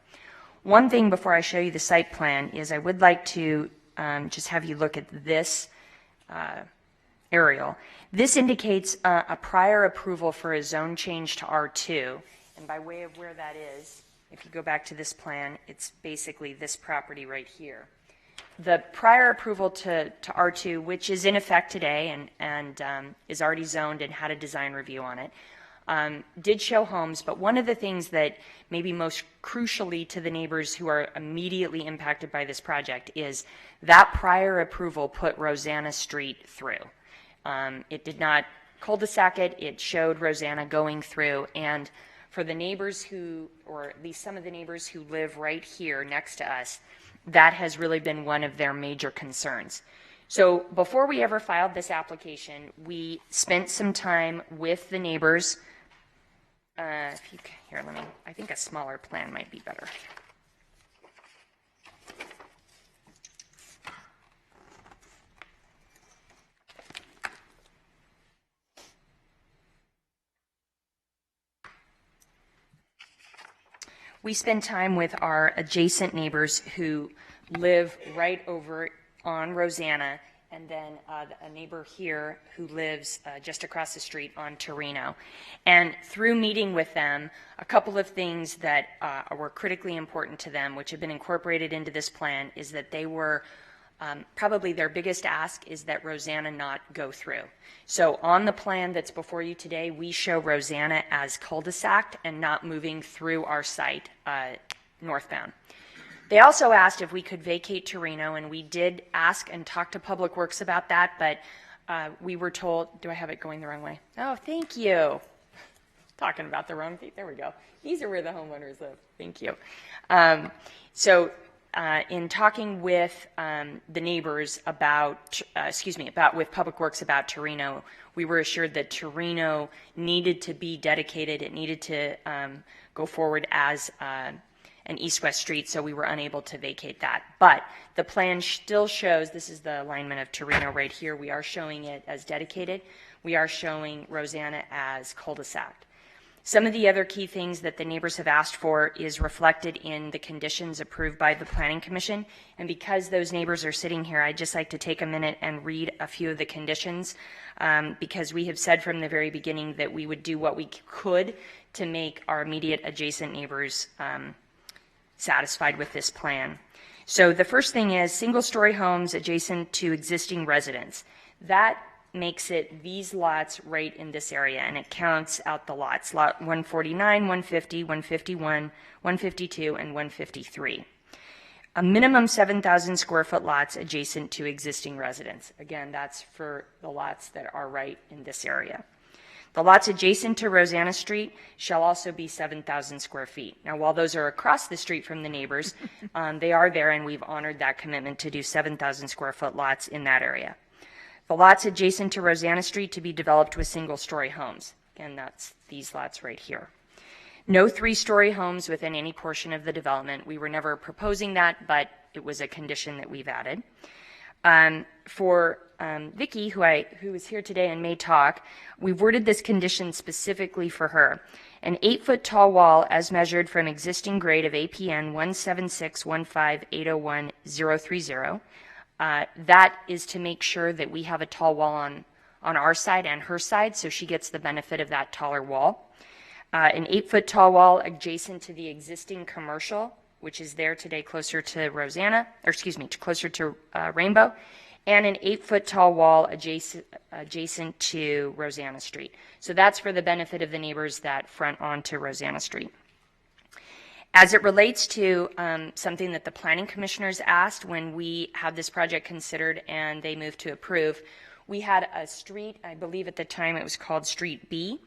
One thing before I show you the site plan is I would like to just have you look at this aerial. This indicates a prior approval for a zone change to R2, and by way of where that is, if you go back to this plan, it's basically this property right here. The prior approval to R2, which is in effect today and is already zoned and had a design review on it, did show homes, but one of the things that maybe most crucially to the neighbors who are immediately impacted by this project is that prior approval put Rosanna Street through. It did not cul-de-sac it, it showed Rosanna going through, and for the neighbors who, or at least some of the neighbors who live right here next to us, that has really been one of their major concerns. So before we ever filed this application, we spent some time with the neighbors. If you, here, let me, I think a smaller plan might be better. We spend time with our adjacent neighbors who live right over on Rosanna and then a neighbor here who lives just across the street on Torino. And through meeting with them, a couple of things that were critically important to them, which have been incorporated into this plan, is that they were probably their biggest ask is that Rosanna not go through. So on the plan that's before you today, we show Rosanna as cul-de-sac and not moving through our site northbound. They also asked if we could vacate Torino, and we did ask and talk to Public Works about that, but we were told, do I have it going the wrong way? Oh, thank you. Talking about the wrong feet. There we go. These are where the homeowners live. Thank you. In talking with the neighbors about with Public Works about Torino, we were assured that Torino needed to be dedicated. It needed to go forward as an east-west street, so we were unable to vacate that. But the plan still shows, this is the alignment of Torino right here. We are showing it as dedicated. We are showing Rosanna as cul-de-sac. Some of the other key things that the neighbors have asked for is reflected in the conditions approved by the Planning Commission. And because those neighbors are sitting here, I'd just like to take a minute and read a few of the conditions, because we have said from the very beginning that we would do what we could to make our immediate adjacent neighbors satisfied with this plan. So the first thing is single-story homes adjacent to existing residents. That makes it these lots right in this area, and it counts out the lots, lot 149, 150, 151, 152, and 153. A minimum 7,000 square foot lots adjacent to existing residents. Again, that's for the lots that are right in this area. The lots adjacent to Rosanna Street shall also be 7,000 square feet. Now, while those are across the street from the neighbors, they are there, and we've honored that commitment to do 7,000 square foot lots in that area. The lots adjacent to Rosanna Street to be developed with single-story homes. Again, that's these lots right here. No three-story homes within any portion of the development. We were never proposing that, but it was a condition that we've added. For Vicki, who is here today and may talk, we've worded this condition specifically for her. An 8-foot tall wall as measured from existing grade of APN 17615801030. That is to make sure that we have a tall wall on our side and her side, so she gets the benefit of that taller wall. An 8-foot tall wall adjacent to the existing commercial, which is there today closer to closer to Rainbow, and an 8-foot tall wall adjacent to Rosanna Street. So that's for the benefit of the neighbors that front onto Rosanna Street. As it relates to something that the planning commissioners asked when we had this project considered and they moved to approve, we had a street, I believe at the time it was called Street B.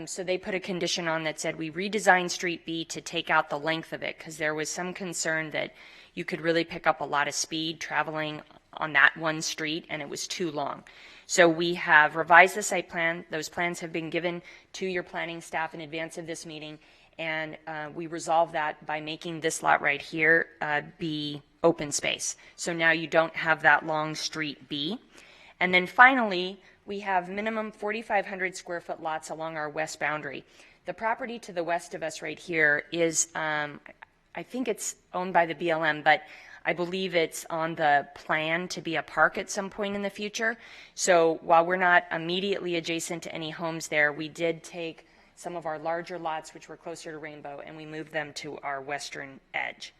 So they put a condition on that said we redesigned Street B to take out the length of it, because there was some concern that you could really pick up a lot of speed traveling on that one street and it was too long. So we have revised the site plan. Those plans have been given to your planning staff in advance of this meeting. And we resolve that by making this lot right here be open space. So now you don't have that long Street B. And then finally, we have minimum 4,500 square foot lots along our west boundary. The property to the west of us right here is, I think it's owned by the BLM, but I believe it's on the plan to be a park at some point in the future. So while we're not immediately adjacent to any homes there, we did take some of our larger lots, which were closer to Rainbow, and we moved them to our western edge.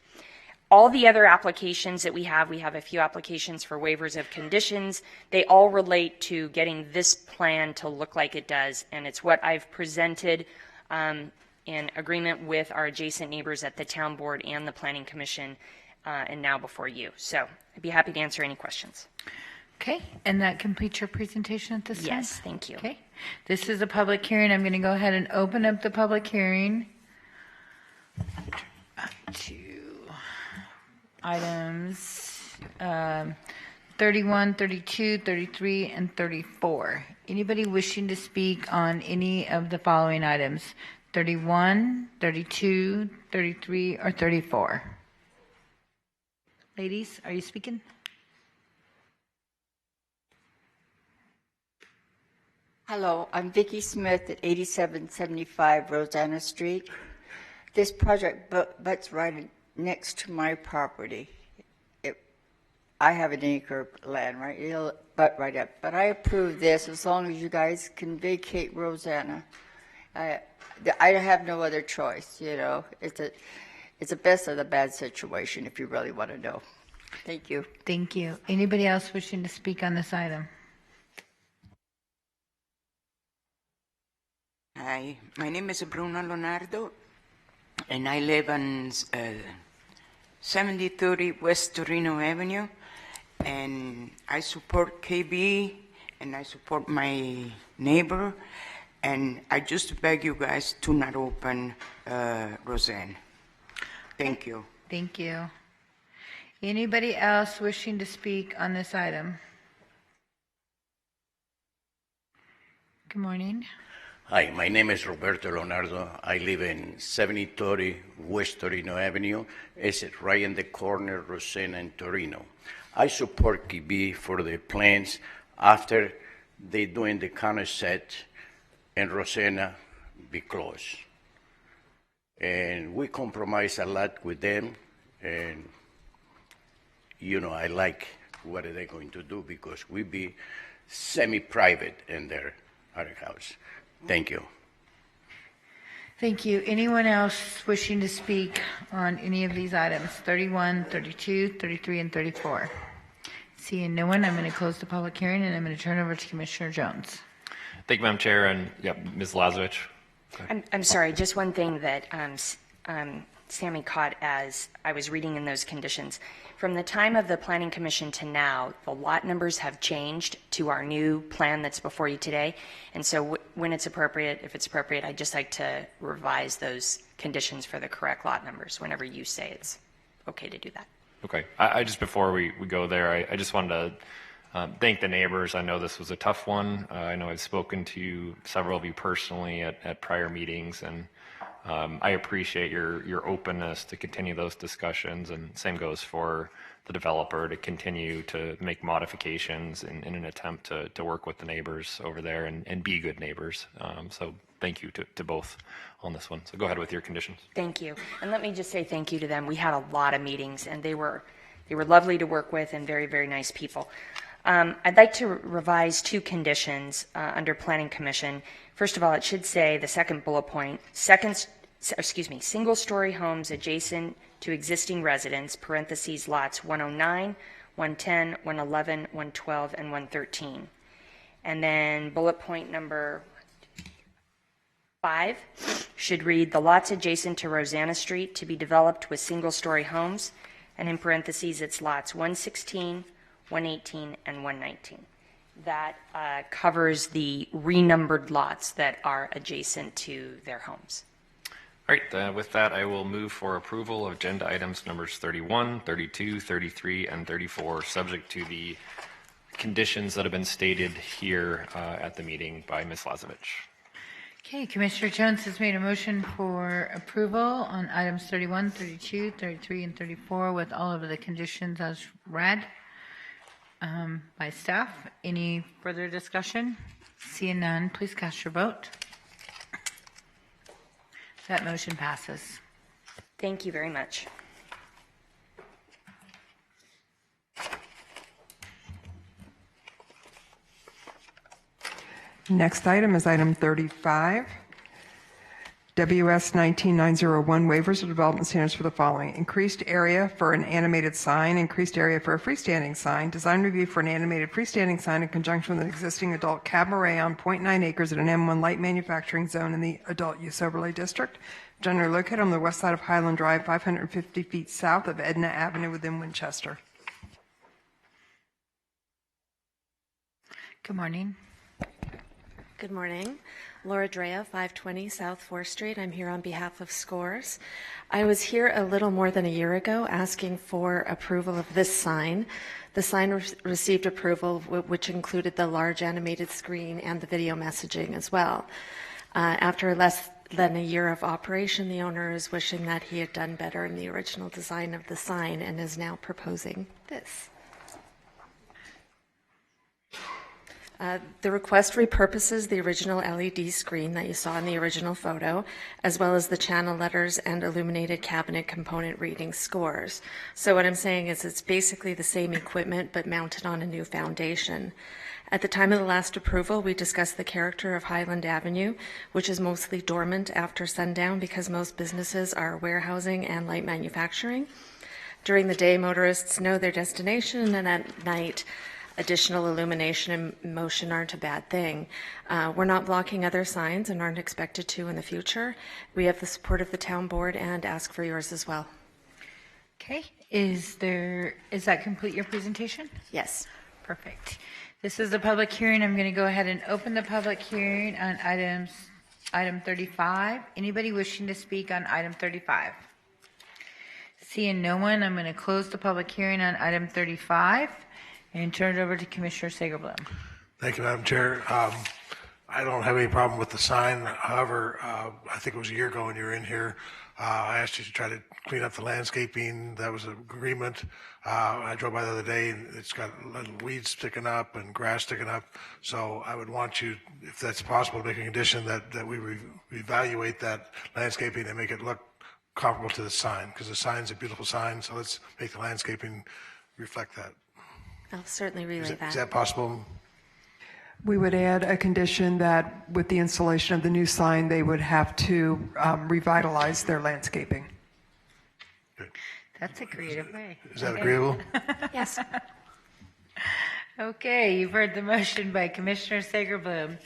All the other applications that we have a few applications for waivers of conditions. They all relate to getting this plan to look like it does, and it's what I've presented in agreement with our adjacent neighbors at the town board and the planning commission, and now before you. So I'd be happy to answer any questions. Okay, and that completes your presentation at this time? Yes, thank you. Okay, this is a public hearing. I'm going to go ahead and open up the public hearing to items 31, 32, 33, and 34. Anybody wishing to speak on any of the following items? 31, 32, 33, or 34? Ladies, are you speaking? Hello, I'm Vicki Smith at 8775 Rosanna Street. This project butts right next to my property. I have an acre of land right up, but I approve this as long as you guys can vacate Rosanna. I have no other choice, you know. It's a best of the bad situation if you really want to know. Thank you. Thank you. Anybody else wishing to speak on this item? Hi, my name is Bruno Leonardo, and I live on 7030 West Torino Avenue, and I support KB, and I support my neighbor, and I just beg you guys to not open Roseanne. Thank you. Thank you. Anybody else wishing to speak on this item? Good morning. Hi, my name is Roberto Leonardo. I live in 7030 West Torino Avenue. It's right in the corner, Rosanna and Torino. I support KB for the plans after they doing the counter set and Rosanna be closed. And we compromise a lot with them, and you know, I like what are they going to do because we be semi-private in their other house. Thank you. Thank you. Anyone else wishing to speak on any of these items, 31, 32, 33, and 34? Seeing no one, I'm going to close the public hearing, and I'm going to turn over to Commissioner Jones. Thank you, Madam Chair, and Ms. Lazovich. I'm sorry, just one thing that Sammy caught as I was reading in those conditions. From the time of the Planning Commission to now, the lot numbers have changed to our new plan that's before you today. And so when it's appropriate, if it's appropriate, I'd just like to revise those conditions for the correct lot numbers whenever you say it's okay to do that. Okay. I just, before we go there, I just wanted to thank the neighbors. I know this was a tough one. I know I've spoken to several of you personally at prior meetings, and I appreciate your openness to continue those discussions, and same goes for the developer to continue to make modifications in an attempt to work with the neighbors over there and be good neighbors. So thank you to both on this one. So go ahead with your conditions. Thank you. And let me just say thank you to them. We had a lot of meetings, and they were lovely to work with and very, very nice people. I'd like to revise two conditions under Planning Commission. First of all, it should say the second bullet point, single-story homes adjacent to existing residents, parentheses, lots 109, 110, 111, 112, and 113. And then bullet point number 5 should read, the lots adjacent to Rosanna Street to be developed with single-story homes, and in parentheses, it's lots 116, 118, and 119. That covers the renumbered lots that are adjacent to their homes. All right, with that, I will move for approval of agenda items numbers 31, 32, 33, and 34, subject to the conditions that have been stated here at the meeting by Ms. Lazovich. Okay, Commissioner Jones has made a motion for approval on items 31, 32, 33, and 34 with all of the conditions as read by staff. Any further discussion? Seeing none, please cast your vote. That motion passes. Thank you very much. Next item is item 35. WS 19901 waivers of development standards for the following: increased area for an animated sign, increased area for a freestanding sign, design review for an animated freestanding sign in conjunction with an existing adult cabaret on 0.9 acres in an M1 light manufacturing zone in the adult use overlay district, generally located on the west side of Highland Drive, 550 feet south of Edna Avenue within Winchester. Good morning. Good morning. Laura Drea, 520 South 4th Street. I'm here on behalf of Scores. I was here a little more than a year ago asking for approval of this sign. The sign received approval, which included the large animated screen and the video messaging as well. After less than a year of operation, the owner is wishing that he had done better in the original design of the sign and is now proposing this. The request repurposes the original LED screen that you saw in the original photo, as well as the channel letters and illuminated cabinet component reading scores. So what I'm saying is it's basically the same equipment but mounted on a new foundation. At the time of the last approval, we discussed the character of Highland Avenue, which is mostly dormant after sundown because most businesses are warehousing and light manufacturing. During the day, motorists know their destination, and at night, additional illumination and motion aren't a bad thing. We're not blocking other signs and aren't expected to in the future. We have the support of the town board and ask for yours as well. Okay, is that complete your presentation? Yes. Perfect. This is a public hearing. I'm going to go ahead and open the public hearing on item 35. Anybody wishing to speak on item 35? Seeing no one, I'm going to close the public hearing on item 35 and turn it over to Commissioner Sagerblum. Thank you, Madam Chair. I don't have any problem with the sign. However, I think it was a year ago when you were in here, I asked you to try to clean up the landscaping. That was an agreement. I drove by the other day and it's got little weeds sticking up and grass sticking up. So I would want you, if that's possible, to make a condition that we reevaluate that landscaping and make it look comparable to the sign, because the sign's a beautiful sign. So let's make the landscaping reflect that. I'll certainly relay that. Is that possible? We would add a condition that with the installation of the new sign, they would have to revitalize their landscaping. That's a creative way. Is that agreeable? Yes. Okay, you've heard the motion by Commissioner Sagerblum.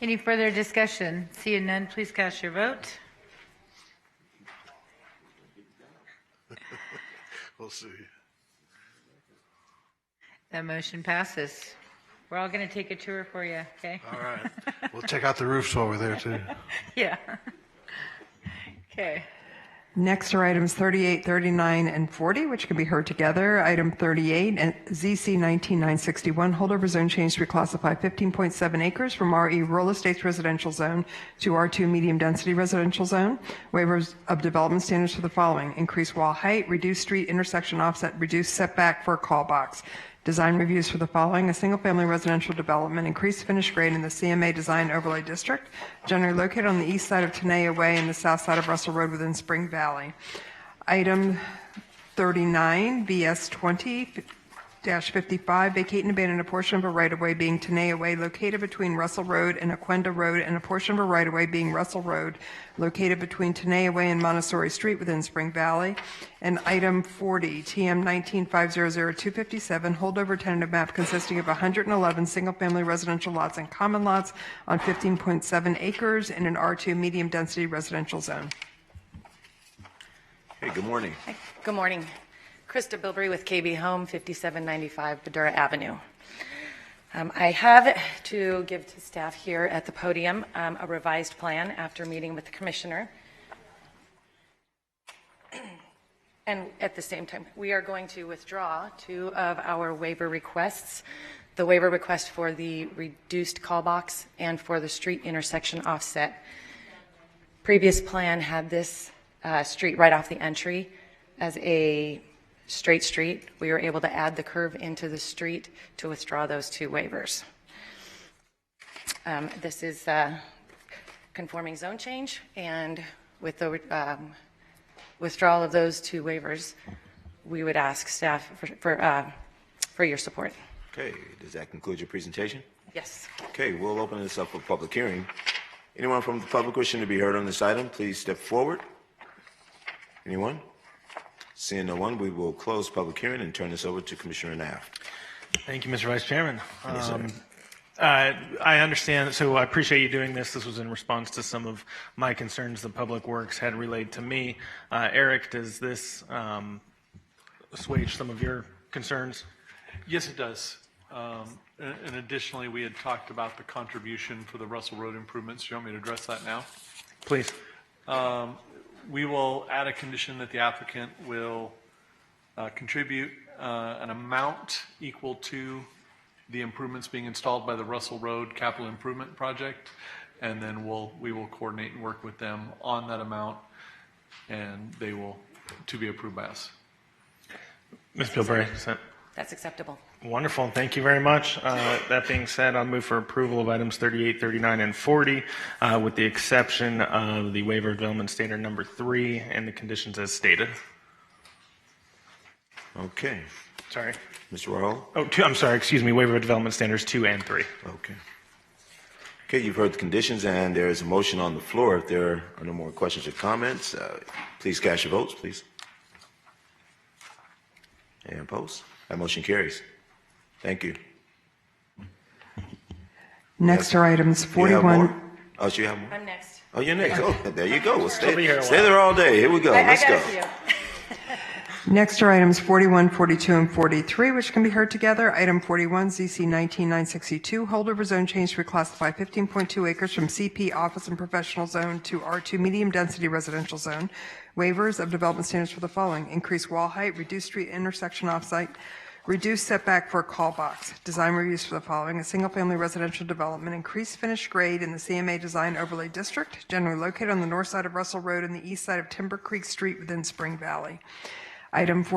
Any further discussion? Seeing none, please cast your vote. We'll see. That motion passes. We're all going to take a tour for you, okay? All right. We'll check out the roofs over there, too. Yeah. Okay. Next are items 38, 39, and 40, which can be heard together. Item 38, ZC 19961, holdover zone change to reclassify 15.7 acres from RE Rural Estates Residential Zone to R2 Medium Density Residential Zone. Waivers of development standards for the following: increase wall height, reduce street intersection offset, reduce setback for a call box. Design reviews for the following: a single-family residential development, increased finish grade in the CMA Design Overlay District, generally located on the east side of Tenaya Way and the south side of Russell Road within Spring Valley. Item 39, BS 20-55, vacate and abandon a portion of a right-of-way being Tenaya Way located between Russell Road and Aquenda Road, and a portion of a right-of-way being Russell Road located between Tenaya Way and Montessori Street within Spring Valley. And item 40, TM 19500257, holdover tentative map consisting of 111 single-family residential lots and common lots on 15.7 acres in an R2 medium-density residential zone. Hey, good morning. Hi, good morning. Krista Bilbrey with KB Home, 5795 Badura Avenue. I have to give to staff here at the podium a revised plan after meeting with the commissioner. And at the same time, we are going to withdraw two of our waiver requests: the waiver request for the reduced call box and for the street intersection offset. Previous plan had this street right off the entry as a straight street. We were able to add the curve into the street to withdraw those two waivers. This is conforming zone change, and with the withdrawal of those two waivers, we would ask staff for your support. Okay, does that conclude your presentation? Yes. Okay, we'll open this up for public hearing. Anyone from the public wishing to be heard on this item, please step forward. Anyone? Seeing no one, we will close public hearing and turn this over to Commissioner Naft. Thank you, Mr. Vice Chairman. Yes, sir. I understand, so I appreciate you doing this. This was in response to some of my concerns the Public Works had relayed to me. Eric, does this assuage some of your concerns? Yes, it does. And additionally, we had talked about the contribution for the Russell Road improvements. Do you want me to address that now? Please. We will add a condition that the applicant will contribute an amount equal to the improvements being installed by the Russell Road Capital Improvement Project, and then we will coordinate and work with them on that amount, and they will to be approved by us. Ms. Bilbrey, That's acceptable. Wonderful. Thank you very much. That being said, I'll move for approval of items 38, 39, and 40, with the exception of the waiver of development standard number 3 and the conditions as stated. Okay. Sorry. Mr. Raul? I'm sorry. Excuse me. Waiver of development standards 2 and 3. Okay. Okay, you've heard the conditions, and there is a motion on the floor. If there are no more questions or comments, please cast your votes, please. And opposed? That motion carries. Thank you. Next are items You have 41. more? Oh, so you have more? I'm next. Oh, you're next. Oh, there you go. Well, She'll be here a stay while. there all day. Here we go. Let's I go. got a few. Next are items 41, 42, and 43, which can be heard together. Item 41, ZC 19962, holdover zone change to reclassify 15.2 acres from CP Office and Professional Zone to R2 Medium Density Residential Zone. Waivers of development standards for the following: increased wall height, reduced street intersection offsite, reduced setback for a call box. Design reviews for the following: a single-family residential development, increased finished grade in the CMA Design Overlay District, generally located on the north side of Russell Road and the east side of Timber Creek Street within Spring Valley. Item 40.